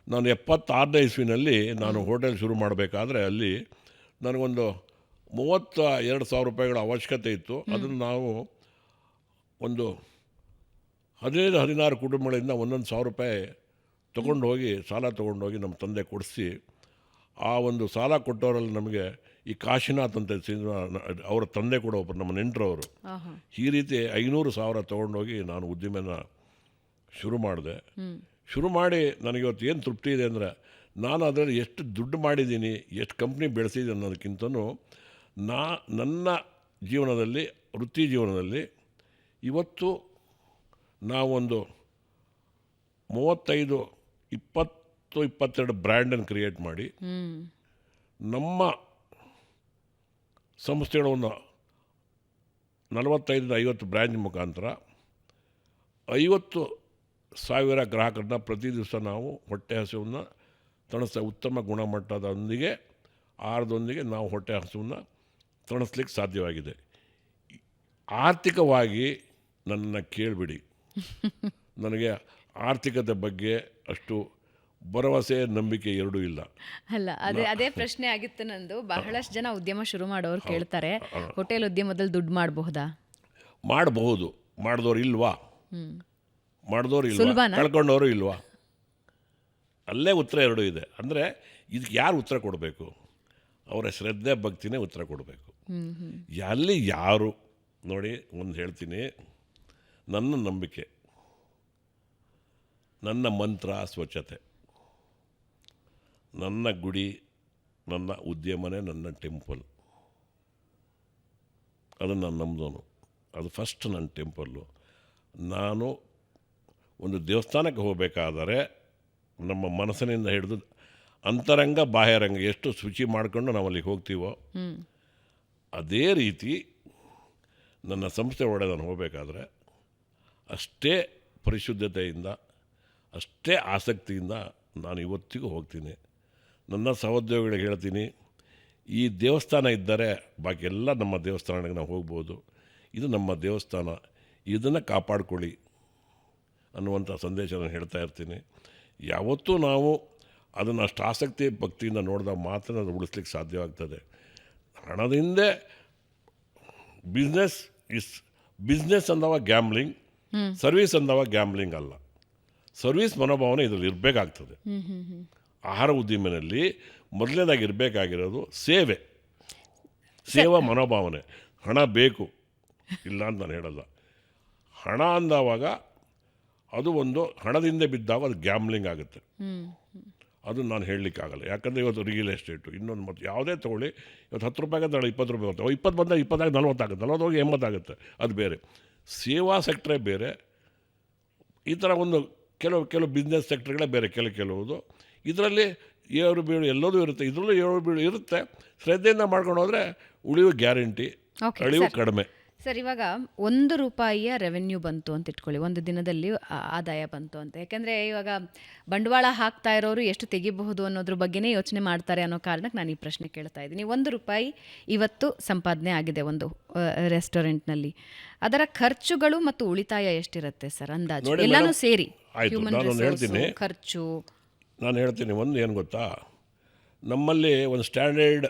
76ನೇ ಇಸ್ವಿನಲ್ಲಿ ನಾನು ಹೋಟೆಲ್ ಶುರು ಮಾಡಬೇಕಾದ್ರೆ ಅಲ್ಲಿ ನನಗೊಂದು 32,000 ರೂಪಾಯಿಗಳ ಅವಶ್ಯಕತೆ ಇತ್ತು. ಅದನ್ನು ನಾವು ಒಂದು 15-16 ಕುಟುಂಬಗಳಿಂದ 1,100 ರೂಪಾಯಿ ಸಾಲ ತೊಗೊಂಡೋಗಿ ನಮ್ಮ ತಂದೆ ಕೊಡಿಸಿ, ಆ ಒಂದು ಸಾಲ ಕೊಟ್ಟವರಲ್ಲಿ ನಮಗೆ ಈ ಕಾಶಿನಾಥ್ ಅಂತ ಅವರ ತಂದೆ ಕೂಡ ಒಬ್ಬರು ನಮ್ಮ ನೆಂಟರವರು. ಈ ರೀತಿ 500,000 ತೊಗೊಂಡೋಗಿ ನಾನು ಉದ್ಯಮನ ಶುರು ಮಾಡಿದೆ. ಶುರು ಮಾಡಿ ನನಗಿವತ್ತು ಏನು ತೃಪ್ತಿ ಇದೆ ಅಂದರೆ, ನಾನು ಅದರಲ್ಲಿ ಎಷ್ಟು ದುಡ್ಡು ಮಾಡಿದ್ದೀನಿ, ಎಷ್ಟು ಕಂಪ್ನಿ ಬೆಳೆಸಿದ್ದೀನಿ ಅನ್ನೋದಕ್ಕಿಂತನೂ ನನ್ನ ಜೀವನದಲ್ಲಿ, ವೃತ್ತಿ ಜೀವನದಲ್ಲಿ ಇವತ್ತು ನಾವೊಂದು 35-22 ಬ್ರ್ಯಾಂಡನ್ನು ಕ್ರಿಯೇಟ್ ಮಾಡಿ ನಮ್ಮ ಸಂಸ್ಥೆಗಳ ಒಂದು 45-50 ಬ್ರ್ಯಾಂಚ್ ಮುಖಾಂತರ 50,000 ಗ್ರಾಹಕರನ್ನ ಪ್ರತಿ ದಿವಸ ನಾವು ಹೊಟ್ಟೆ ಹಸಿವನ್ನು ಉತ್ತಮ ಗುಣಮಟ್ಟದೊಂದಿಗೆ ಆಹಾರದೊಂದಿಗೆ ನಾವು ಹೊಟ್ಟೆ ಹಸಿವನ್ನು ತಣಿಸ್ಲಿಕ್ಕೆ ಸಾಧ್ಯವಾಗಿದೆ. ಆರ್ಥಿಕವಾಗಿ ನನ್ನನ್ನು ಕೇಳಿಬಿಡಿ, ನನಗೆ ಆರ್ಥಿಕತೆ ಬಗ್ಗೆ ಅಷ್ಟು ಭರವಸೆ, ನಂಬಿಕೆ ಎರಡೂ ಇಲ್ಲ. ಅಲ್ಲ, ಅದೇ ಪ್ರಶ್ನೆ ಆಗಿತ್ತು ನಂದು. ಬಹಳಷ್ಟು ಜನ ಉದ್ಯಮ ಶುರು ಮಾಡೋರು ಕೇಳ್ತಾರೆ, ಹೋಟೆಲ್ ಉದ್ಯಮದಲ್ಲಿ ದುಡ್ಡು ಮಾಡಬಹುದಾ? ಮಾಡಬಹುದು. ಮಾಡಿದವರು ಇಲ್ವಾ? ಕಳ್ಕೊಂಡವರು ಇಲ್ವಾ? ಅಲ್ಲೇ ಉತ್ತರ ಎರಡೂ ಇದೆ. ಅಂದರೆ ಇದಕ್ಕೆ ಯಾರು ಉತ್ತರ ಕೊಡಬೇಕು? ಅವರ ಶ್ರದ್ಧೆ, ಭಕ್ತಿನೇ ಉತ್ತರ ಕೊಡಬೇಕು. ಅಲ್ಲಿ ಯಾರು ನೋಡಿ, ಒಂದು ಹೇಳ್ತೀನಿ, ನನ್ನ ನಂಬಿಕೆ, ನನ್ನ ಮಂತ್ರ ಸ್ವಚ್ಛತೆ, ನನ್ನ ಗುಡಿ, ನನ್ನ ಉದ್ಯಮನೇ ನನ್ನ ಟೆಂಪಲ್. ಅದನ್ನು ನಾನು ನಂಬಿದವನು. ಅದು ಫಸ್ಟ್ ನನ್ನ ಟೆಂಪಲ್ಲು. ನಾನು ಒಂದು ದೇವಸ್ಥಾನಕ್ಕೆ ಹೋಗಬೇಕಾದರೆ ನಮ್ಮ ಮನಸ್ಸಿನಿಂದ ಹಿಡಿದು ಅಂತರಂಗ ಬಾಹ್ಯರಂಗ ಎಷ್ಟು ಶುಚಿ ಮಾಡಿಕೊಂಡು ನಾವು ಅಲ್ಲಿಗೆ ಹೋಗ್ತೀವೋ ಅದೇ ರೀತಿ ನನ್ನ ಸಂಸ್ಥೆ ಒಳಗೆ ನಾನು ಹೋಗಬೇಕಾದ್ರೆ ಅಷ್ಟೇ ಪರಿಶುದ್ಧತೆಯಿಂದ, ಅಷ್ಟೇ ಆಸಕ್ತಿಯಿಂದ ನಾನು ಇವತ್ತಿಗೂ ಹೋಗ್ತೀನಿ. ನನ್ನ ಸಹೋದ್ಯೋಗಿಗಳಿಗೆ ಹೇಳ್ತೀನಿ, ಈ ದೇವಸ್ಥಾನ ಇದ್ದರೆ ಬಾಕಿ ಎಲ್ಲ ನಮ್ಮ ದೇವಸ್ಥಾನಗಳಿಗೆ ನಾವು ಹೋಗ್ಬೋದು. ಇದು ನಮ್ಮ ದೇವಸ್ಥಾನ, ಇದನ್ನು ಕಾಪಾಡ್ಕೊಳ್ಳಿ ಅನ್ನುವಂಥ ಸಂದೇಶ ನಾನು ಹೇಳ್ತಾ ಇರ್ತೀನಿ. ಯಾವತ್ತೂ ನಾವು ಅದನ್ನು ಅಷ್ಟು ಆಸಕ್ತಿ, ಭಕ್ತಿಯಿಂದ ನೋಡಿದಾಗ ಮಾತ್ರ ಅದು ಉಳಿಸ್ಲಿಕ್ಕೆ ಸಾಧ್ಯವಾಗ್ತದೆ. ಹಣದಿಂದ ಬಿಸ್ನೆಸ್ ಅಂದವ ಗ್ಯಾಮ್ಲಿಂಗ್, ಸರ್ವಿಸ್ ಅಂದವ ಗ್ಯಾಮ್ಲಿಂಗ್ ಅಲ್ಲ. ಸರ್ವಿಸ್ ಮನೋಭಾವನೆ ಇದರಲ್ಲಿ ಇರಬೇಕಾಗ್ತದೆ. ಆಹಾರ ಉದ್ಯಮದಲ್ಲಿ ಮೊದಲನೇದಾಗಿ ಇರಬೇಕಾಗಿರೋದು ಸೇವಾ ಮನೋಭಾವನೆ. ಹಣ ಬೇಕು, ಇಲ್ಲ ಅಂತ ನಾನು ಹೇಳಲ್ಲ. ಹಣ ಅಂದವಾಗ ಅದು ಒಂದು ಹಣದಿಂದ ಬಿದ್ದಾಗ ಅದು ಗ್ಯಾಮ್ಲಿಂಗ್ ಆಗುತ್ತೆ. ಅದು ನಾನು ಹೇಳಲಿಕ್ಕಾಗಲ್ಲ. ಯಾಕಂದರೆ ಇವತ್ತು ರಿಯಲ್ ಎಸ್ಟೇಟು ಇನ್ನೊಂದು ಮತ್ತು ಯಾವುದೇ ತೊಗೊಳ್ಳಿ, ಇವತ್ತು 10 ರೂಪಾಯಿಗೆ ನಾಳೆ 20 ರೂಪಾಯಿ ಬರ್ತವೆ. 20 ಬಂದಾಗ 20 40 ಆಗುತ್ತೆ, 40 ಹೋಗಿ 80 ಆಗುತ್ತೆ. ಅದು ಬೇರೆ. ಸೇವಾ ಸೆಕ್ಟ್ರೇ ಬೇರೆ. ಈ ಥರ ಒಂದು ಕೆಲವು ಬಿಸ್ನೆಸ್ ಸೆಕ್ಟ್ರ್ಗಳೇ ಬೇರೆ. ಕೆಲವುದು ಇದರಲ್ಲಿ ಏರು ಬೀಳು ಎಲ್ಲದೂ ಇರುತ್ತೆ. ಇದರಲ್ಲೂ ಏರು ಬೀಳು ಇರುತ್ತೆ. ಶ್ರದ್ಧೆಯಿಂದ ಮಾಡ್ಕೊಂಡು ಹೋದರೆ ಉಳಿಯುವ ಗ್ಯಾರಂಟಿ, ಅಳಿವು ಕಡಿಮೆ. ಸರ್, ಇವಾಗ 1 ರೂಪಾಯಿಯ ರೆವೆನ್ಯೂ ಬಂತು ಅಂತ ಇಟ್ಕೊಳ್ಳಿ, ಒಂದು ದಿನದಲ್ಲಿ ಆದಾಯ ಬಂತು ಅಂತ. ಯಾಕೆಂದರೆ ಇವಾಗ ಬಂಡವಾಳ ಹಾಕ್ತಾ ಇರೋರು ಎಷ್ಟು ತೆಗಿಬಹುದು ಅನ್ನೋದ್ರ ಬಗ್ಗೆನೇ ಯೋಚನೆ ಮಾಡ್ತಾರೆ ಅನ್ನೋ ಕಾರಣಕ್ಕೆ ನಾನು ಈ ಪ್ರಶ್ನೆ ಕೇಳ್ತಾ ಇದ್ದೀನಿ. 1 ರೂಪಾಯಿ ಇವತ್ತು ಸಂಪಾದನೆ ಆಗಿದೆ ಒಂದು ರೆಸ್ಟೋರೆಂಟ್ನಲ್ಲಿ. ಅದರ ಖರ್ಚುಗಳು ಮತ್ತು ಉಳಿತಾಯ ಎಷ್ಟಿರುತ್ತೆ ಸರ್ ಅಂದಾಜು? ಎಲ್ಲನೂ ಸೇರಿ ಹ್ಯೂಮನ್ ರಿಸೋರ್ಸ್ ಖರ್ಚು. ನಾನು ಹೇಳ್ತೀನಿ, ಒಂದು ಏನು ಗೊತ್ತಾ, ನಮ್ಮಲ್ಲಿ ಒಂದು ಸ್ಟ್ಯಾಂಡರ್ಡ್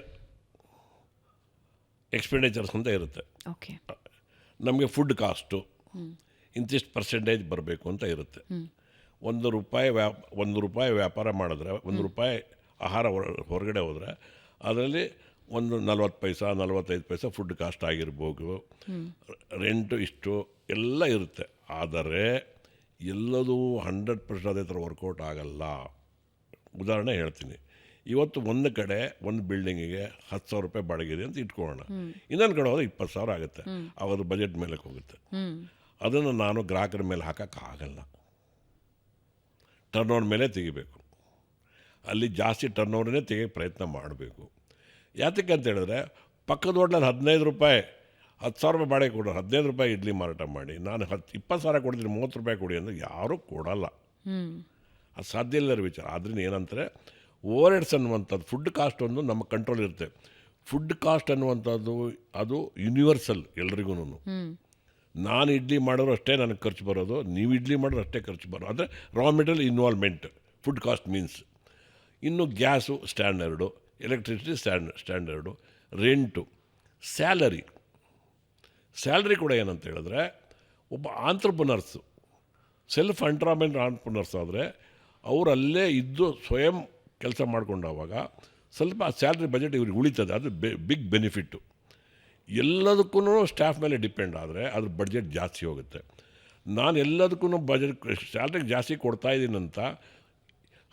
ಎಕ್ಸ್ಪೆಂಡಿಚರ್ಸ್ ಅಂತ ಇರುತ್ತೆ. ಓಕೆ, ನಮಗೆ ಫುಡ್ ಕಾಸ್ಟು ಇಂತಿಷ್ಟು ಪರ್ಸೆಂಟೇಜ್ ಬರಬೇಕು ಅಂತ ಇರುತ್ತೆ. 1 ರೂಪಾಯಿ ವ್ಯಾಪಾರ ಮಾಡಿದ್ರೆ, 1 ರೂಪಾಯಿ ಆಹಾರ ಹೊರಗಡೆ ಹೋದರೆ ಅದರಲ್ಲಿ ಒಂದು 40 ಪೈಸಾ 45 ಪೈಸಾ ಫುಡ್ ಕಾಸ್ಟ್ ಆಗಿರ್ಬೋದು, ರೆಂಟು ಇಷ್ಟು ಎಲ್ಲ ಇರುತ್ತೆ. ಆದರೆ ಎಲ್ಲದೂ 100% ಅದೇ ಥರ ವರ್ಕೌಟ್ ಆಗಲ್ಲ. ಉದಾಹರಣೆ ಹೇಳ್ತೀನಿ, ಇವತ್ತು ಒಂದು ಕಡೆ ಒಂದು ಬಿಲ್ಡಿಂಗಿಗೆ 10,000 ರೂಪಾಯಿ ಬಾಡಿಗೆ ಇದೆ ಅಂತ ಇಟ್ಕೊಳ್ಳೋಣ, ಇನ್ನೊಂದು ಕಡೆ ಹೋದ್ರೆ 20,000 ಆಗುತ್ತೆ. ಅವ್ರ ಬಜೆಟ್ ಮೇಲೆ ಹೋಗುತ್ತೆ. ಅದನ್ನು ನಾನು ಗ್ರಾಹಕರ ಮೇಲೆ ಹಾಕೋಕ್ಕಾಗಲ್ಲ, ಟರ್ನ್ ಓವರ್ ಮೇಲೆ ತೆಗಿಬೇಕು. ಅಲ್ಲಿ ಜಾಸ್ತಿ ಟರ್ನ್ ಓವರನ್ನೇ ತೆಗಿಯೋಕ್ಕೆ ಪ್ರಯತ್ನ ಮಾಡಬೇಕು. ಯಾತಕ್ಕೆ ಅಂತ ಹೇಳಿದ್ರೆ ಪಕ್ಕದ ಹೋಟ್ಲಲ್ಲಿ 15 ರೂಪಾಯಿ 10,000 ರೂಪಾಯಿ ಬಾಡಿಗೆ ಕೊಡೋರು 15 ರೂಪಾಯಿ ಇಡ್ಲಿ ಮಾರಾಟ ಮಾಡಿ ನಾನು 20,000 ಕೊಡ್ತೀನಿ 30 ರೂಪಾಯಿ ಕೊಡಿ ಅಂದರೆ ಯಾರೂ ಕೊಡಲ್ಲ. ಅದು ಸಾಧ್ಯ ಇಲ್ಲದ ವಿಚಾರ. ಆದ್ದರಿಂದ ಏನಂತಾರೆ, ಓವರ್ ಹೆಡ್ಸ್ ಅನ್ನುವಂಥದ್ದು, ಫುಡ್ ಕಾಸ್ಟ್ ಒಂದು ನಮ್ಮ ಕಂಟ್ರೋಲ್ ಇರುತ್ತೆ. ಫುಡ್ ಕಾಸ್ಟ್ ಅನ್ನುವಂಥದ್ದು ಅದು ಯೂನಿವರ್ಸಲ್ ಎಲ್ರಿಗೂ. ನಾನು ಇಡ್ಲಿ ಮಾಡಿದ್ರು ಅಷ್ಟೇ ನನಗೆ ಖರ್ಚು ಬರೋದು, ನೀವು ಇಡ್ಲಿ ಮಾಡಿದ್ರು ಅಷ್ಟೇ ಖರ್ಚು ಬರೋದು. ಅಂದರೆ raw material involvement food cost means. ಇನ್ನು gas standard, electricity standard, rent, salary ಕೂಡ ಏನಂತ ಹೇಳಿದ್ರೆ ಒಬ್ಬ ಆಂಟ್ರಪ್ರನರ್ಸು ಸೆಲ್ಫ್ ಎಂಪ್ಲಾಯ್ಮೆಂಟ್ ಆಂಟ್ರಪ್ರನರ್ಸ್ ಆದರೆ ಅವರಲ್ಲೇ ಇದ್ದು ಸ್ವಯಂ ಕೆಲಸ ಮಾಡ್ಕೊಂಡಾಗ ಸ್ವಲ್ಪ ಸ್ಯಾಲ್ರಿ ಬಜೆಟ್ ಇವ್ರಿಗೆ ಉಳಿತದೆ. ಅದು ಬಿಗ್ ಬೆನಿಫಿಟ್ಟು. ಎಲ್ಲದಕ್ಕೂ ಸ್ಟಾಫ್ ಮೇಲೆ ಡಿಪೆಂಡ್ ಆದರೆ ಅದ್ರ ಬಡ್ಜೆಟ್ ಜಾಸ್ತಿ ಹೋಗುತ್ತೆ. ನಾನು ಎಲ್ಲದಕ್ಕೂ ಬಜೆಟ್ ಸ್ಯಾಲ್ರಿಗೆ ಜಾಸ್ತಿ ಕೊಡ್ತಾಯಿದ್ದೀನಂತ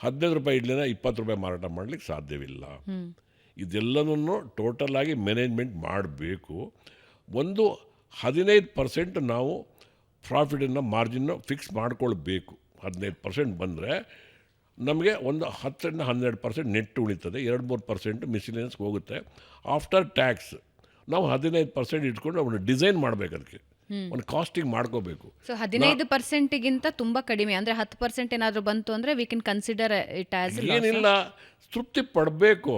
15 ರೂಪಾಯಿ ಇಡ್ಲಿನ 20 ರೂಪಾಯಿ ಮಾರಾಟ ಮಾಡಲಿಕ್ಕೆ ಸಾಧ್ಯವಿಲ್ಲ. ಇದೆಲ್ಲನೂ ಟೋಟಲಾಗಿ ಮ್ಯಾನೇಜ್ಮೆಂಟ್ ಮಾಡಬೇಕು. ಒಂದು 15% ನಾವು ಪ್ರಾಫಿಟನ್ನು ಮಾರ್ಜಿನ್ನು ಫಿಕ್ಸ್ ಮಾಡ್ಕೊಳ್ಬೇಕು. 15% ಬಂದರೆ ನಮಗೆ ಒಂದು 10-12% ನೆಟ್ ಉಳಿತದೆ, 2-3% ಮಿಸ್ಲಿನಿಯನ್ಸ್ಗೆ ಹೋಗುತ್ತೆ. ಆಫ್ಟರ್ ಟ್ಯಾಕ್ಸ್ ನಾವು 15% ಇಟ್ಕೊಂಡು ಒಂದು ಡಿಸೈನ್ ಮಾಡಬೇಕು, ಅದಕ್ಕೆ ಒಂದು ಕಾಸ್ಟಿಂಗ್ ಮಾಡ್ಕೋಬೇಕು. ಸೊ 15%ಗಿಂತ ತುಂಬ ಕಡಿಮೆ, ಅಂದರೆ 10% ಏನಾದರೂ ಬಂತು ಅಂದರೆ we can consider it as ಏನಿಲ್ಲ, ತೃಪ್ತಿ ಪಡಬೇಕು.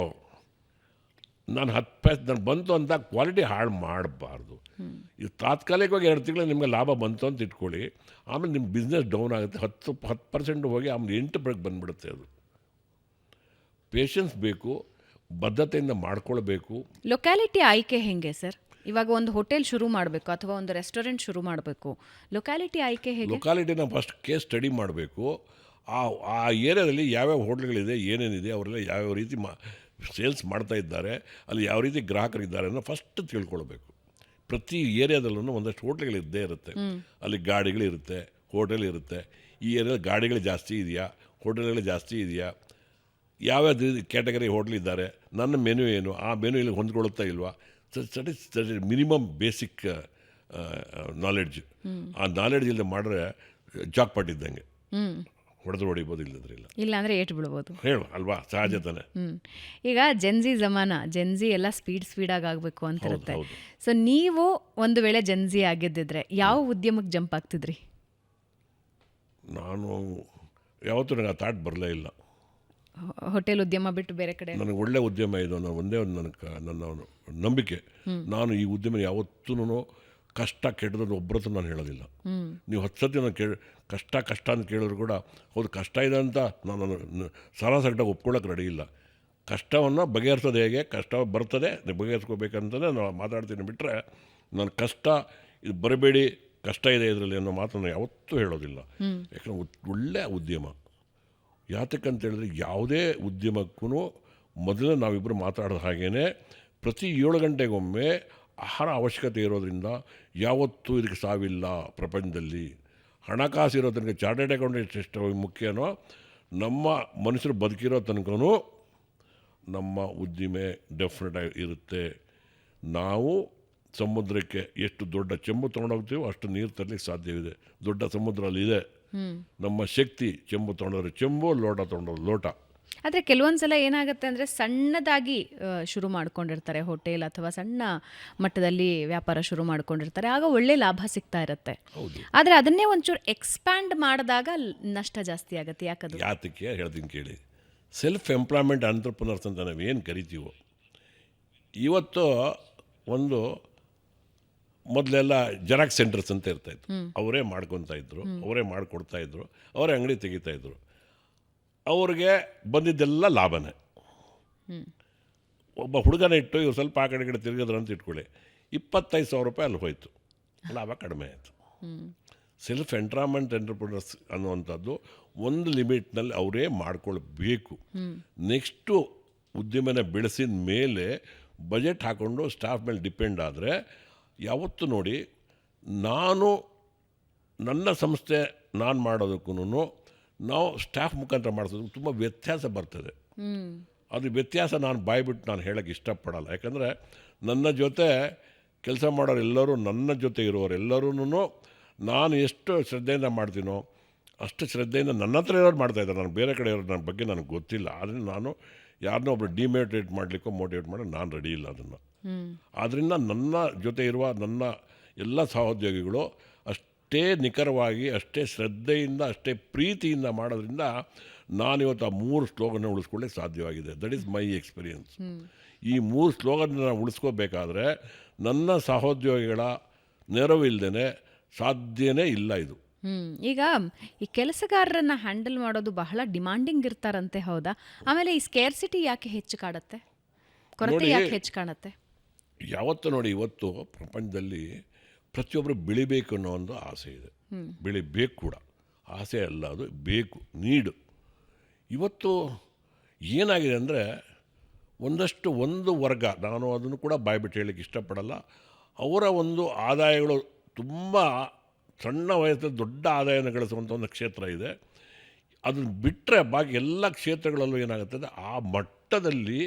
ನಾನು 10 ಪೈಸೆ ನಾನು ಬಂತು ಅಂತ ಕ್ವಾಲಿಟಿ ಹಾಳು ಮಾಡಬಾರ್ದು. ಇದು ತಾತ್ಕಾಲಿಕವಾಗಿ 2 ತಿಂಗಳು ನಿಮಗೆ ಲಾಭ ಬಂತು ಅಂತ ಇಟ್ಕೊಳ್ಳಿ, ಆಮೇಲೆ ನಿಮ್ಮ ಬಿಸ್ನೆಸ್ ಡೌನ್ ಆಗುತ್ತೆ. 10% ಹೋಗಿ ಆಮೇಲೆ 8% ಬಂದುಬಿಡುತ್ತೆ. ಅದು ಪೇಷನ್ಸ್ ಬೇಕು, ಬದ್ಧತೆಯಿಂದ ಮಾಡ್ಕೊಳ್ಬೇಕು. ಲೊಕ್ಯಾಲಿಟಿ ಆಯ್ಕೆ ಹೆಂಗೆ ಸರ್? ಇವಾಗ ಒಂದು ಹೋಟೆಲ್ ಶುರು ಮಾಡಬೇಕು ಅಥವಾ ಒಂದು ರೆಸ್ಟೋರೆಂಟ್ ಶುರು ಮಾಡಬೇಕು, ಲೊಕ್ಯಾಲಿಟಿ ಆಯ್ಕೆ ಹೇಗೆ? ಲೊಕ್ಯಾಲಿಟಿನ ಫಸ್ಟ್ ಕೇಸ್ ಸ್ಟಡಿ ಮಾಡಬೇಕು. ಆ ಏರಿಯಾದಲ್ಲಿ ಯಾವ್ಯಾವ ಹೋಟ್ಲ್ಗಳಿದೆ, ಏನೇನಿದೆ, ಅವರೆಲ್ಲ ಯಾವ್ಯಾವ ರೀತಿ ಸೇಲ್ಸ್ ಮಾಡ್ತಾ ಇದ್ದಾರೆ, ಅಲ್ಲಿ ಯಾವ ರೀತಿ ಗ್ರಾಹಕರಿದ್ದಾರೆ ಅನ್ನೋ ಫಸ್ಟ್ ತಿಳ್ಕೊಳ್ಬೇಕು. ಪ್ರತಿ ಏರಿಯಾದಲ್ಲೂ ಒಂದಷ್ಟು ಹೋಟ್ಲ್ಗಳಿದ್ದೇ ಇರುತ್ತೆ. ಅಲ್ಲಿ ಗಾಡಿಗಳಿರುತ್ತೆ, ಹೋಟೆಲ್ ಇರುತ್ತೆ. ಈ ಏರಿಯಾದಲ್ಲಿ ಗಾಡಿಗಳು ಜಾಸ್ತಿ ಇದೆಯಾ, ಹೋಟೆಲ್ಗಳು ಜಾಸ್ತಿ ಇದೆಯಾ, ಯಾವ್ಯಾವ ಕ್ಯಾಟಗರಿ ಹೋಟ್ಲಿದ್ದಾರೆ, ನನ್ನ ಮೆನು ಏನು, ಆ ಮೆನು ಇಲ್ಲಿ ಹೊಂದ್ಕೊಳ್ತಾ ಇಲ್ವಾ, ಮಿನಿಮಮ್ ಬೇಸಿಕ್ ನಾಲೆಡ್ಜ್. ಆ ನಾಲೆಡ್ಜ್ ಇಲ್ಲದೆ ಮಾಡಿದ್ರೆ ಜಾಕ್ಪಾಟ್ ಇದ್ದಂಗೆ, ಹೊಡೆದು ಇಲ್ಲದ್ರೆ ಇಲ್ಲ ಅಂದರೆ ಏಟು ಬಿಡ್ಬೋದು, ಹೇಳು ಅಲ್ವಾ, ಸಹಜ ತಾನೆ. ಈಗ ಜೆನ್ಜಿ ಜೆನ್ಜಿ ಎಲ್ಲ ಸ್ಪೀಡಾಗಿ ಆಗಬೇಕು ಅಂತಿರುತ್ತೆ. ಸೊ ನೀವು ಒಂದು ವೇಳೆ ಜೆನ್ಜಿ ಆಗಿದ್ದಿದ್ರೆ ಯಾವ ಉದ್ಯಮಕ್ಕೆ ಜಂಪ್ ಆಗ್ತಿದ್ರಿ? ನಾನು ಯಾವತ್ತೂ ನನಗೆ ಆ ಥಾಟ್ ಬರಲೇ ಇಲ್ಲ. ಹೋಟೆಲ್ ಉದ್ಯಮ ಬಿಟ್ಟು ಬೇರೆ ಕಡೆ ನನಗೆ ಒಳ್ಳೆ ಉದ್ಯಮ ಇದು ಅನ್ನೋ ಒಂದೇ ಒಂದು ನನ್ನ ನಂಬಿಕೆ. ನಾನು ಈ ಉದ್ಯಮ ಯಾವತ್ತೂ ಕಷ್ಟ ಕೆಟ್ಟದ್ದು ಒಬ್ಬರತ್ರ ನಾನು ಹೇಳೋದಿಲ್ಲ. ನೀವು 10 ಸತಿ ನಾನು ಕಷ್ಟ ಅಂತ ಕೇಳಿದ್ರು ಕೂಡ ಹೌದು ಕಷ್ಟ ಇದೆ ಅಂತ ನಾನು ಸರಾಸಗಟಾಗಿ ಒಪ್ಕೊಳ್ಳೋಕೆ ರೆಡಿ ಇಲ್ಲ. ಕಷ್ಟವನ್ನು ಬಗೆಹರಿಸೋದು ಹೇಗೆ, ಕಷ್ಟ ಬರ್ತದೆ ಬಗೆಹರಿಸ್ಕೋಬೇಕಂತಲೇ ನಾನು ಮಾತಾಡ್ತೀನಿ. ಬಿಟ್ಟರೆ ನಾನು ಕಷ್ಟ ಇದು ಬರಬೇಡಿ, ಕಷ್ಟ ಇದೆ ಇದರಲ್ಲಿ ಅನ್ನೋ ಮಾತನ್ನು ಯಾವತ್ತೂ ಹೇಳೋದಿಲ್ಲ. ಯಾಕಂದರೆ ಒಳ್ಳೆಯ ಉದ್ಯಮ. ಯಾತಕ್ಕಂತ ಹೇಳಿದ್ರೆ ಯಾವುದೇ ಉದ್ಯಮಕ್ಕೂ ಮೊದಲೇ ನಾವಿಬ್ಬರು ಮಾತಾಡೋದು ಹಾಗೇ ಪ್ರತಿ 7 ಗಂಟೆಗೊಮ್ಮೆ ಆಹಾರ ಅವಶ್ಯಕತೆ ಇರೋದ್ರಿಂದ ಯಾವತ್ತೂ ಇದಕ್ಕೆ ಸಾವಿಲ್ಲ ಪ್ರಪಂಚದಲ್ಲಿ. ಹಣಕಾಸು ಇರೋ ತನಕ ಚಾರ್ಟೆಡ್ ಅಕೌಂಟೆಂಟ್ ಎಷ್ಟು ಮುಖ್ಯನೋ, ನಮ್ಮ ಮನುಷ್ಯರು ಬದುಕಿರೋ ತನಕನೂ ನಮ್ಮ ಉದ್ದಿಮೆ ಡೆಫಿನೆಟಾಗಿ ಇರುತ್ತೆ. ನಾವು ಸಮುದ್ರಕ್ಕೆ ಎಷ್ಟು ದೊಡ್ಡ ಚೆಂಬು ತೊಗೊಂಡೋಗ್ತೀವೋ ಅಷ್ಟು ನೀರು ತರಲಿಕ್ಕೆ ಸಾಧ್ಯವಿದೆ. ದೊಡ್ಡ ಸಮುದ್ರ ಅಲ್ಲಿದೆ. ನಮ್ಮ ಶಕ್ತಿ ಚೆಂಬು ತೊಗೊಂಡೋದ್ರೆ ಚೆಂಬು, ಲೋಟ ತೊಗೊಂಡೋದ್ರೆ ಲೋಟ. ಆದರೆ ಕೆಲವೊಂದು ಸಲ ಏನಾಗುತ್ತೆ ಅಂದರೆ ಸಣ್ಣದಾಗಿ ಶುರು ಮಾಡ್ಕೊಂಡಿರ್ತಾರೆ ಹೋಟೆಲ್ ಅಥವಾ ಸಣ್ಣ ಮಟ್ಟದಲ್ಲಿ ವ್ಯಾಪಾರ ಶುರು ಮಾಡ್ಕೊಂಡಿರ್ತಾರೆ, ಆಗ ಒಳ್ಳೆ ಲಾಭ ಸಿಗ್ತಾ ಇರುತ್ತೆ. ಆದರೆ ಅದನ್ನೇ ಒಂಚೂರು ಎಕ್ಸ್ಪ್ಯಾಂಡ್ ಮಾಡಿದಾಗ ನಷ್ಟ ಜಾಸ್ತಿ ಆಗುತ್ತೆ. ಯಾತಕ್ಕೆ ಹೇಳ್ತೀನಿ ಕೇಳಿ. ಸೆಲ್ಫ್ ಎಂಪ್ಲಾಯ್ಮೆಂಟ್ ಆಂಟ್ರಪ್ರನರ್ಸ್ ಅಂತ ನಾವೇನು ಕರಿತೀವೋ, ಇವತ್ತು ಒಂದು ಮೊದಲೆಲ್ಲ ಜೆರಾಕ್ಸ್ ಸೆಂಟರ್ಸ್ ಅಂತ ಇರ್ತಾಯಿತ್ತು. ಅವರೇ ಮಾಡ್ಕೊತಾ ಇದ್ರು, ಅವರೇ ಮಾಡಿಕೊಡ್ತಾಯಿದ್ರು, ಅವರೇ ಅಂಗಡಿ ತೆಗಿತಾಯಿದ್ರು. ಅವ್ರಿಗೆ ಬಂದಿದ್ದೆಲ್ಲ ಲಾಭನೇ. ಒಬ್ಬ ಹುಡುಗನ ಇಟ್ಟು ಇವ್ರು ಸ್ವಲ್ಪ ಆ ಕಡೆ ತಿರುಗಿದ್ರು ಅಂತ ಇಟ್ಕೊಳ್ಳಿ, 25,000 ರೂಪಾಯಿ ಅಲ್ಲಿ ಹೋಯಿತು, ಲಾಭ ಕಡಿಮೆ ಆಯಿತು. ಸೆಲ್ಫ್ ಎಂಪ್ಲಾಯ್ಮೆಂಟ್ ಎಂಟರ್ಪ್ರಿನರ್ಸ್ ಅನ್ನುವಂಥದ್ದು ಒಂದು ಲಿಮಿಟ್ನಲ್ಲಿ ಅವರೇ ಮಾಡ್ಕೊಳ್ಬೇಕು. ನೆಕ್ಸ್ಟು ಉದ್ಯಮನ ಬೆಳೆಸಿದ ಮೇಲೆ ಬಜೆಟ್ ಹಾಕ್ಕೊಂಡು ಸ್ಟಾಫ್ ಮೇಲೆ ಡಿಪೆಂಡ್ ಆದರೆ ಯಾವತ್ತೂ ನೋಡಿ, ನನ್ನ ಸಂಸ್ಥೆ ನಾನು ಮಾಡೋದಕ್ಕೂ ನಾವು ಸ್ಟಾಫ್ ಮುಖಾಂತರ ಮಾಡಿಸೋದಕ್ಕೆ ತುಂಬ ವ್ಯತ್ಯಾಸ ಬರ್ತದೆ. ಅದು ವ್ಯತ್ಯಾಸ ನಾನು ಬಾಯ್ಬಿಟ್ಟು ನಾನು ಹೇಳೋಕ್ಕೆ ಇಷ್ಟಪಡಲ್ಲ. ಯಾಕಂದರೆ ನನ್ನ ಜೊತೆ ಕೆಲಸ ಮಾಡೋರು ಎಲ್ಲರೂ, ನನ್ನ ಜೊತೆ ಇರೋರೆಲ್ಲರೂ ನಾನು ಎಷ್ಟು ಶ್ರದ್ಧೆಯಿಂದ ಮಾಡ್ತೀನೋ ಅಷ್ಟು ಶ್ರದ್ಧೆಯಿಂದ ನನ್ನ ಹತ್ರ ಇರೋರು ಮಾಡ್ತಾಯಿದ್ದಾರೆ. ನಾನು ಬೇರೆ ಕಡೆ ಇರೋರು ನನ್ನ ಬಗ್ಗೆ ನನಗೆ ಗೊತ್ತಿಲ್ಲ. ಆದ್ದರಿಂದ ನಾನು ಯಾರನ್ನೋ ಒಬ್ಬರು ಡಿಮೋಟಿವೇಟ್ ಮಾಡಲಿಕ್ಕೋ ಮೋಟಿವೇಟ್ ಮಾಡೋದು ನಾನು ರೆಡಿ ಇಲ್ಲ ಅದನ್ನು. ಆದ್ದರಿಂದ ನನ್ನ ಜೊತೆ ಇರುವ ನನ್ನ ಎಲ್ಲ ಸಹೋದ್ಯೋಗಿಗಳು ಅಷ್ಟೇ ನಿಖರವಾಗಿ, ಅಷ್ಟೇ ಶ್ರದ್ಧೆಯಿಂದ, ಅಷ್ಟೇ ಪ್ರೀತಿಯಿಂದ ಮಾಡೋದ್ರಿಂದ ನಾನಿವತ್ತು ಆ 3 ಸ್ಲೋಗನ್ನ ಉಳಿಸ್ಕೊಳ್ಳಿಕ್ಕೆ ಸಾಧ್ಯವಾಗಿದೆ. That is my experience. ಈ 3 ಸ್ಲೋಗನ್ನ ಉಳಿಸ್ಕೋಬೇಕಾದ್ರೆ ನನ್ನ ಸಹೋದ್ಯೋಗಿಗಳ ನೆರವಿಲ್ಲದೇ ಸಾಧ್ಯನೇ ಇಲ್ಲ ಇದು. ಈಗ ಈ ಕೆಲಸಗಾರರನ್ನ ಹ್ಯಾಂಡಲ್ ಮಾಡೋದು ಬಹಳ ಡಿಮಾಂಡಿಂಗ್ ಇರ್ತಾರಂತೆ, ಹೌದಾ? ಆಮೇಲೆ ಈ ಸ್ಕೇರ್ಸಿಟಿ ಯಾಕೆ ಹೆಚ್ಚು ಕಾಡುತ್ತೆ, ಕೊರತೆ ಯಾಕೆ ಹೆಚ್ಚು ಕಾಣುತ್ತೆ? ಯಾವತ್ತೂ ನೋಡಿ, ಇವತ್ತು ಪ್ರಪಂಚದಲ್ಲಿ ಪ್ರತಿಯೊಬ್ಬರು ಬೆಳಿಬೇಕು ಅನ್ನೋ ಒಂದು ಆಸೆ ಇದೆ. ಬೆಳಿಬೇಕು ಕೂಡ, ಆಸೆ ಅಲ್ಲ, ಅದು ಬೇಕು, ನೀಡು. ಇವತ್ತು ಏನಾಗಿದೆ ಅಂದರೆ ಒಂದು ವರ್ಗ, ನಾನು ಅದನ್ನು ಕೂಡ ಬಾಯ್ಬಿಟ್ಟು ಹೇಳಲಿಕ್ಕೆ ಇಷ್ಟಪಡಲ್ಲ, ಅವರ ಒಂದು ಆದಾಯಗಳು ತುಂಬ ಸಣ್ಣ ವಯಸ್ಸಲ್ಲಿ ದೊಡ್ಡ ಆದಾಯನ ಗಳಿಸುವಂಥ ಒಂದು ಕ್ಷೇತ್ರ ಇದೆ. ಅದನ್ನು ಬಿಟ್ಟರೆ ಬಾಕಿ ಎಲ್ಲ ಕ್ಷೇತ್ರಗಳಲ್ಲೂ ಏನಾಗುತ್ತದೆ, ಆ ಮಟ್ಟದಲ್ಲಿ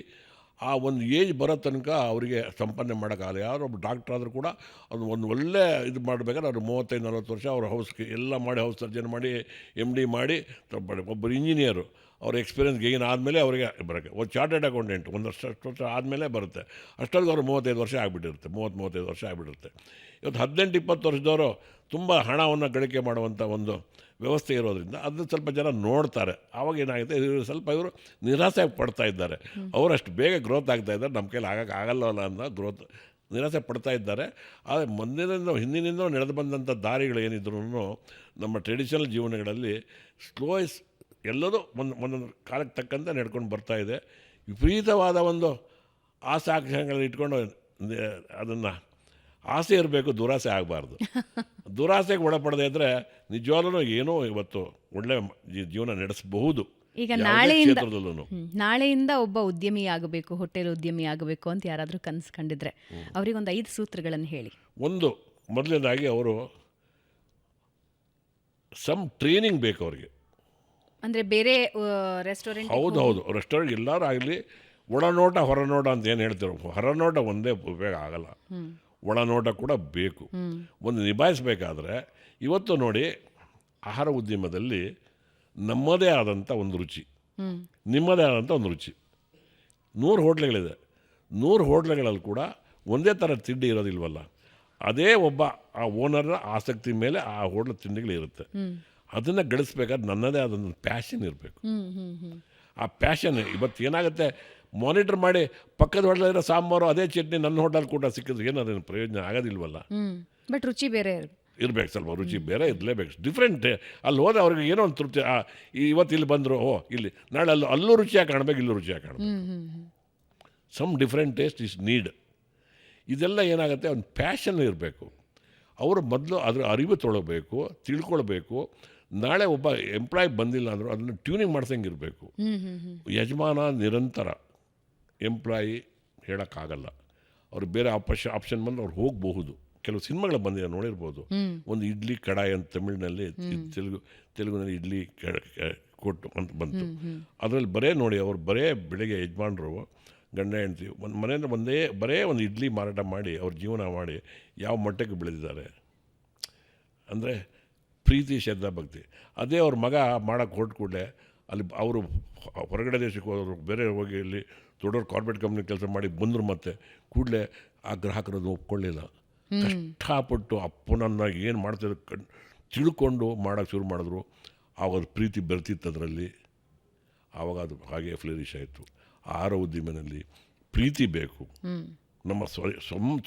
ಆ ಒಂದು ಏಜ್ ಬರೋ ತನಕ ಅವರಿಗೆ ಸಂಪಾದನೆ ಮಾಡೋಕ್ಕಾಗಲ್ಲ. ಯಾರೋ ಒಬ್ಬ ಡಾಕ್ಟ್ರ್ ಆದರೂ ಕೂಡ ಅದು ಒಂದು ಒಳ್ಳೆ ಇದು ಮಾಡಬೇಕಾದ್ರೆ ಅವ್ರು 35-40 ವರ್ಷ ಅವ್ರ ಹೌಸ್ಗೆ ಎಲ್ಲ ಮಾಡಿ, ಹೌಸ್ ಸರ್ಜನ್ ಮಾಡಿ, MD ಮಾಡಿ ಒಬ್ಬರು ಇಂಜಿನಿಯರು ಅವ್ರ ಎಕ್ಸ್ಪೀರಿಯನ್ಸ್ ಗೇನ್ ಆದಮೇಲೆ ಅವರಿಗೆ ಬರೋಕ್ಕೆ, ಒಂದು ಚಾರ್ಟೆಡ್ ಅಕೌಂಟೆಂಟ್ ಒಂದಷ್ಟು ವರ್ಷ ಆದಮೇಲೆ ಬರುತ್ತೆ. ಅಷ್ಟೊಂದು ಅವರು 35 ವರ್ಷ ಆಗಿಬಿಟ್ಟಿರುತ್ತೆ, 30-35 ವರ್ಷ ಆಗಿಬಿಟ್ಟಿರುತ್ತೆ. ಇವತ್ತು 18-20 ವರ್ಷದವರು ತುಂಬ ಹಣವನ್ನು ಗಳಿಕೆ ಮಾಡುವಂಥ ಒಂದು ವ್ಯವಸ್ಥೆ ಇರೋದ್ರಿಂದ ಅದನ್ನು ಸ್ವಲ್ಪ ಜನ ನೋಡ್ತಾರೆ. ಆವಾಗ ಏನಾಗುತ್ತೆ, ಇವರು ನಿರಾಸೆ ಪಡ್ತಾ ಇದ್ದಾರೆ. ಅವರಷ್ಟು ಬೇಗ ಗ್ರೋತ್ ಆಗ್ತಾ ಇದ್ದಾರೆ, ನಮ್ಮ ಕೈಲಿ ಆಗಲ್ಲವಲ್ಲ ಅನ್ನೋ ಗ್ರೋತ್ ನಿರಾಸೆ ಪಡ್ತಾ ಇದ್ದಾರೆ. ಆದರೆ ಹಿಂದಿನಿಂದ ನಡೆದು ಬಂದಂಥ ದಾರಿಗಳು ಏನಿದ್ರು ನಮ್ಮ ಟ್ರೆಡಿಷನಲ್ ಜೀವನಗಳಲ್ಲಿ ಎಲ್ಲದೂ ಒಂದೊಂದು ಕಾಲಕ್ಕೆ ತಕ್ಕಂತೆ ನಡ್ಕೊಂಡು ಬರ್ತಾ ಇದೆ. ವಿಪರೀತವಾದ ಒಂದು ಆಸೆ ಆಕಾಂಕ್ಷೆಗಳನ್ನ ಇಟ್ಕೊಂಡು ಅದನ್ನು ಆಸೆ ಇರಬೇಕು, ದುರಾಸೆ ಆಗಬಾರ್ದು. ದುರಾಸೆಗೆ ಒಳಪಡದೇ ಇದ್ದರೆ ನಿಜವಾಗ್ಲೂ ಏನೋ ಇವತ್ತು ಒಳ್ಳೆ ಜೀವನ ನಡೆಸಬಹುದು. ಈಗ ನಾಳೆಯಿಂದ ಒಬ್ಬ ಉದ್ಯಮಿ ಆಗಬೇಕು, ಹೋಟೆಲ್ ಉದ್ಯಮಿ ಆಗಬೇಕು ಅಂತ ಯಾರಾದರೂ ಕನಸು ಕಂಡಿದ್ರೆ ಅವರಿಗೊಂದು 5 ಸೂತ್ರಗಳನ್ನು ಹೇಳಿ. ಮೊದಲನೇದಾಗಿ ಅವರು ಟ್ರೈನಿಂಗ್ ಬೇಕು ಅವರಿಗೆ. ಅಂದರೆ ಬೇರೆ ರೆಸ್ಟೋರೆಂಟ್, ಹೌದು, ರೆಸ್ಟೋರೆಂಟ್ ಎಲ್ಲರೂ ಆಗಲಿ, ಒಳನೋಟ ಹೊರನೋಟ ಅಂತ ಏನು ಹೇಳ್ತಿರೋ, ಹೊರನೋಟ ಒಂದೇ ಉಪಯೋಗ ಆಗಲ್ಲ, ಒಳನೋಟ ಕೂಡ ಬೇಕು. ಒಂದು ನಿಭಾಯಿಸಬೇಕಾದ್ರೆ ಇವತ್ತು ನೋಡಿ, ಆಹಾರ ಉದ್ಯಮದಲ್ಲಿ ನಮ್ಮದೇ ಆದಂಥ ಒಂದು ರುಚಿ, ನಿಮ್ಮದೇ ಆದಂಥ ಒಂದು ರುಚಿ. 100 ಹೋಟ್ಲುಗಳಿದೆ, 100 ಹೋಟ್ಲುಗಳಲ್ಲಿ ಕೂಡ ಒಂದೇ ಥರ ತಿಂಡಿ ಇರೋದಿಲ್ವಲ್ಲ. ಅದೇ ಒಬ್ಬ ಆ ಓನರ್ನ ಆಸಕ್ತಿ ಮೇಲೆ ಆ ಹೋಟ್ಲ್ ತಿಂಡಿಗಳಿರುತ್ತೆ. ಅದನ್ನು ಗಳಿಸ್ಬೇಕಾದ್ರೆ ನನ್ನದೇ ಆದೊಂದು ಪ್ಯಾಷನ್ ಇರಬೇಕು. ಆ ಪ್ಯಾಷನ್ ಇವತ್ತು ಏನಾಗುತ್ತೆ, ಮಾನಿಟರ್ ಮಾಡಿ ಪಕ್ಕದ ಹೋಟೆಲಿರೋ ಸಾಂಬಾರು ಅದೇ ಚಟ್ನಿ ನನ್ನ ಹೋಟೆಲ್ ಕೂಡ ಸಿಕ್ಕಿದ್ರೆ ಏನಾದ್ರು ಪ್ರಯೋಜನ ಆಗೋದಿಲ್ವಲ್ಲ. ಬಟ್ ರುಚಿ ಬೇರೆ ಇರಬೇಕು, ಸ್ವಲ್ಪ ರುಚಿ ಬೇರೆ ಇರಲೇಬೇಕು, ಡಿಫ್ರೆಂಟ್. ಅಲ್ಲಿ ಹೋದ್ರೆ ಅವ್ರಿಗೆ ಏನೋ ಒಂದು ತೃಪ್ತಿ. ಇವತ್ತು ಇಲ್ಲಿ ಬಂದರು, ಇಲ್ಲಿ ನಾಳೆ ಅಲ್ಲೂ ರುಚಿಯಾಗಿ ಕಾಣಬೇಕು, ಇಲ್ಲೂ ರುಚಿಯಾಗಿ ಕಾಣಬೇಕು. Some different taste is need. ಇದೆಲ್ಲ ಏನಾಗುತ್ತೆ, ಒಂದು ಪ್ಯಾಷನ್ ಇರಬೇಕು. ಅವರು ಮೊದಲು ಅದರ ಅರಿವು ತೊಗೊಳ್ಬೇಕು, ತಿಳ್ಕೊಳ್ಬೇಕು. ನಾಳೆ ಒಬ್ಬ ಎಂಪ್ಲಾಯ್ ಬಂದಿಲ್ಲ ಅಂದರೂ ಅದನ್ನು ಟ್ಯೂನಿಂಗ್ ಮಾಡ್ಸಂಗಿರಬೇಕು. ಯಜಮಾನ ನಿರಂತರ, ಎಂಪ್ಲಾಯಿ ಹೇಳೋಕ್ಕಾಗಲ್ಲ. ಅವ್ರು ಬೇರೆ ಆಪ್ಷನ್ ಬಂದು ಅವ್ರು ಹೋಗಬಹುದು. ಕೆಲವು ಸಿನಿಮಾಗಳು ಬಂದಿದೆ, ನೋಡಿರ್ಬೋದು. ಒಂದು ಇಡ್ಲಿ ಕಡಾಯಿ ಅಂತ ತಮಿಳಿನಲ್ಲಿ, ತೆಲುಗಿನಲ್ಲಿ ಇಡ್ಲಿ ಕೊಟ್ಟು ಅಂತ ಬಂತು. ಅದರಲ್ಲಿ ಅವ್ರು ಬೆಳಗ್ಗೆ ಯಜಮಾನರು ಗಂಡ ಹೆಂಡ್ತಿ ಒಂದು ಮನೆಯಿಂದ ಬರೇ ಒಂದು ಇಡ್ಲಿ ಮಾರಾಟ ಮಾಡಿ ಅವ್ರ ಜೀವನ ಮಾಡಿ ಯಾವ ಮಟ್ಟಕ್ಕೆ ಬೆಳೆದಿದ್ದಾರೆ ಅಂದರೆ ಪ್ರೀತಿ, ಶ್ರದ್ಧಾ, ಭಕ್ತಿ. ಅದೇ ಅವ್ರ ಮಗ ಮಾಡೋಕ್ಕೆ ಹೊರಟು ಕೂಡಲೇ ಅಲ್ಲಿ ಅವರು ಹೊರಗಡೆ ದೇಶಕ್ಕೆ ಹೋದರು, ಬೇರೆ ಹೋಗಿ ಇಲ್ಲಿ ದೊಡ್ಡವ್ರ ಕಾರ್ಪೊರೇಟ್ ಕಂಪ್ನಿ ಕೆಲಸ ಮಾಡಿ ಬಂದರು, ಮತ್ತೆ ಕೂಡಲೇ ಆ ಗ್ರಾಹಕರನ್ನು ಒಪ್ಕೊಳ್ಳಿಲ್ಲ. ಕಷ್ಟಪಟ್ಟು ಅಪ್ಪನನ್ನು ಏನು ಮಾಡ್ತಿದ್ರು ತಿಳ್ಕೊಂಡು ಮಾಡೋಕ್ಕೆ ಶುರು ಮಾಡಿದ್ರು. ಆವಾಗ ಪ್ರೀತಿ ಬೆರ್ತಿತ್ತು ಅದರಲ್ಲಿ. ಆವಾಗ ಅದು ಹಾಗೆ ಫ್ಲರಿಶ್ ಆಯಿತು. ಆಹಾರ ಉದ್ಯಮದಲ್ಲಿ ಪ್ರೀತಿ ಬೇಕು, ನಮ್ಮ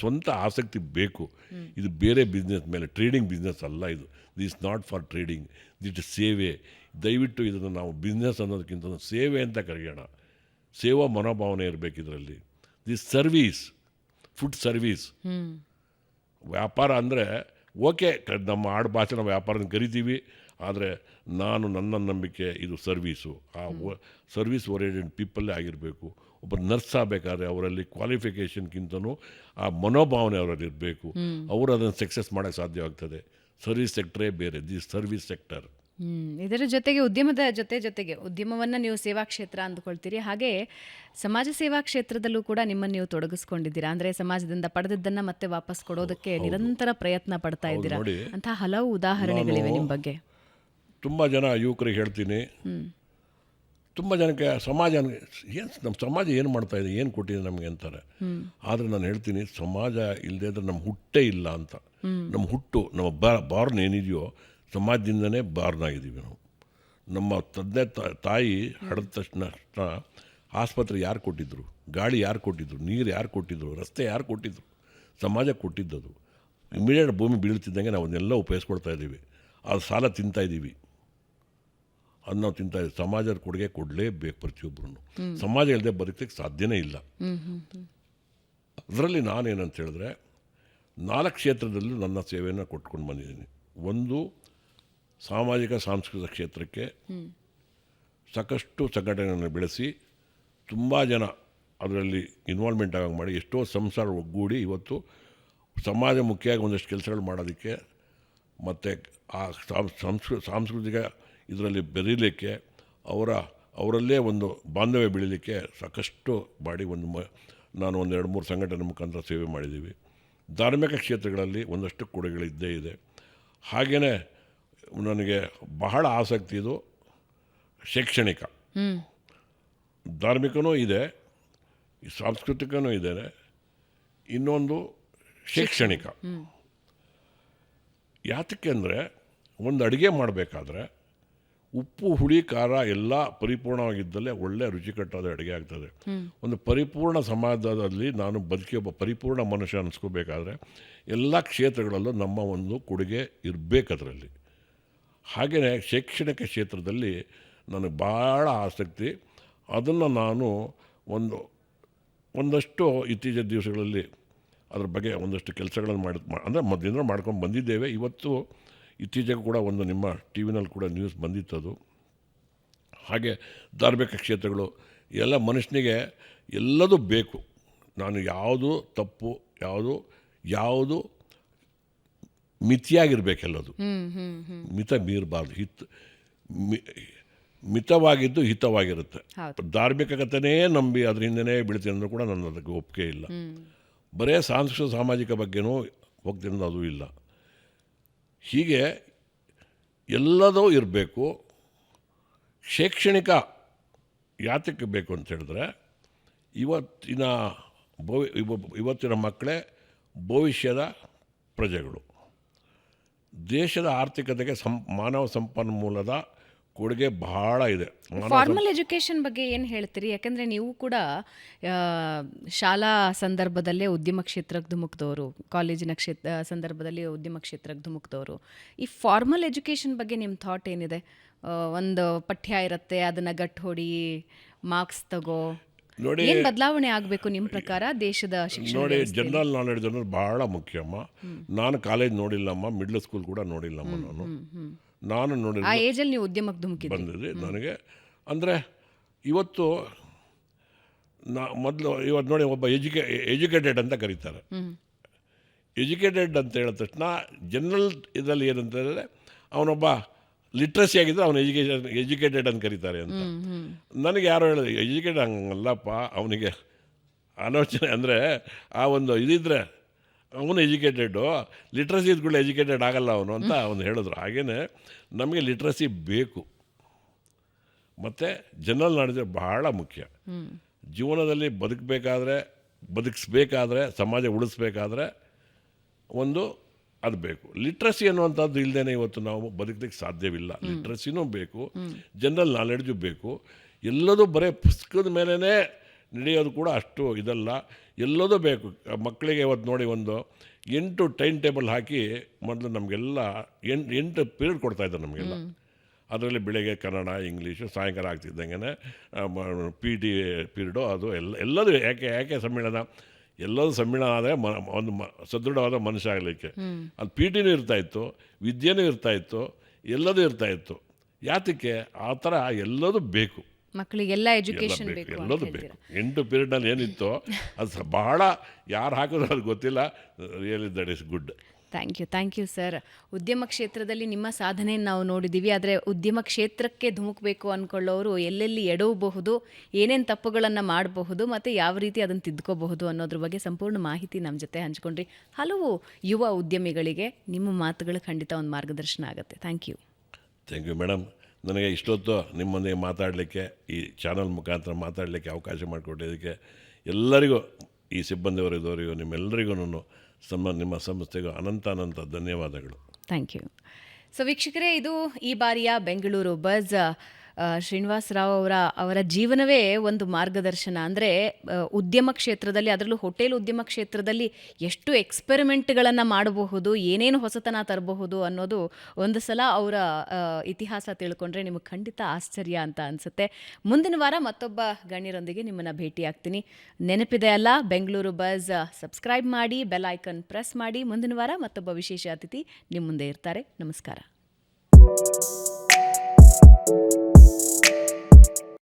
ಸ್ವಂತ ಆಸಕ್ತಿ ಬೇಕು. ಇದು ಬೇರೆ ಬಿಸ್ನೆಸ್ ಮೇಲೆ, ಟ್ರೇಡಿಂಗ್ ಬಿಸ್ನೆಸ್ ಅಲ್ಲ ಇದು. ದಿಸ್ ನಾಟ್ ಫಾರ್ ಟ್ರೇಡಿಂಗ್, ದಿಟ್ ಸೇವೆ. ದಯವಿಟ್ಟು ಇದನ್ನು ನಾವು ಬಿಸ್ನೆಸ್ ಅನ್ನೋದಕ್ಕಿಂತ ಸೇವೆ ಅಂತ ಕರೆಯೋಣ. ಸೇವಾ ಮನೋಭಾವನೆ ಇರಬೇಕು ಇದರಲ್ಲಿ. This service, food service. ವ್ಯಾಪಾರ ಅಂದರೆ ಓಕೆ, ನಮ್ಮ ಆಡು ಭಾಷೆ ನಾವು ವ್ಯಾಪಾರನ ಕರಿತೀವಿ, ಆದರೆ ನನ್ನ ನಂಬಿಕೆ ಇದು ಸರ್ವೀಸು. ಆ ಸರ್ವೀಸ್ ಓರಿಯೆಂಟೆಡ್ ಪೀಪಲ್ಲೇ ಆಗಿರಬೇಕು. ಒಬ್ಬ ನರ್ಸ್ ಆಗಬೇಕಾದ್ರೆ ಅವರಲ್ಲಿ ಕ್ವಾಲಿಫಿಕೇಷನ್ಗಿಂತನೂ ಆ ಮನೋಭಾವನೆ ಅವರಲ್ಲಿ ಇರಬೇಕು. ಅವರು ಅದನ್ನು ಸಕ್ಸಸ್ ಮಾಡೋಕ್ಕೆ ಸಾಧ್ಯವಾಗ್ತದೆ. ಸರ್ವಿಸ್ ಸೆಕ್ಟರೇ ಬೇರೆ, ದಿ ಸರ್ವಿಸ್ ಸೆಕ್ಟರ್. ಇದರ ಜೊತೆಗೆ ಉದ್ಯಮದ ಜೊತೆಗೆ ಉದ್ಯಮವನ್ನು ನೀವು ಸೇವಾ ಕ್ಷೇತ್ರ ಅಂದ್ಕೊಳ್ತೀರಿ, ಹಾಗೆ ಸಮಾಜ ಸೇವಾ ಕ್ಷೇತ್ರದಲ್ಲೂ ಕೂಡ ನಿಮ್ಮನ್ನು ನೀವು ತೊಡಗಿಸ್ಕೊಂಡಿದ್ದೀರಾ. ಅಂದರೆ ಸಮಾಜದಿಂದ ಪಡೆದಿದ್ದನ್ನು ಮತ್ತೆ ವಾಪಸ್ ಕೊಡೋದಕ್ಕೆ ನಿರಂತರ ಪ್ರಯತ್ನ ಪಡ್ತಾ ಇದ್ದೀರಾ ನೋಡಿ, ಅಂತ ಹಲವು ಉದಾಹರಣೆಗಳಿವೆ ನಿಮ್ಮ ಬಗ್ಗೆ. ತುಂಬ ಜನ ಯುವಕರಿಗೆ ಹೇಳ್ತೀನಿ, ತುಂಬ ಜನಕ್ಕೆ ಸಮಾಜ ಏನು ನಮ್ಮ ಸಮಾಜ ಏನು ಮಾಡ್ತಾ ಇದೆ, ಏನು ಕೊಟ್ಟಿದೆ ನಮಗೆ ಅಂತಾರೆ. ಆದರೆ ನಾನು ಹೇಳ್ತೀನಿ, ಸಮಾಜ ಇಲ್ಲದೆ ಅಂದರೆ ನಮ್ಮ ಹುಟ್ಟೇ ಇಲ್ಲ ಅಂತ. ನಮ್ಮ ಹುಟ್ಟು, ನಮ್ಮ ಬಾರ್ನ್ ಏನಿದೆಯೋ ಸಮಾಜದಿಂದನೇ ಬಾರ್ನ್ ಆಗಿದ್ದೀವಿ ನಾವು. ನಮ್ಮ ತಂದೆ ತಾಯಿ ಹಡಿದ ತಕ್ಷಣ ಆಸ್ಪತ್ರೆ ಯಾರು ಕೊಟ್ಟಿದ್ರು, ಗಾಳಿ ಯಾರು ಕೊಟ್ಟಿದ್ರು, ನೀರು ಯಾರು ಕೊಟ್ಟಿದ್ರು, ರಸ್ತೆ ಯಾರು ಕೊಟ್ಟಿದ್ರು, ಸಮಾಜ ಕೊಟ್ಟಿದ್ದದು. ಇಮಿಡಿಯೇಟ್ ಭೂಮಿ ಬೀಳ್ತಿದ್ದಂಗೆ ನಾವು ಅದನ್ನೆಲ್ಲ ಉಪಯೋಗಿಸ್ಕೊಳ್ತಾ ಇದ್ದೀವಿ. ಅದು ಸಾಲ ತಿಂತಾಯಿದ್ದೀವಿ, ಅದು ನಾವು ತಿಂತಾಯಿದ್ದೀವಿ. ಸಮಾಜದ ಕೊಡುಗೆ ಕೊಡಲೇಬೇಕು ಪ್ರತಿಯೊಬ್ಬರೂ. ಸಮಾಜ ಇಲ್ಲದೆ ಬದುಕಲಿಕ್ಕೆ ಸಾಧ್ಯನೇ ಇಲ್ಲ. ಅದರಲ್ಲಿ ನಾನೇನಂತ ಹೇಳಿದ್ರೆ 4 ಕ್ಷೇತ್ರದಲ್ಲೂ ನನ್ನ ಸೇವೆಯನ್ನು ಕೊಟ್ಕೊಂಡು ಬಂದಿದ್ದೀನಿ. ಒಂದು, ಸಾಮಾಜಿಕ ಸಾಂಸ್ಕೃತಿಕ ಕ್ಷೇತ್ರಕ್ಕೆ ಸಾಕಷ್ಟು ಸಂಘಟನೆಗಳನ್ನು ಬೆಳೆಸಿ ತುಂಬ ಜನ ಅದರಲ್ಲಿ ಇನ್ವಾಲ್ವ್ಮೆಂಟ್ ಆಗಿ ಮಾಡಿ ಎಷ್ಟೋ ಸಂಸಾರ ಒಗ್ಗೂಡಿ ಇವತ್ತು ಸಮಾಜಮುಖಿಯಾಗಿ ಒಂದಷ್ಟು ಕೆಲಸಗಳು ಮಾಡೋದಕ್ಕೆ ಮತ್ತು ಆ ಸಾಂಸ್ಕೃತಿಕ ಇದರಲ್ಲಿ ಬೆರೀಲಿಕ್ಕೆ ಅವರಲ್ಲೇ ಒಂದು ಬಾಂಧವ್ಯ ಬೆಳೀಲಿಕ್ಕೆ ಸಾಕಷ್ಟು ಮಾಡಿ ನಾನು 2-3 ಸಂಘಟನೆ ಮುಖಾಂತರ ಸೇವೆ ಮಾಡಿದ್ದೀವಿ. ಧಾರ್ಮಿಕ ಕ್ಷೇತ್ರಗಳಲ್ಲಿ ಒಂದಷ್ಟು ಕೊಡುಗೆಗಳಿದ್ದೇ ಇದೆ. ಹಾಗೆಯೇ ನನಗೆ ಬಹಳ ಆಸಕ್ತಿ ಇದು ಶೈಕ್ಷಣಿಕ. ಧಾರ್ಮಿಕನೂ ಇದೆ, ಸಾಂಸ್ಕೃತಿಕನೂ ಇದೆ, ಇನ್ನೊಂದು ಶೈಕ್ಷಣಿಕ. ಯಾತಕ್ಕೆ ಅಂದರೆ ಒಂದು ಅಡುಗೆ ಮಾಡಬೇಕಾದ್ರೆ ಉಪ್ಪು ಹುಳಿ ಖಾರ ಎಲ್ಲ ಪರಿಪೂರ್ಣವಾಗಿದ್ದಲ್ಲೇ ಒಳ್ಳೆ ರುಚಿಕಟ್ಟಾದ ಅಡುಗೆ ಆಗ್ತದೆ. ಒಂದು ಪರಿಪೂರ್ಣ ಸಮಾಜದಲ್ಲಿ ನಾನು ಬದುಕಿ ಒಬ್ಬ ಪರಿಪೂರ್ಣ ಮನುಷ್ಯ ಅನ್ನಿಸ್ಕೋಬೇಕಾದ್ರೆ ಎಲ್ಲ ಕ್ಷೇತ್ರಗಳಲ್ಲೂ ನಮ್ಮ ಒಂದು ಕೊಡುಗೆ ಇರಬೇಕದರಲ್ಲಿ. ಹಾಗೆಯೇ ಶೈಕ್ಷಣಿಕ ಕ್ಷೇತ್ರದಲ್ಲಿ ನನಗೆ ಭಾಳ ಆಸಕ್ತಿ. ಅದನ್ನು ನಾನು ಒಂದಷ್ಟು ಇತ್ತೀಚಿನ ದಿವಸಗಳಲ್ಲಿ ಅದ್ರ ಬಗ್ಗೆ ಒಂದಷ್ಟು ಕೆಲಸಗಳನ್ನು ಅಂದರೆ ಮೊದಲಿಂದ ಮಾಡ್ಕೊಂಡು ಬಂದಿದ್ದೇವೆ. ಇವತ್ತು ಇತ್ತೀಚೆಗೆ ಕೂಡ ಒಂದು ನಿಮ್ಮ ಟಿ ವಿನಲ್ಲಿ ಕೂಡ ನ್ಯೂಸ್ ಬಂದಿತ್ತದು. ಹಾಗೆ ಧಾರ್ಮಿಕ ಕ್ಷೇತ್ರಗಳು ಎಲ್ಲ ಮನುಷ್ಯನಿಗೆ ಎಲ್ಲದೂ ಬೇಕು. ನಾನು ಯಾವುದು ತಪ್ಪು, ಯಾವುದು ಮಿತಿಯಾಗಿರಬೇಕೆಲ್ಲದು, ಮಿತ ಮೀರಬಾರ್ದು, ಮಿತವಾಗಿದ್ದು ಹಿತವಾಗಿರುತ್ತೆ. ಧಾರ್ಮಿಕತೆನೇ ನಂಬಿ ಅದ್ರ ಹಿಂದೆನೇ ಬೀಳ್ತೀನಿ ಅಂದರೂ ಕೂಡ ನನ್ನ ಅದಕ್ಕೆ ಒಪ್ಪಿಗೆ ಇಲ್ಲ. ಬರೇ ಸಾಂಸ್ಕೃತಿಕ ಸಾಮಾಜಿಕ ಬಗ್ಗೆನೂ ಹೋಗ್ತೀನಿ ಅದು ಇಲ್ಲ. ಹೀಗೆ ಎಲ್ಲದೂ ಇರಬೇಕು. ಶೈಕ್ಷಣಿಕ ಯಾತಕ್ಕೆ ಬೇಕು ಅಂತ ಹೇಳಿದ್ರೆ ಇವತ್ತಿನ ಮಕ್ಕಳೇ ಭವಿಷ್ಯದ ಪ್ರಜೆಗಳು. ದೇಶದ ಆರ್ಥಿಕತೆಗೆ ಮಾನವ ಸಂಪನ್ಮೂಲದ ಕೊಡುಗೆ ಬಹಳ ಇದೆ. ಫಾರ್ಮಲ್ ಎಜುಕೇಷನ್ ಬಗ್ಗೆ ಏನು ಹೇಳ್ತೀರಿ? ಯಾಕಂದರೆ ನೀವು ಕೂಡ ಶಾಲಾ ಸಂದರ್ಭದಲ್ಲೇ ಉದ್ಯಮ ಕ್ಷೇತ್ರಕ್ಕೆ ಧುಮುಕ್ದವರು, ಕಾಲೇಜಿನ ಸಂದರ್ಭದಲ್ಲಿ ಉದ್ಯಮ ಕ್ಷೇತ್ರಕ್ಕೆ ಧುಮುಕ್ದವರು. ಈ ಫಾರ್ಮಲ್ ಎಜುಕೇಷನ್ ಬಗ್ಗೆ ನಿಮ್ಮ ಥಾಟ್ ಏನಿದೆ? ಒಂದು ಪಠ್ಯ ಇರುತ್ತೆ, ಅದನ್ನು ಗಟ್ಟು ಹೊಡಿ, ಮಾರ್ಕ್ಸ್ ತಗೋ, ನೋಡಿ ಏನು ಬದಲಾವಣೆ ಆಗಬೇಕು ನಿಮ್ಮ ಪ್ರಕಾರ ದೇಶದ ಶಿಕ್ಷಣ? ನೋಡಿ, ಜನರಲ್ ನಾಲೆಡ್ಜ್ ಅನ್ನೋದು ಬಹಳ ಮುಖ್ಯಮ್ಮ. ನಾನು ಕಾಲೇಜ್ ನೋಡಿಲ್ಲಮ್ಮ, ಮಿಡ್ಲ್ ಸ್ಕೂಲ್ ಕೂಡ ನೋಡಿಲ್ಲಮ್ಮ. ನಾನು ನೋಡಿ ಆ ಏಜಲ್ಲಿ ನೀವು ಉದ್ಯಮಕ್ಕೆ ಬಂದಿದ್ದೆ. ನನಗೆ ಅಂದರೆ ಇವತ್ತು ಇವತ್ತು ನೋಡಿ, ಒಬ್ಬ ಎಜುಕೇಟೆಡ್ ಅಂತ ಕರೀತಾರೆ. ಎಜುಕೇಟೆಡ್ ಅಂತ ಹೇಳಿದ ತಕ್ಷಣ ಜನರಲ್ ಇದರಲ್ಲಿ ಏನಂತ ಹೇಳಿದ್ರೆ ಅವನೊಬ್ಬ ಲಿಟ್ರಸಿ ಆಗಿದ್ದರೆ ಅವನು ಎಜುಕೇಟೆಡ್ ಅಂತ ಕರೀತಾರೆ ಅಂತ. ನನಗೆ ಯಾರೋ ಹೇಳಿದ್ರು ಎಜುಕೇಟೆಡ್ ಹಂಗಲ್ಲಪ್ಪ, ಅವನಿಗೆ ಆಲೋಚನೆ ಅಂದರೆ ಆ ಒಂದು ಇದಿದ್ರೆ ಅವನು ಎಜುಕೇಟೆಡ್ಡು, ಲಿಟ್ರಸಿ ಇದ್ಕೊಳ್ಳಿ ಎಜುಕೇಟೆಡ್ ಆಗಲ್ಲ ಅವನು ಅಂತ ಅವನು ಹೇಳಿದ್ರು. ಹಾಗೆಯೇ ನಮಗೆ ಲಿಟ್ರಸಿ ಬೇಕು. ಮತ್ತು ಜನರಲ್ ನಾಲೆಡ್ಜ್ ಬಹಳ ಮುಖ್ಯ. ಜೀವನದಲ್ಲಿ ಬದುಕಿಸ್ಬೇಕಾದ್ರೆ ಸಮಾಜ ಉಳಿಸ್ಬೇಕಾದ್ರೆ ಅದು ಬೇಕು. ಲಿಟ್ರಸಿ ಅನ್ನುವಂಥದ್ದು ಇಲ್ಲದೇ ಇವತ್ತು ನಾವು ಬದುಕಲಿಕ್ಕೆ ಸಾಧ್ಯವಿಲ್ಲ. ಲಿಟ್ರಸಿನೂ ಬೇಕು, ಜನರಲ್ ನಾಲೆಡ್ಜು ಬೇಕು. ಎಲ್ಲದೂ ಬರೀ ಪುಸ್ತಕದ ಮೇಲೇ ನಡೆಯೋದು ಕೂಡ ಅಷ್ಟು ಇದಲ್ಲ, ಎಲ್ಲದೂ ಬೇಕು. ಮಕ್ಕಳಿಗೆ ಇವತ್ತು ನೋಡಿ 8 ಟೈಮ್ ಟೇಬಲ್ ಹಾಕಿ ಮೊದಲು ನಮಗೆಲ್ಲ 8 ಪೀರಿಯಡ್ ಕೊಡ್ತಾಯಿದ್ದಾರೆ ನಮಗೆಲ್ಲ. ಅದರಲ್ಲಿ ಬೆಳಗ್ಗೆ ಕನ್ನಡ, ಇಂಗ್ಲೀಷು, ಸಾಯಂಕಾಲ ಆಗ್ತಿದ್ದಂಗೆ PT ಪೀರಿಯಡು, ಅದು ಎಲ್ಲದೂ ಯಾಕೆ ಸಮ್ಮೇಳನ, ಎಲ್ಲದೂ ಸಮ್ಮೇಳನ ಆದರೆ ಒಂದು ಸದೃಢವಾದ ಮನುಷ್ಯ ಆಗಲಿಕ್ಕೆ. ಅದು PTನೂ ಇರ್ತಾಯಿತ್ತು, ವಿದ್ಯೆನೂ ಇರ್ತಾಯಿತ್ತು, ಎಲ್ಲದೂ ಇರ್ತಾಯಿತ್ತು. ಯಾತಕ್ಕೆ ಆ ಥರ ಎಲ್ಲದೂ ಬೇಕು ಮಕ್ಕಳಿಗೆಲ್ಲ ಎಜುಕೇಷನ್ ಬೇಕು, ಎಲ್ಲದೂ ಬೇಕು. 8 ಪೀರಿಯಡ್ನಲ್ಲಿ ಏನಿತ್ತೋ ಅದು ಬಹಳ ಯಾರು ಹಾಕಿದ್ರು ಅದು ಗೊತ್ತಿಲ್ಲ. Really that is good. Thank you sir. ಉದ್ಯಮ ಕ್ಷೇತ್ರದಲ್ಲಿ ನಿಮ್ಮ ಸಾಧನೆಯನ್ನು ನಾವು ನೋಡಿದ್ದೀವಿ. ಆದರೆ ಉದ್ಯಮ ಕ್ಷೇತ್ರಕ್ಕೆ ಧುಮುಕಬೇಕು ಅಂದ್ಕೊಳ್ಳೋರು ಎಲ್ಲೆಲ್ಲಿ ಎಡವಬಹುದು, ಏನೇನು ತಪ್ಪುಗಳನ್ನು ಮಾಡಬಹುದು ಮತ್ತು ಯಾವ ರೀತಿ ಅದನ್ನು ತಿದ್ಕೋಬಹುದು ಅನ್ನೋದ್ರ ಬಗ್ಗೆ ಸಂಪೂರ್ಣ ಮಾಹಿತಿ ನಮ್ಮ ಜೊತೆ ಹಂಚ್ಕೊಂಡ್ರಿ. ಹಲವು ಯುವ ಉದ್ಯಮಿಗಳಿಗೆ ನಿಮ್ಮ ಮಾತುಗಳು ಖಂಡಿತ ಒಂದು ಮಾರ್ಗದರ್ಶನ ಆಗುತ್ತೆ. Thank you madam. ನನಗೆ ಇಷ್ಟೊತ್ತು ನಿಮ್ಮೊಂದಿಗೆ ಮಾತಾಡಲಿಕ್ಕೆ, ಈ ಚಾನಲ್ ಮುಖಾಂತರ ಮಾತಾಡಲಿಕ್ಕೆ ಅವಕಾಶ ಮಾಡಿಕೊಟ್ಟಿದ್ದಕ್ಕೆ ಎಲ್ಲರಿಗೂ, ಈ ಸಿಬ್ಬಂದಿಯವರು ಇದ್ದವರಿಗೂ, ನಿಮ್ಮೆಲ್ಲರಿಗೂ ನಿಮ್ಮ ಸಂಸ್ಥೆಗೂ ಅನಂತ ಧನ್ಯವಾದಗಳು. Thank you. ಸೊ ವೀಕ್ಷಕರೇ, ಇದು ಈ ಬಾರಿಯ ಬೆಂಗಳೂರು ಬಜ್. ಶ್ರೀನಿವಾಸ್ ರಾವ್ ಅವರ ಜೀವನವೇ ಒಂದು ಮಾರ್ಗದರ್ಶನ. ಅಂದರೆ ಉದ್ಯಮ ಕ್ಷೇತ್ರದಲ್ಲಿ, ಅದರಲ್ಲೂ ಹೋಟೆಲ್ ಉದ್ಯಮ ಕ್ಷೇತ್ರದಲ್ಲಿ ಎಷ್ಟು ಎಕ್ಸ್ಪೆರಿಮೆಂಟ್ಗಳನ್ನು ಮಾಡಬಹುದು, ಏನೇನು ಹೊಸತನ ತರಬಹುದು ಅನ್ನೋದು ಒಂದು ಸಲ ಅವರ ಇತಿಹಾಸ ತಿಳ್ಕೊಂಡ್ರೆ ನಿಮಗೆ ಖಂಡಿತ ಆಶ್ಚರ್ಯ ಅಂತ ಅನಿಸುತ್ತೆ. ಮುಂದಿನ ವಾರ ಮತ್ತೊಬ್ಬ ಗಣ್ಯರೊಂದಿಗೆ ನಿಮ್ಮನ್ನು ಭೇಟಿಯಾಗ್ತೀನಿ. ನೆನಪಿದೆ ಅಲ್ಲ, ಬೆಂಗಳೂರು ಬಜ್ ಸಬ್ಸ್ಕ್ರೈಬ್ ಮಾಡಿ, ಬೆಲ್ ಐಕನ್ ಪ್ರೆಸ್ ಮಾಡಿ. ಮುಂದಿನ ವಾರ ಮತ್ತೊಬ್ಬ ವಿಶೇಷ ಅತಿಥಿ ನಿಮ್ಮ ಮುಂದೆ ಇರ್ತಾರೆ. ನಮಸ್ಕಾರ.